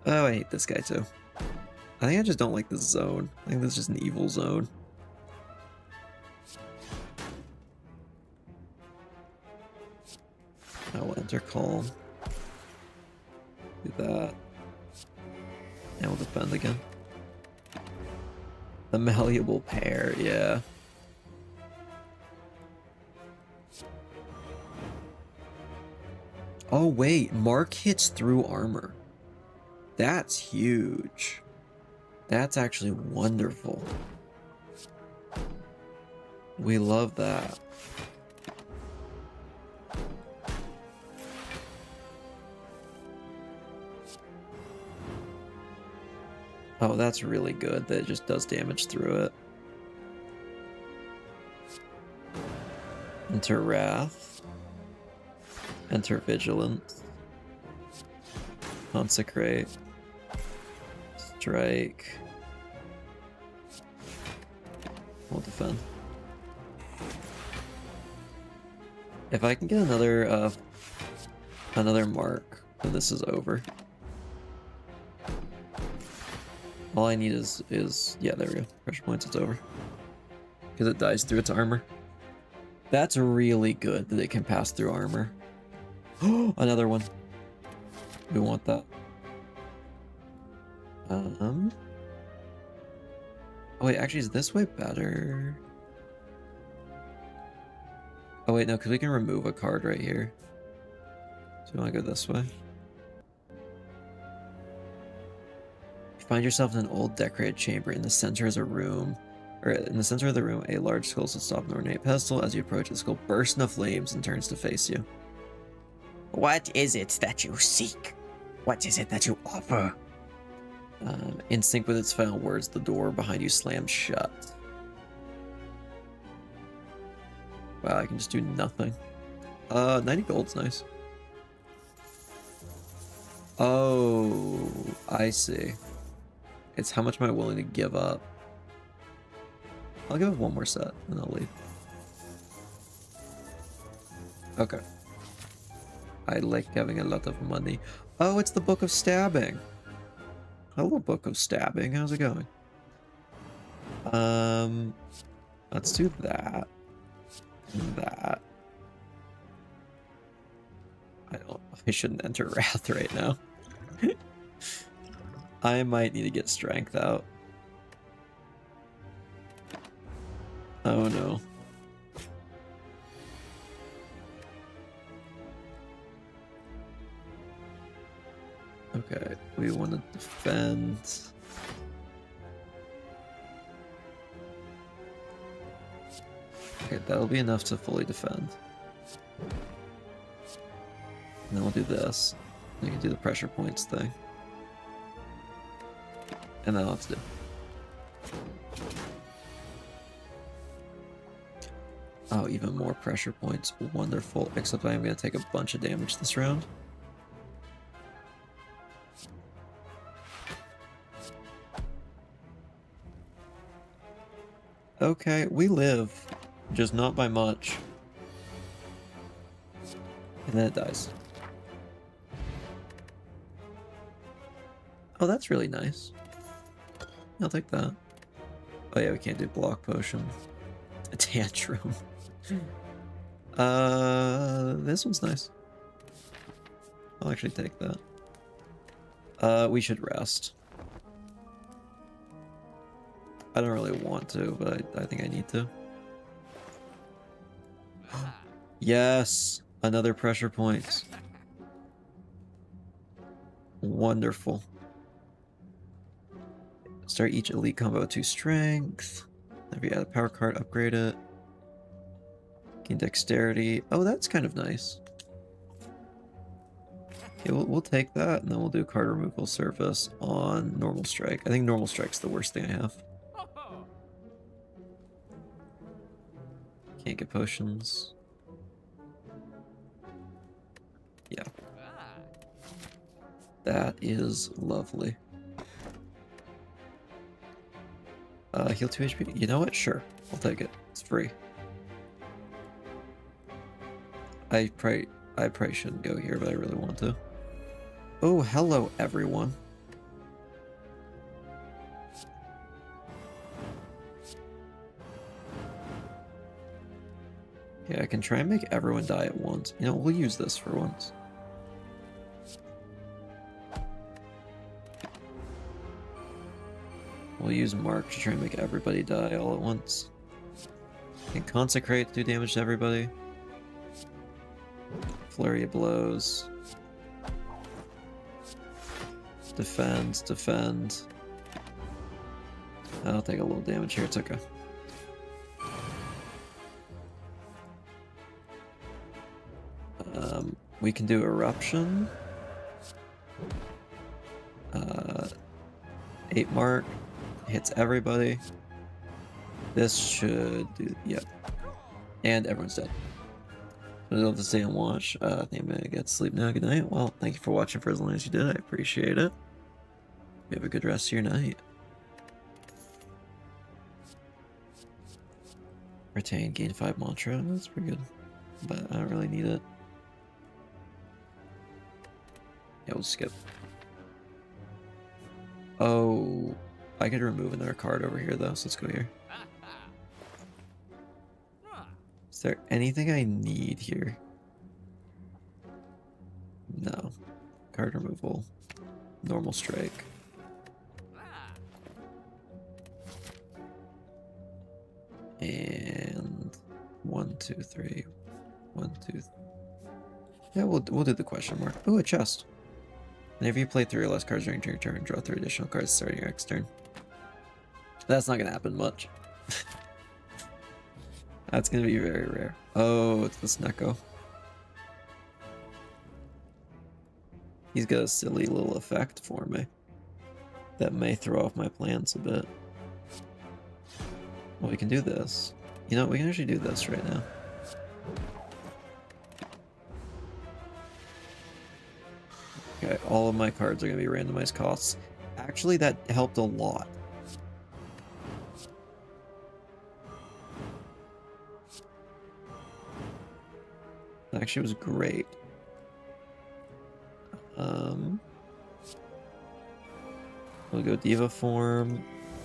Oh, I hate this guy too. I think I just don't like this zone. I think this is just an evil zone. I will enter calm. Do that. And we'll defend again. The malleable pair, yeah. Oh wait, Mark hits through armor. That's huge. That's actually wonderful. We love that. Oh, that's really good that it just does damage through it. Enter Wrath. Enter Vigilance. Consecrate. Strike. We'll defend. If I can get another mark, then this is over. All I need is yeah, there we go. Pressure points, it's over. Because it dies through its armor. That's really good that it can pass through armor. Oh, another one. We want that. Oh wait, actually, is this way better? Oh wait, no, because we can remove a card right here. So we want to go this way. You find yourself in an old decorated chamber. In the center is a room Or in the center of the room, a large skull sits atop an ornate pedestal. As you approach, the skull bursts into flames and turns to face you. What is it that you seek? What is it that you offer? In sync with its final words, the door behind you slams shut. Wow, I can just do nothing. 90 gold's nice. Oh, I see. It's how much am I willing to give up? I'll give it one more set, and I'll leave. Okay. I like having a lot of money. Oh, it's the Book of Stabbing. Hello, Book of Stabbing. How's it going? Let's do that. And that. I shouldn't enter Wrath right now. I might need to get Strength out. Oh no. Okay, we want to defend. Okay, that'll be enough to fully defend. And then we'll do this. We can do the pressure points thing. And then I'll have to do. Oh, even more pressure points. Wonderful. Except I am going to take a bunch of damage this round. Okay, we live. Just not by much. And then it dies. Oh, that's really nice. I'll take that. Oh yeah, we can't do block potion. A tantrum. This one's nice. I'll actually take that. We should rest. I don't really want to, but I think I need to. Yes! Another pressure point. Wonderful. Start each elite combo with 2 strength. If you add a power card, upgrade it. Gain dexterity. Oh, that's kind of nice. Okay, we'll take that, and then we'll do card removal service on normal strike. I think normal strike's the worst thing I have. Can't get potions. Yeah. That is lovely. Heal 2 HP. You know what? Sure. I'll take it. It's free. I probably shouldn't go here, but I really want to. Oh, hello, everyone. Okay, I can try and make everyone die at once. You know, we'll use this for once. We'll use Mark to try and make everybody die all at once. Can Consecrate, do damage to everybody. Flurry of blows. Defend, defend. I'll take a little damage here, it's okay. We can do Eruption. 8 Mark. Hits everybody. This should do, yep. And everyone's dead. So I'll have to stay and watch. I think I'm gonna get to sleep now. Good night. Well, thank you for watching for as long as you did. I appreciate it. You have a good rest of your night. Retain, gain 5 mantra. That's pretty good. But I don't really need it. Yeah, we'll skip. Oh, I could remove another card over here though, so let's go here. Is there anything I need here? No. Card removal. Normal strike. And 1, 2, 3. 1, 2. Yeah, we'll do the question mark. Oh, a chest. Whenever you play 3 or less cards during your turn, draw 3 additional cards starting your next turn. That's not gonna happen much. That's gonna be very rare. Oh, it's this Neko. He's got a silly little effect for me that may throw off my plans a bit. Well, we can do this. You know, we can actually do this right now. Okay, all of my cards are going to be randomized costs. Actually, that helped a lot. That actually was great. We'll go Diva Form,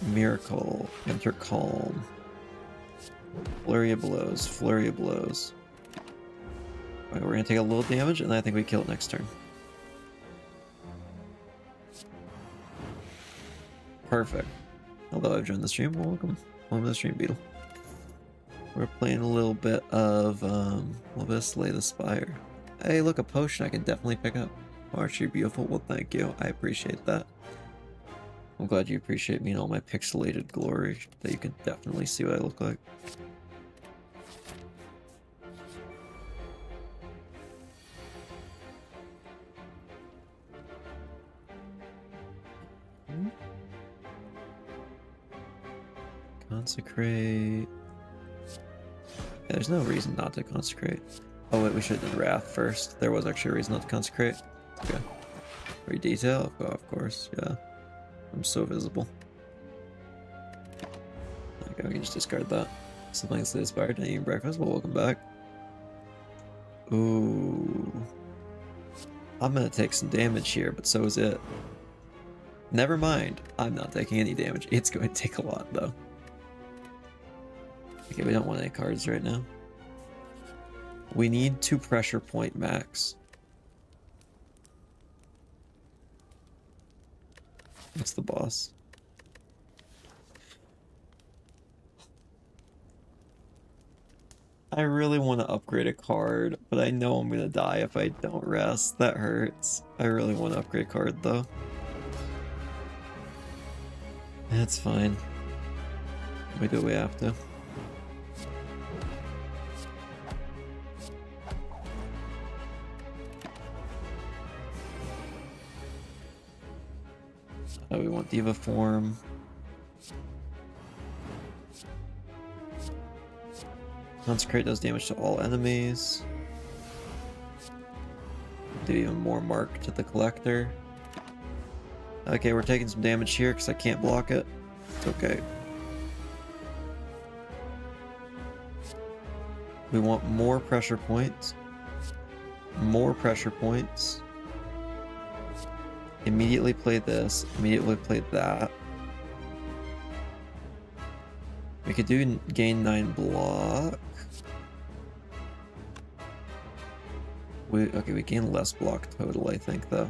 Miracle, Enter Calm, Flurry of Blows, Flurry of Blows. Alright, we're gonna take a little damage, and I think we kill it next turn. Perfect. Although I've joined the stream, welcome to the stream, Beetle. We're playing a little bit of Slay the Spire. Hey, look, a potion I can definitely pick up. Archie, you're beautiful. Well, thank you. I appreciate that. I'm glad you appreciate me and all my pixelated glory, that you can definitely see what I look like. Consecrate. Yeah, there's no reason not to consecrate. Oh wait, we should have done Wrath first. There was actually a reason not to consecrate. Okay. Free detail? Oh, of course, yeah. I'm so visible. Okay, we can just discard that. Something that's inspired and eating breakfast. Well, welcome back. Ooh. I'm gonna take some damage here, but so is it. Never mind. I'm not taking any damage. It's going to take a lot, though. Okay, we don't want any cards right now. We need 2 pressure point max. What's the boss? I really want to upgrade a card, but I know I'm gonna die if I don't rest. That hurts. I really want to upgrade a card, though. That's fine. We do what we have to. We want Diva Form. Consecrate does damage to all enemies. Do even more mark to the collector. Okay, we're taking some damage here because I can't block it. It's okay. We want more pressure points. More pressure points. Immediately play this. Immediately play that. We could do gain 9 block. Okay, we gain less block total, I think, though.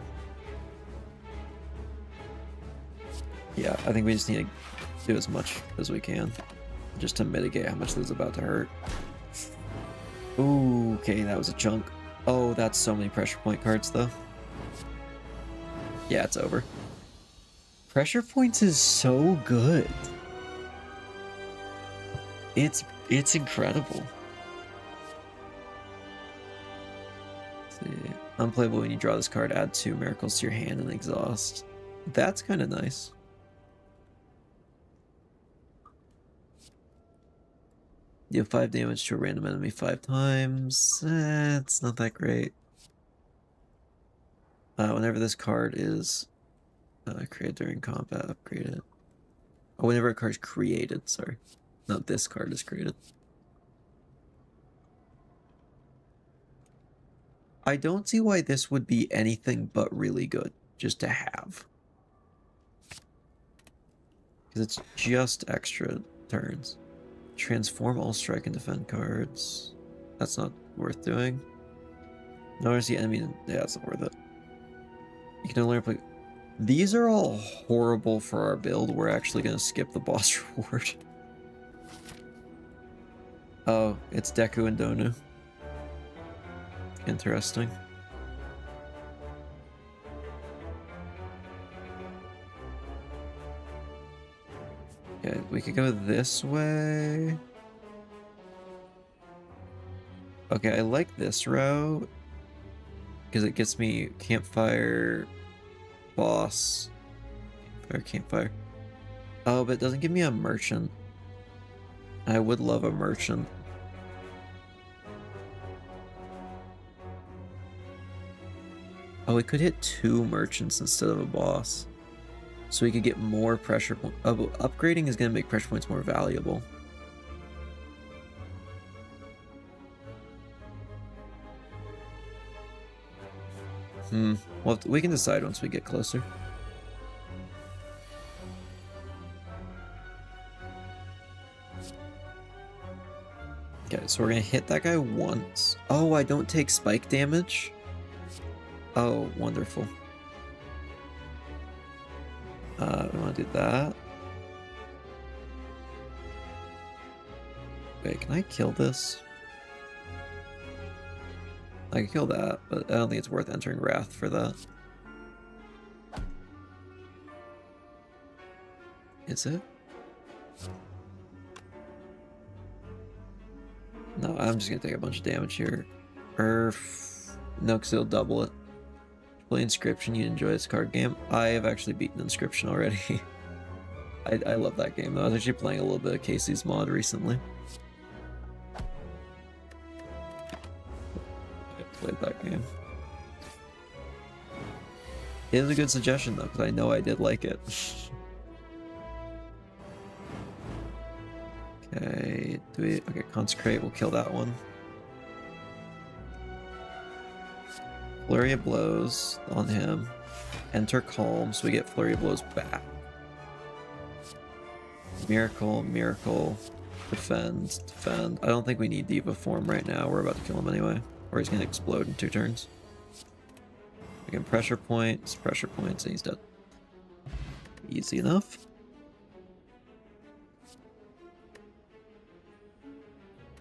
Yeah, I think we just need to do as much as we can, just to mitigate how much this is about to hurt. Ooh, okay, that was a chunk. Oh, that's so many pressure point cards, though. Yeah, it's over. Pressure points is so good. It's incredible. Let's see. Unplayable when you draw this card, add 2 miracles to your hand and exhaust. That's kind of nice. Deal 5 damage to a random enemy 5 times. It's not that great. Whenever this card is created during combat, upgrade it. Oh, whenever a card is created, sorry. Not this card is created. I don't see why this would be anything but really good, just to have. Because it's just extra turns. Transform all strike and defend cards. That's not worth doing. Notice the enemy. Yeah, that's not worth it. You can only play. These are all horrible for our build. We're actually going to skip the boss reward. Oh, it's Deku and Donu. Interesting. Okay, we could go this way. Okay, I like this route because it gets me campfire, boss, or campfire. Oh, but it doesn't give me a merchant. I would love a merchant. Oh, we could hit 2 merchants instead of a boss. So we could get more pressure points. Oh, upgrading is going to make pressure points more valuable. Well, we can decide once we get closer. Okay, so we're gonna hit that guy once. Oh, I don't take spike damage? Oh, wonderful. We wanna do that. Wait, can I kill this? I can kill that, but I don't think it's worth entering Wrath for that. Is it? No, I'm just gonna take a bunch of damage here. No, because it'll double it. Play Inscription, you enjoy this card game. I have actually beaten Inscription already. I love that game though. I was actually playing a little bit of Casey's mod recently. I played that game. It is a good suggestion though, because I know I did like it. Okay, okay, Consecrate, we'll kill that one. Flurry of Blows on him. Enter Calm, so we get Flurry of Blows back. Miracle, Miracle, Defend, Defend. I don't think we need Diva form right now. We're about to kill him anyway. Or he's going to explode in 2 turns. Again, pressure points, and he's dead. Easy enough.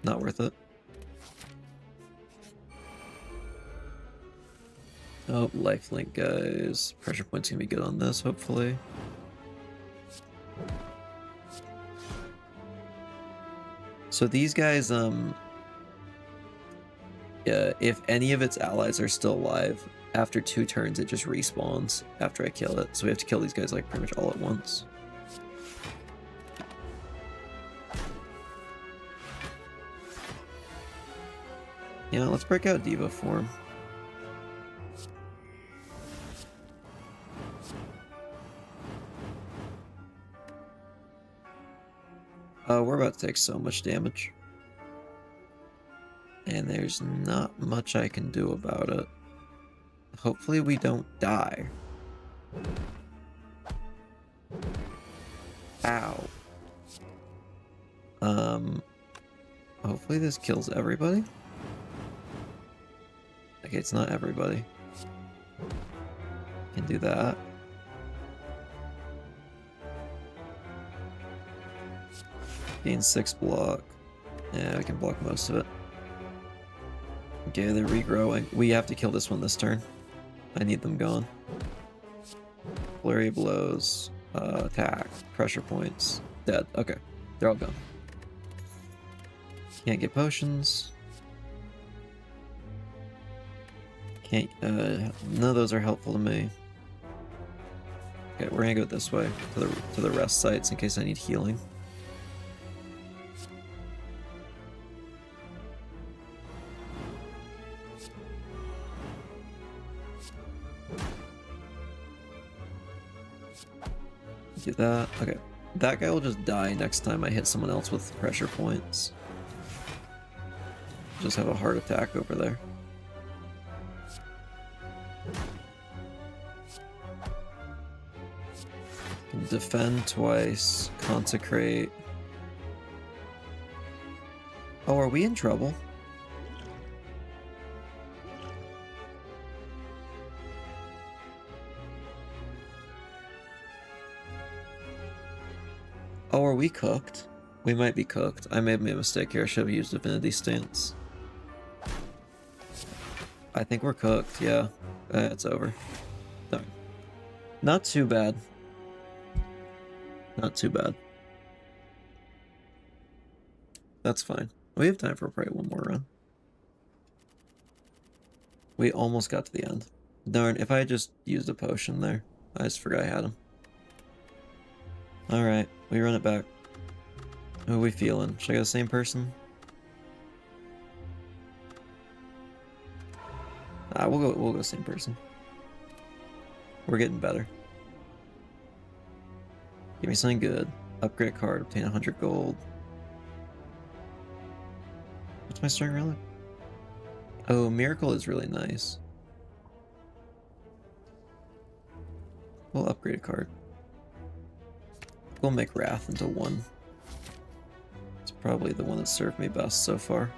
Not worth it. Oh, lifelink, guys. Pressure points gonna be good on this, hopefully. So these guys, yeah, if any of its allies are still alive, after 2 turns it just respawns after I kill it. So we have to kill these guys like pretty much all at once. Yeah, let's break out Diva form. We're about to take so much damage. And there's not much I can do about it. Hopefully we don't die. Ow. Hopefully this kills everybody. Okay, it's not everybody. Can do that. Gain 6 block. Yeah, we can block most of it. Okay, they're regrowing. We have to kill this one this turn. I need them gone. Flurry blows. Attack. Pressure points. Dead. Okay. They're all gone. Can't get potions. Can't, none of those are helpful to me. Okay, we're gonna go this way to the rest sites in case I need healing. Do that. Okay. That guy will just die next time I hit someone else with pressure points. Just have a heart attack over there. Defend twice. Consecrate. Oh, are we in trouble? Oh, are we cooked? We might be cooked. I made a mistake here. I should have used Divinity Stance. I think we're cooked, yeah. It's over. No. Not too bad. Not too bad. That's fine. We have time for probably one more run. We almost got to the end. Darn, if I had just used a potion there. I just forgot I had him. Alright, we run it back. Who are we feeling? Should I go the same person? We'll go same person. We're getting better. Give me something good. Upgrade card, obtain 100 gold. What's my starting relic? Oh, Miracle is really nice. We'll upgrade a card. We'll make Wrath into 1. It's probably the one that served me best so far.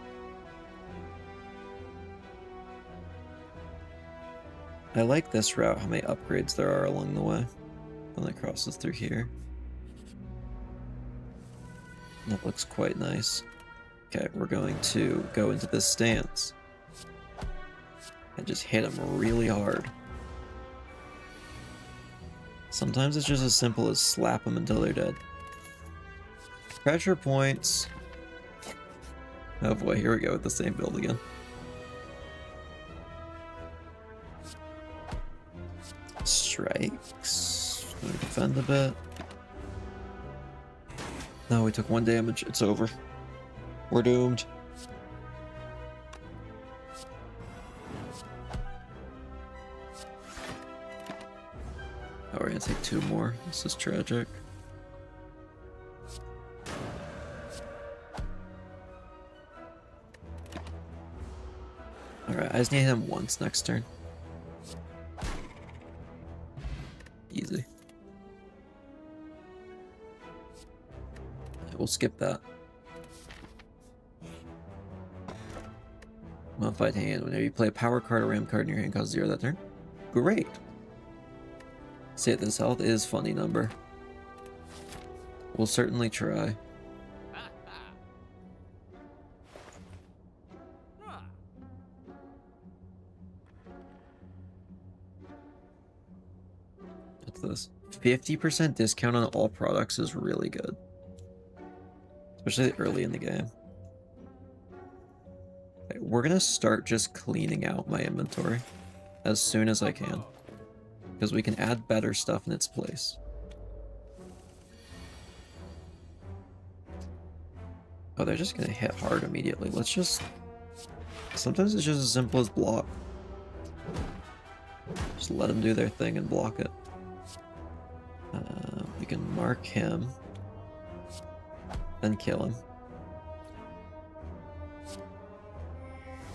I like this route, how many upgrades there are along the way. Then it crosses through here. That looks quite nice. Okay, we're going to go into this stance. And just hit him really hard. Sometimes it's just as simple as slap them until they're dead. Pressure points. Oh boy, here we go with the same build again. Strikes. Defend a bit. No, we took 1 damage. It's over. We're doomed. Oh, we're gonna take 2 more. This is tragic. Alright, I just need him once next turn. Easy. We'll skip that. Modified hand. Whenever you play a power card or ram card in your hand, costs 0 that turn. Great. Save this health is funny number. We'll certainly try. What's this? 50% discount on all products is really good. Especially early in the game. Okay, we're gonna start just cleaning out my inventory as soon as I can. Because we can add better stuff in its place. Oh, they're just gonna hit hard immediately. Let's just... Sometimes it's just as simple as block. Just let them do their thing and block it. We can mark him. Then kill him.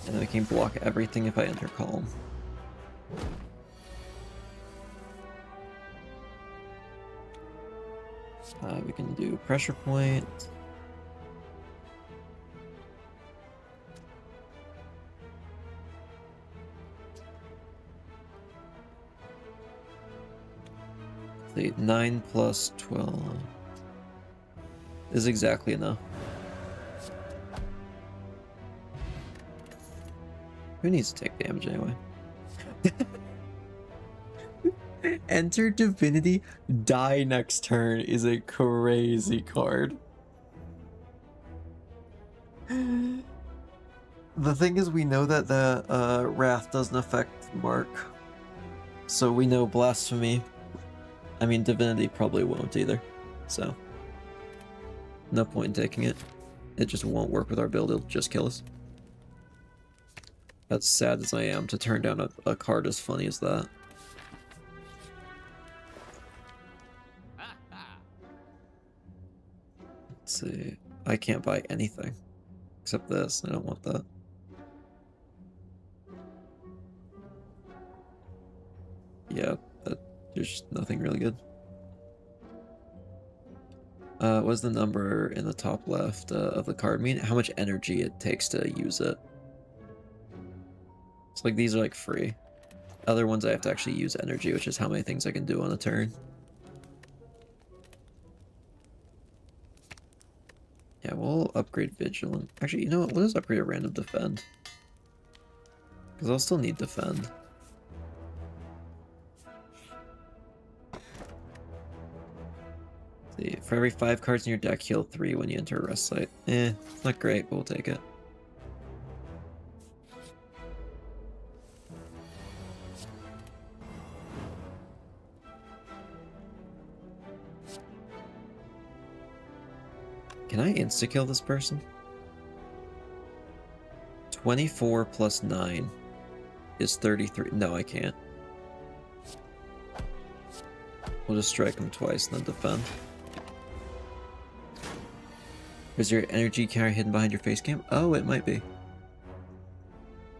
And then we can block everything if I enter column. We can do pressure point. The 9 plus 12 is exactly enough. Who needs to take damage anyway? Enter Divinity, die next turn is a crazy card. The thing is, we know that the Wrath doesn't affect Mark. So we know Blasphemy. I mean, Divinity probably won't either. So, no point in taking it. It just won't work with our build, it'll just kill us. As sad as I am to turn down a card as funny as that. Let's see. I can't buy anything. Except this. I don't want that. Yeah, there's just nothing really good. What's the number in the top left of the card? I mean, how much energy it takes to use it. It's like these are like free. Other ones I have to actually use energy, which is how many things I can do on a turn. Yeah, we'll upgrade Vigilant. Actually, you know what? We'll just upgrade a random defend. Because I'll still need defend. See, for every 5 cards in your deck, heal 3 when you enter a rest site. It's not great, but we'll take it. Can I insta-kill this person? 24 plus 9 is 33. No, I can't. We'll just strike him twice and then defend. Is your energy counter hidden behind your face cam? Oh, it might be.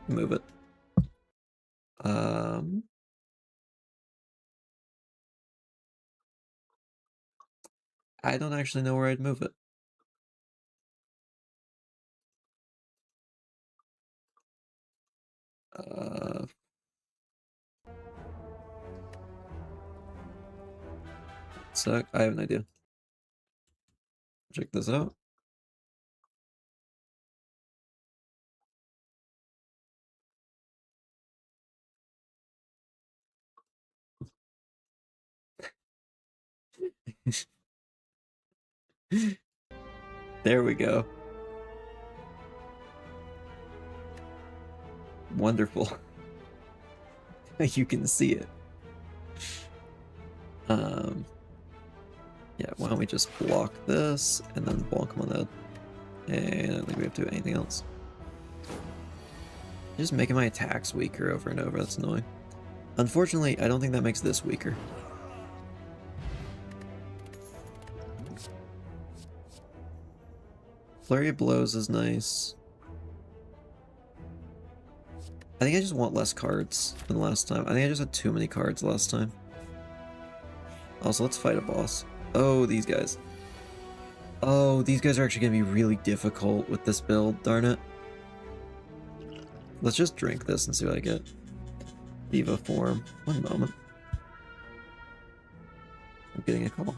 Move it. I don't actually know where I'd move it. Sec. I have an idea. Check this out. There we go. Wonderful. You can see it. Yeah, why don't we just block this and then bonk him on that. And I don't think we have to do anything else. Just making my attacks weaker over and over, that's annoying. Unfortunately, I don't think that makes this weaker. Flurry of Blows is nice. I think I just want less cards than last time. I think I just had too many cards last time. Also, let's fight a boss. Oh, these guys. Oh, these guys are actually going to be really difficult with this build, darn it. Let's just drink this and see what I get. Diva form. One moment. I'm getting a call.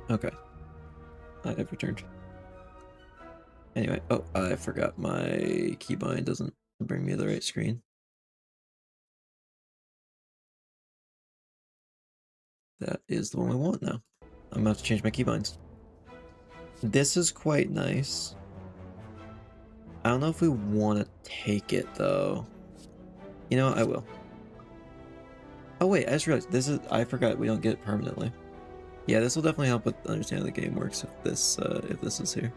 Okay. I've returned. Anyway, oh, I forgot my keybind doesn't bring me to the right screen. That is the one we want now. I'm about to change my keybinds. This is quite nice. I don't know if we want to take it, though. You know, I will. Oh, wait, I just realized this is... I forgot we don't get it permanently. Yeah, this will definitely help with understanding the game works if this is here.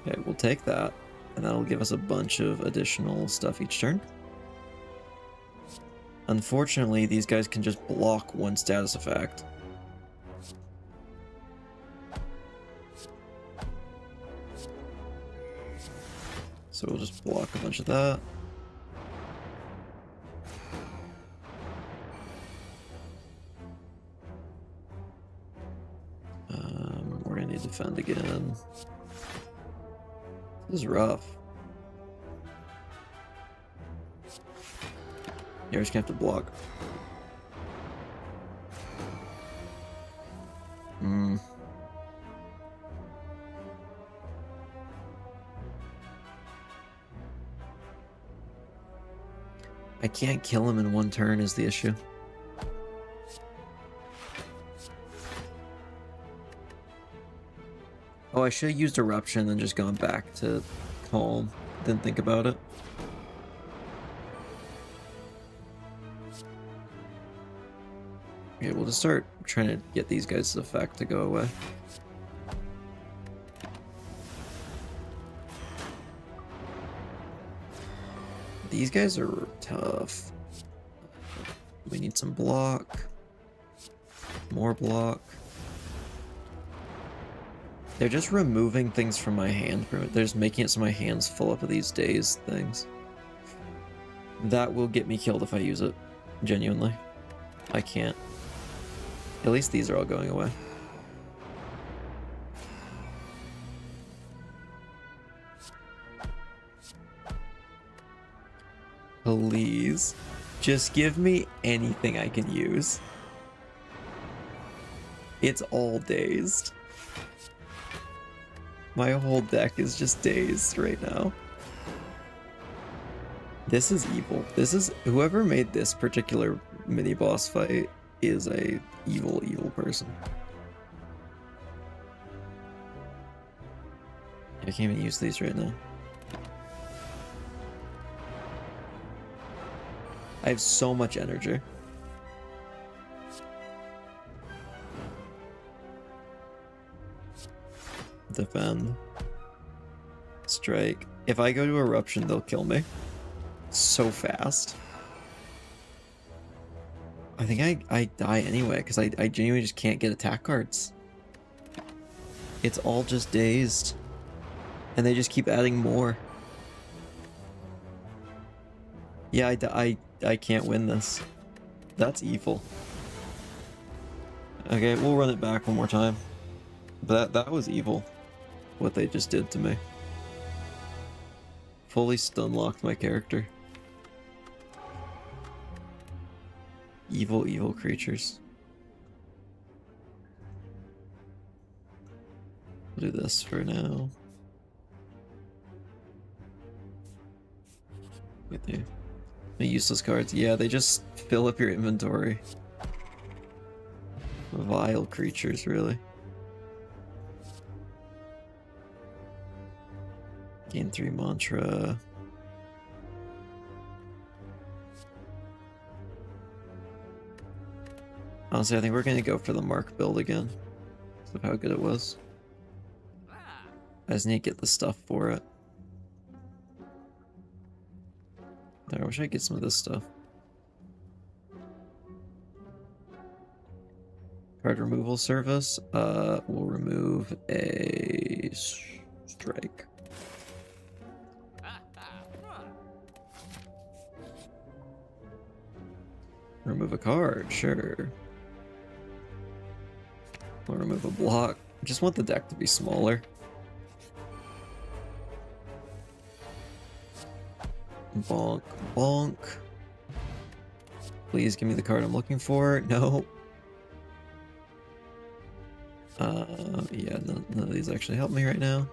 Okay, we'll take that, and that'll give us a bunch of additional stuff each turn. Unfortunately, these guys can just block one status effect. So we'll just block a bunch of that. We're gonna need to defend again. This is rough. You're just gonna have to block. I can't kill him in one turn is the issue. Oh, I should have used Eruption and just gone back to Calm. Didn't think about it. Okay, we'll just start trying to get these guys' effect to go away. These guys are tough. We need some block. More block. They're just removing things from my hand. They're just making it so my hand's full up of these dazed things. That will get me killed if I use it. Genuinely. I can't. At least these are all going away. Please. Just give me anything I can use. It's all dazed. My whole deck is just dazed right now. This is evil. This is... Whoever made this particular mini-boss fight is a evil, evil person. I can't even use these right now. I have so much energy. Defend. Strike. If I go to Eruption, they'll kill me. So fast. I think I die anyway, because I genuinely just can't get attack cards. It's all just dazed. And they just keep adding more. Yeah, I can't win this. That's evil. Okay, we'll run it back one more time. But that was evil. What they just did to me. Fully stun locked my character. Evil, evil creatures. We'll do this for now. With you. The useless cards. Yeah, they just fill up your inventory. Vile creatures, really. Gain 3 mantra. Honestly, I think we're gonna go for the Mark build again. Because of how good it was. I just need to get the stuff for it. I wish I could get some of this stuff. Card removal service. We'll remove a strike. Remove a card, sure. We'll remove a block. Just want the deck to be smaller. Bonk, bonk. Please give me the card I'm looking for. No. Yeah, none of these actually help me right now.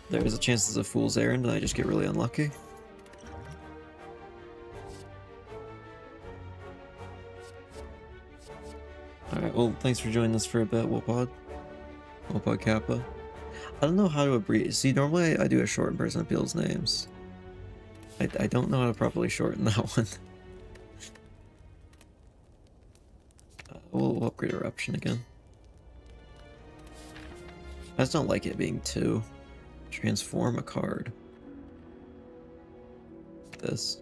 There is a chance it's a fool's errand and I just get really unlucky. Alright, well, thanks for joining us for a bit, Wopod. Wopod Kappa. I don't know how to abbreviate. See, normally I do a shorten person of people's names. I don't know how to properly shorten that one. We'll upgrade Eruption again. I just don't like it being 2. Transform a card. This.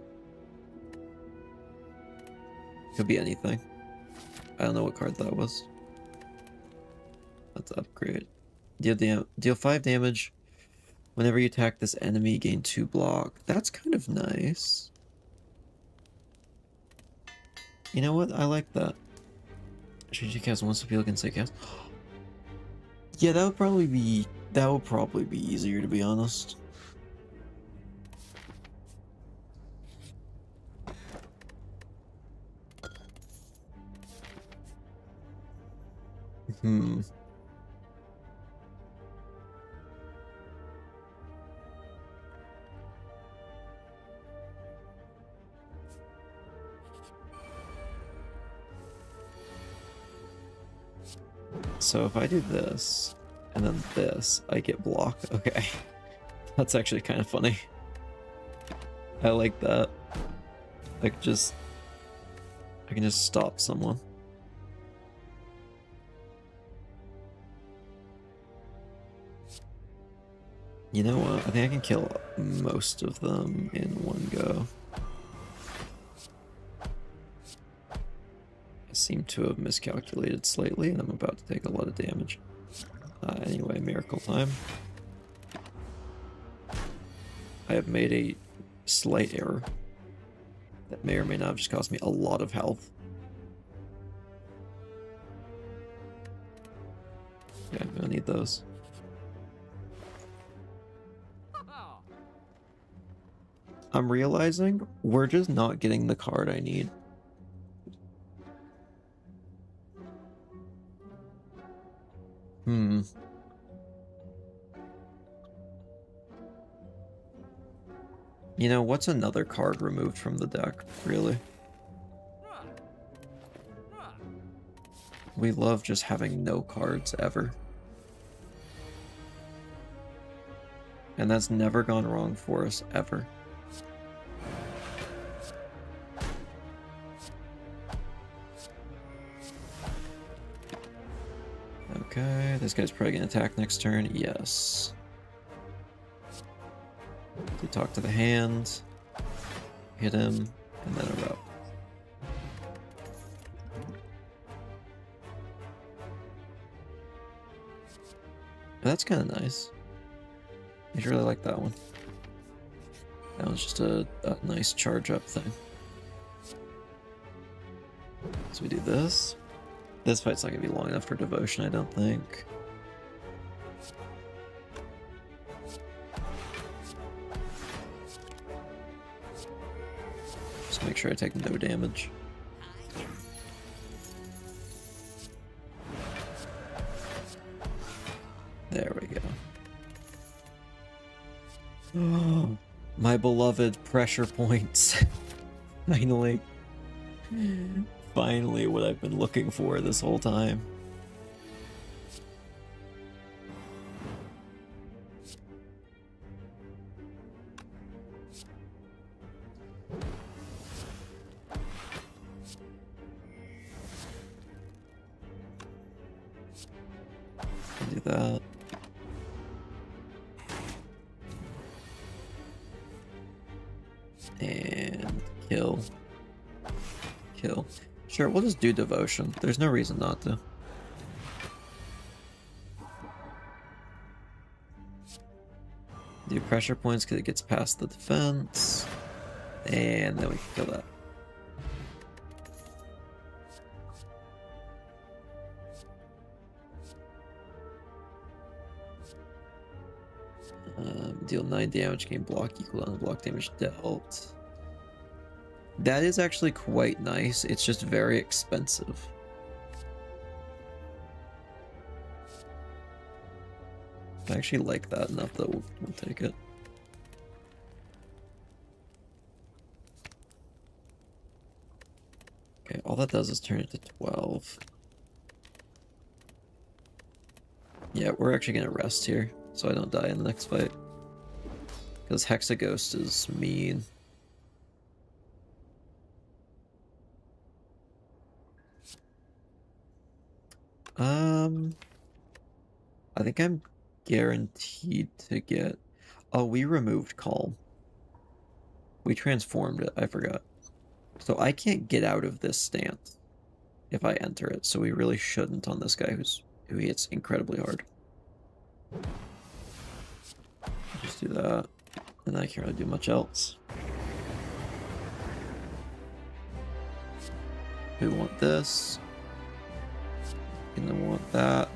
Could be anything. I don't know what card that was. Let's upgrade. Deal 5 damage. Whenever you attack this enemy, gain 2 block. That's kind of nice. You know what? I like that. Change your cast once people can say cast. Yeah, that would probably be easier, to be honest. So if I do this, and then this, I get block. Okay. That's actually kind of funny. I like that. I can just stop someone. You know what? I think I can kill most of them in one go. I seem to have miscalculated slightly, and I'm about to take a lot of damage. Anyway, miracle time. I have made a slight error that may or may not have just cost me a lot of health. Yeah, I'm gonna need those. I'm realizing we're just not getting the card I need. You know, what's another card removed from the deck, really? We love just having no cards, ever. And that's never gone wrong for us, ever. Okay, this guy's probably gonna attack next turn. Yes. We talk to the hand, hit him, and then erupt. That's kind of nice. I really like that one. That was just a nice charge up thing. So we do this. This fight's not gonna be long enough for devotion, I don't think. Just make sure I take no damage. There we go. Oh, my beloved pressure points. Finally. Finally what I've been looking for this whole time. Do that. And kill. Kill. Sure, we'll just do devotion. There's no reason not to. Do pressure points because it gets past the defense. And then we can kill that. Deal 9 damage, gain block equal to the block damage dealt. That is actually quite nice. It's just very expensive. I actually like that enough that we'll take it. Okay, all that does is turn it to 12. Yeah, we're actually gonna rest here, so I don't die in the next fight. Because Hexaghost is mean. I think I'm guaranteed to get... Oh, we removed Calm. We transformed it, I forgot. So I can't get out of this stance if I enter it, so we really shouldn't on this guy who hits incredibly hard. Just do that, and I can't really do much else. We want this. And then want that.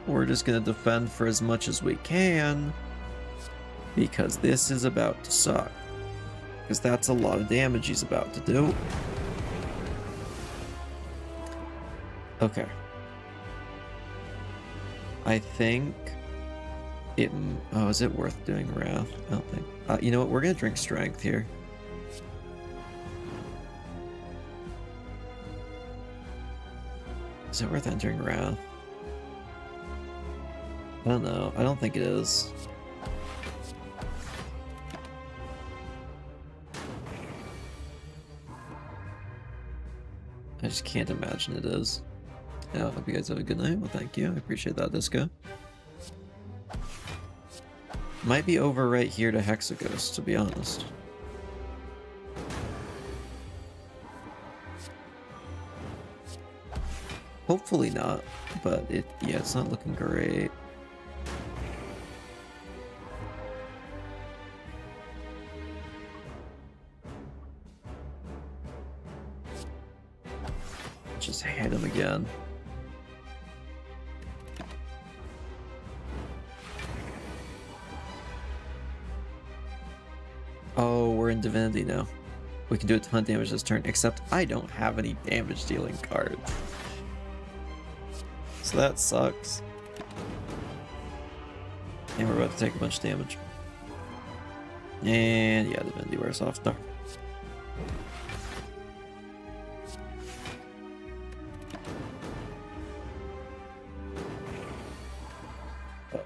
We're just gonna defend for as much as we can, because this is about to suck. Because that's a lot of damage he's about to do. Okay. I think it... Oh, is it worth doing Wrath? I don't think... you know what? We're gonna drink Strength here. Is it worth entering Wrath? I don't know. I don't think it is. I just can't imagine it is. Yeah, I hope you guys have a good night. Well, thank you. I appreciate that, Disco. Might be over right here to Hexaghost, to be honest. Hopefully not, but yeah, it's not looking great. Just hit him again. Oh, we're in Divinity now. We can do a ton of damage this turn, except I don't have any damage dealing cards. So that sucks. And we're about to take a bunch of damage. And yeah, Divinity wears off. Darn.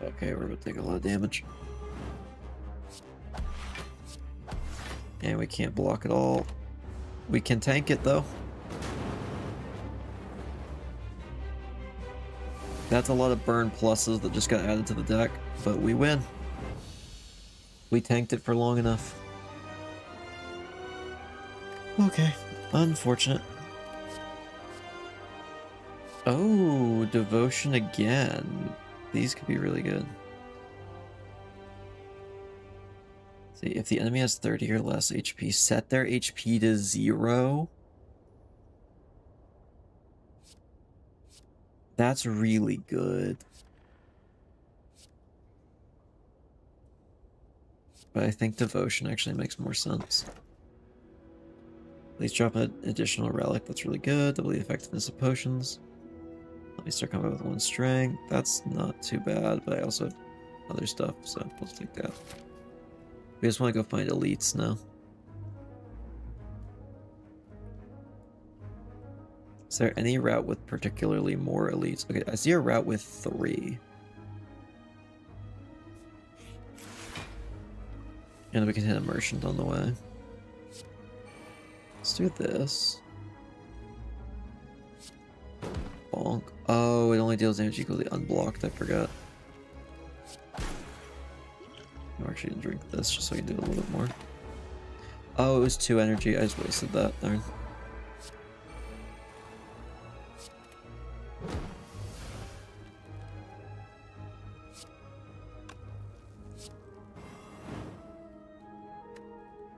Okay, we're about to take a lot of damage. And we can't block at all. We can tank it though. That's a lot of burn pluses that just got added to the deck, but we win. We tanked it for long enough. Okay, unfortunate. Oh, Devotion again. These could be really good. See, if the enemy has 30 or less HP, set their HP to 0. That's really good. But I think Devotion actually makes more sense. Please drop an additional relic. That's really good. Double the effectiveness of potions. Let me start combat with 1 strength. That's not too bad, but I also have other stuff, so let's take that. We just want to go find elites now. Is there any route with particularly more elites? Okay, I see a route with 3. And we can hit a merchant on the way. Let's do this. Bonk. Oh, it only deals damage equal to unblocked, I forgot. I'm actually gonna drink this just so I can do a little bit more. Oh, it was 2 energy. I just wasted that. Darn.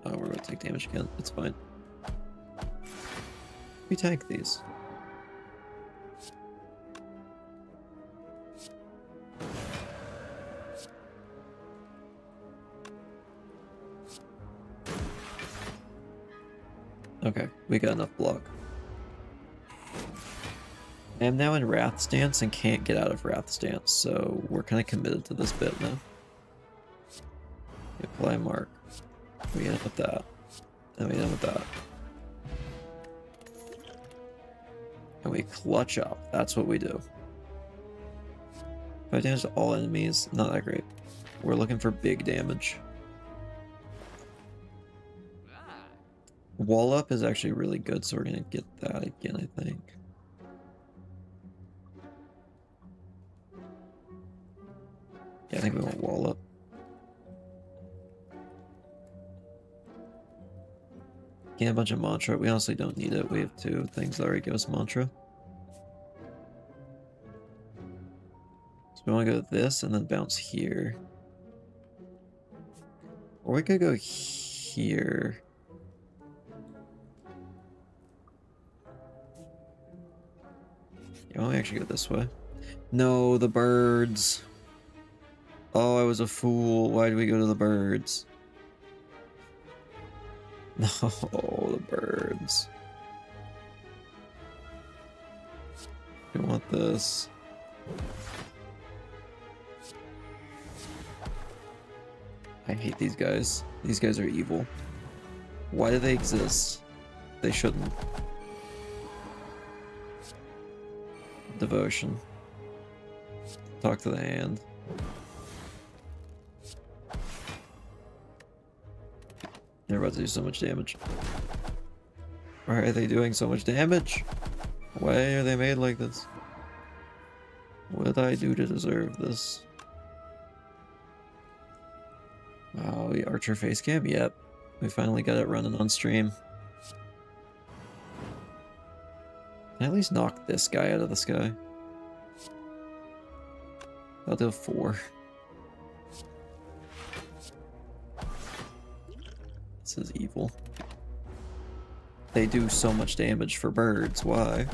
Oh, we're gonna take damage again. It's fine. We tank these. Okay, we got enough block. I am now in Wrath stance and can't get out of Wrath stance, so we're kind of committed to this bit now. Apply mark. We end with that. And we end with that. And we clutch up. That's what we do. 5 damage to all enemies. Not that great. We're looking for big damage. Wall up is actually really good, so we're gonna get that again, I think. Yeah, I think we want wall up. Gain a bunch of mantra. We honestly don't need it. We have 2 things that already give us mantra. So we want to go this and then bounce here. Or we could go here. Yeah, why don't we actually go this way? No, the birds. Oh, I was a fool. Why did we go to the birds? No, the birds. We want this. I hate these guys. These guys are evil. Why do they exist? They shouldn't. Devotion. Talk to the hand. They're about to do so much damage. Why are they doing so much damage? Why are they made like this? What did I do to deserve this? Oh, the Archer Facecam? Yep. We finally got it running on stream. I at least knock this guy out of the sky? I'll do 4. This is evil. They do so much damage for birds. Why?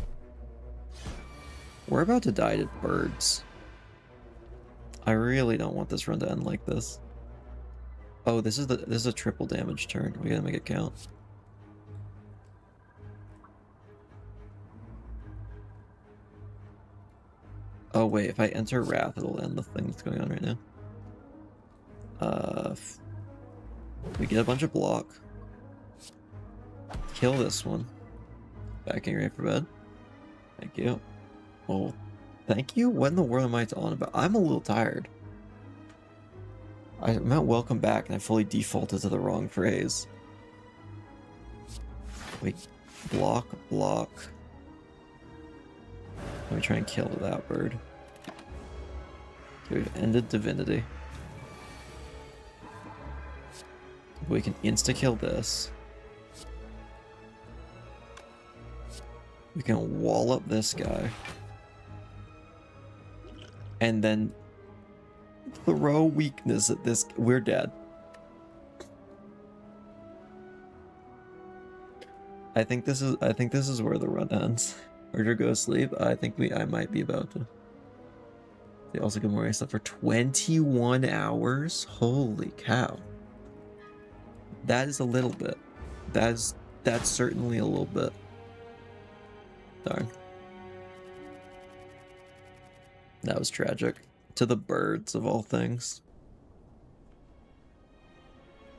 We're about to die to birds. I really don't want this run to end like this. Oh, this is a triple damage turn. We gotta make it count. Oh wait, if I enter Wrath, it'll end the thing that's going on right now. We get a bunch of block. Kill this one. Backing right for bed. Thank you. Oh, thank you? What in the world am I on about? I'm a little tired. I meant welcome back and I fully defaulted to the wrong phrase. Wait, block. Let me try and kill that bird. We've ended divinity. We can insta-kill this. We can wall up this guy. And then throw weakness at this. We're dead. I think this is where the run ends. Murder go sleep. I might be about to. They also good morning stuff for 21 hours. Holy cow. That is a little bit. That's certainly a little bit. Darn. That was tragic. To the birds of all things.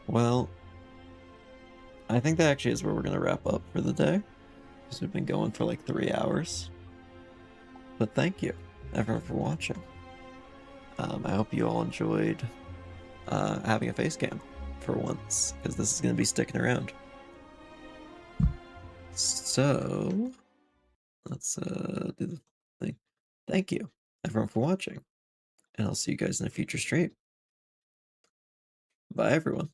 Well, I think that actually is where we're gonna wrap up for the day. Because we've been going for like 3 hours. But thank you, everyone, for watching. I hope you all enjoyed having a face cam for once, because this is going to be sticking around. So, let's do the thing. Thank you, everyone, for watching, and I'll see you guys in a future stream. Bye, everyone.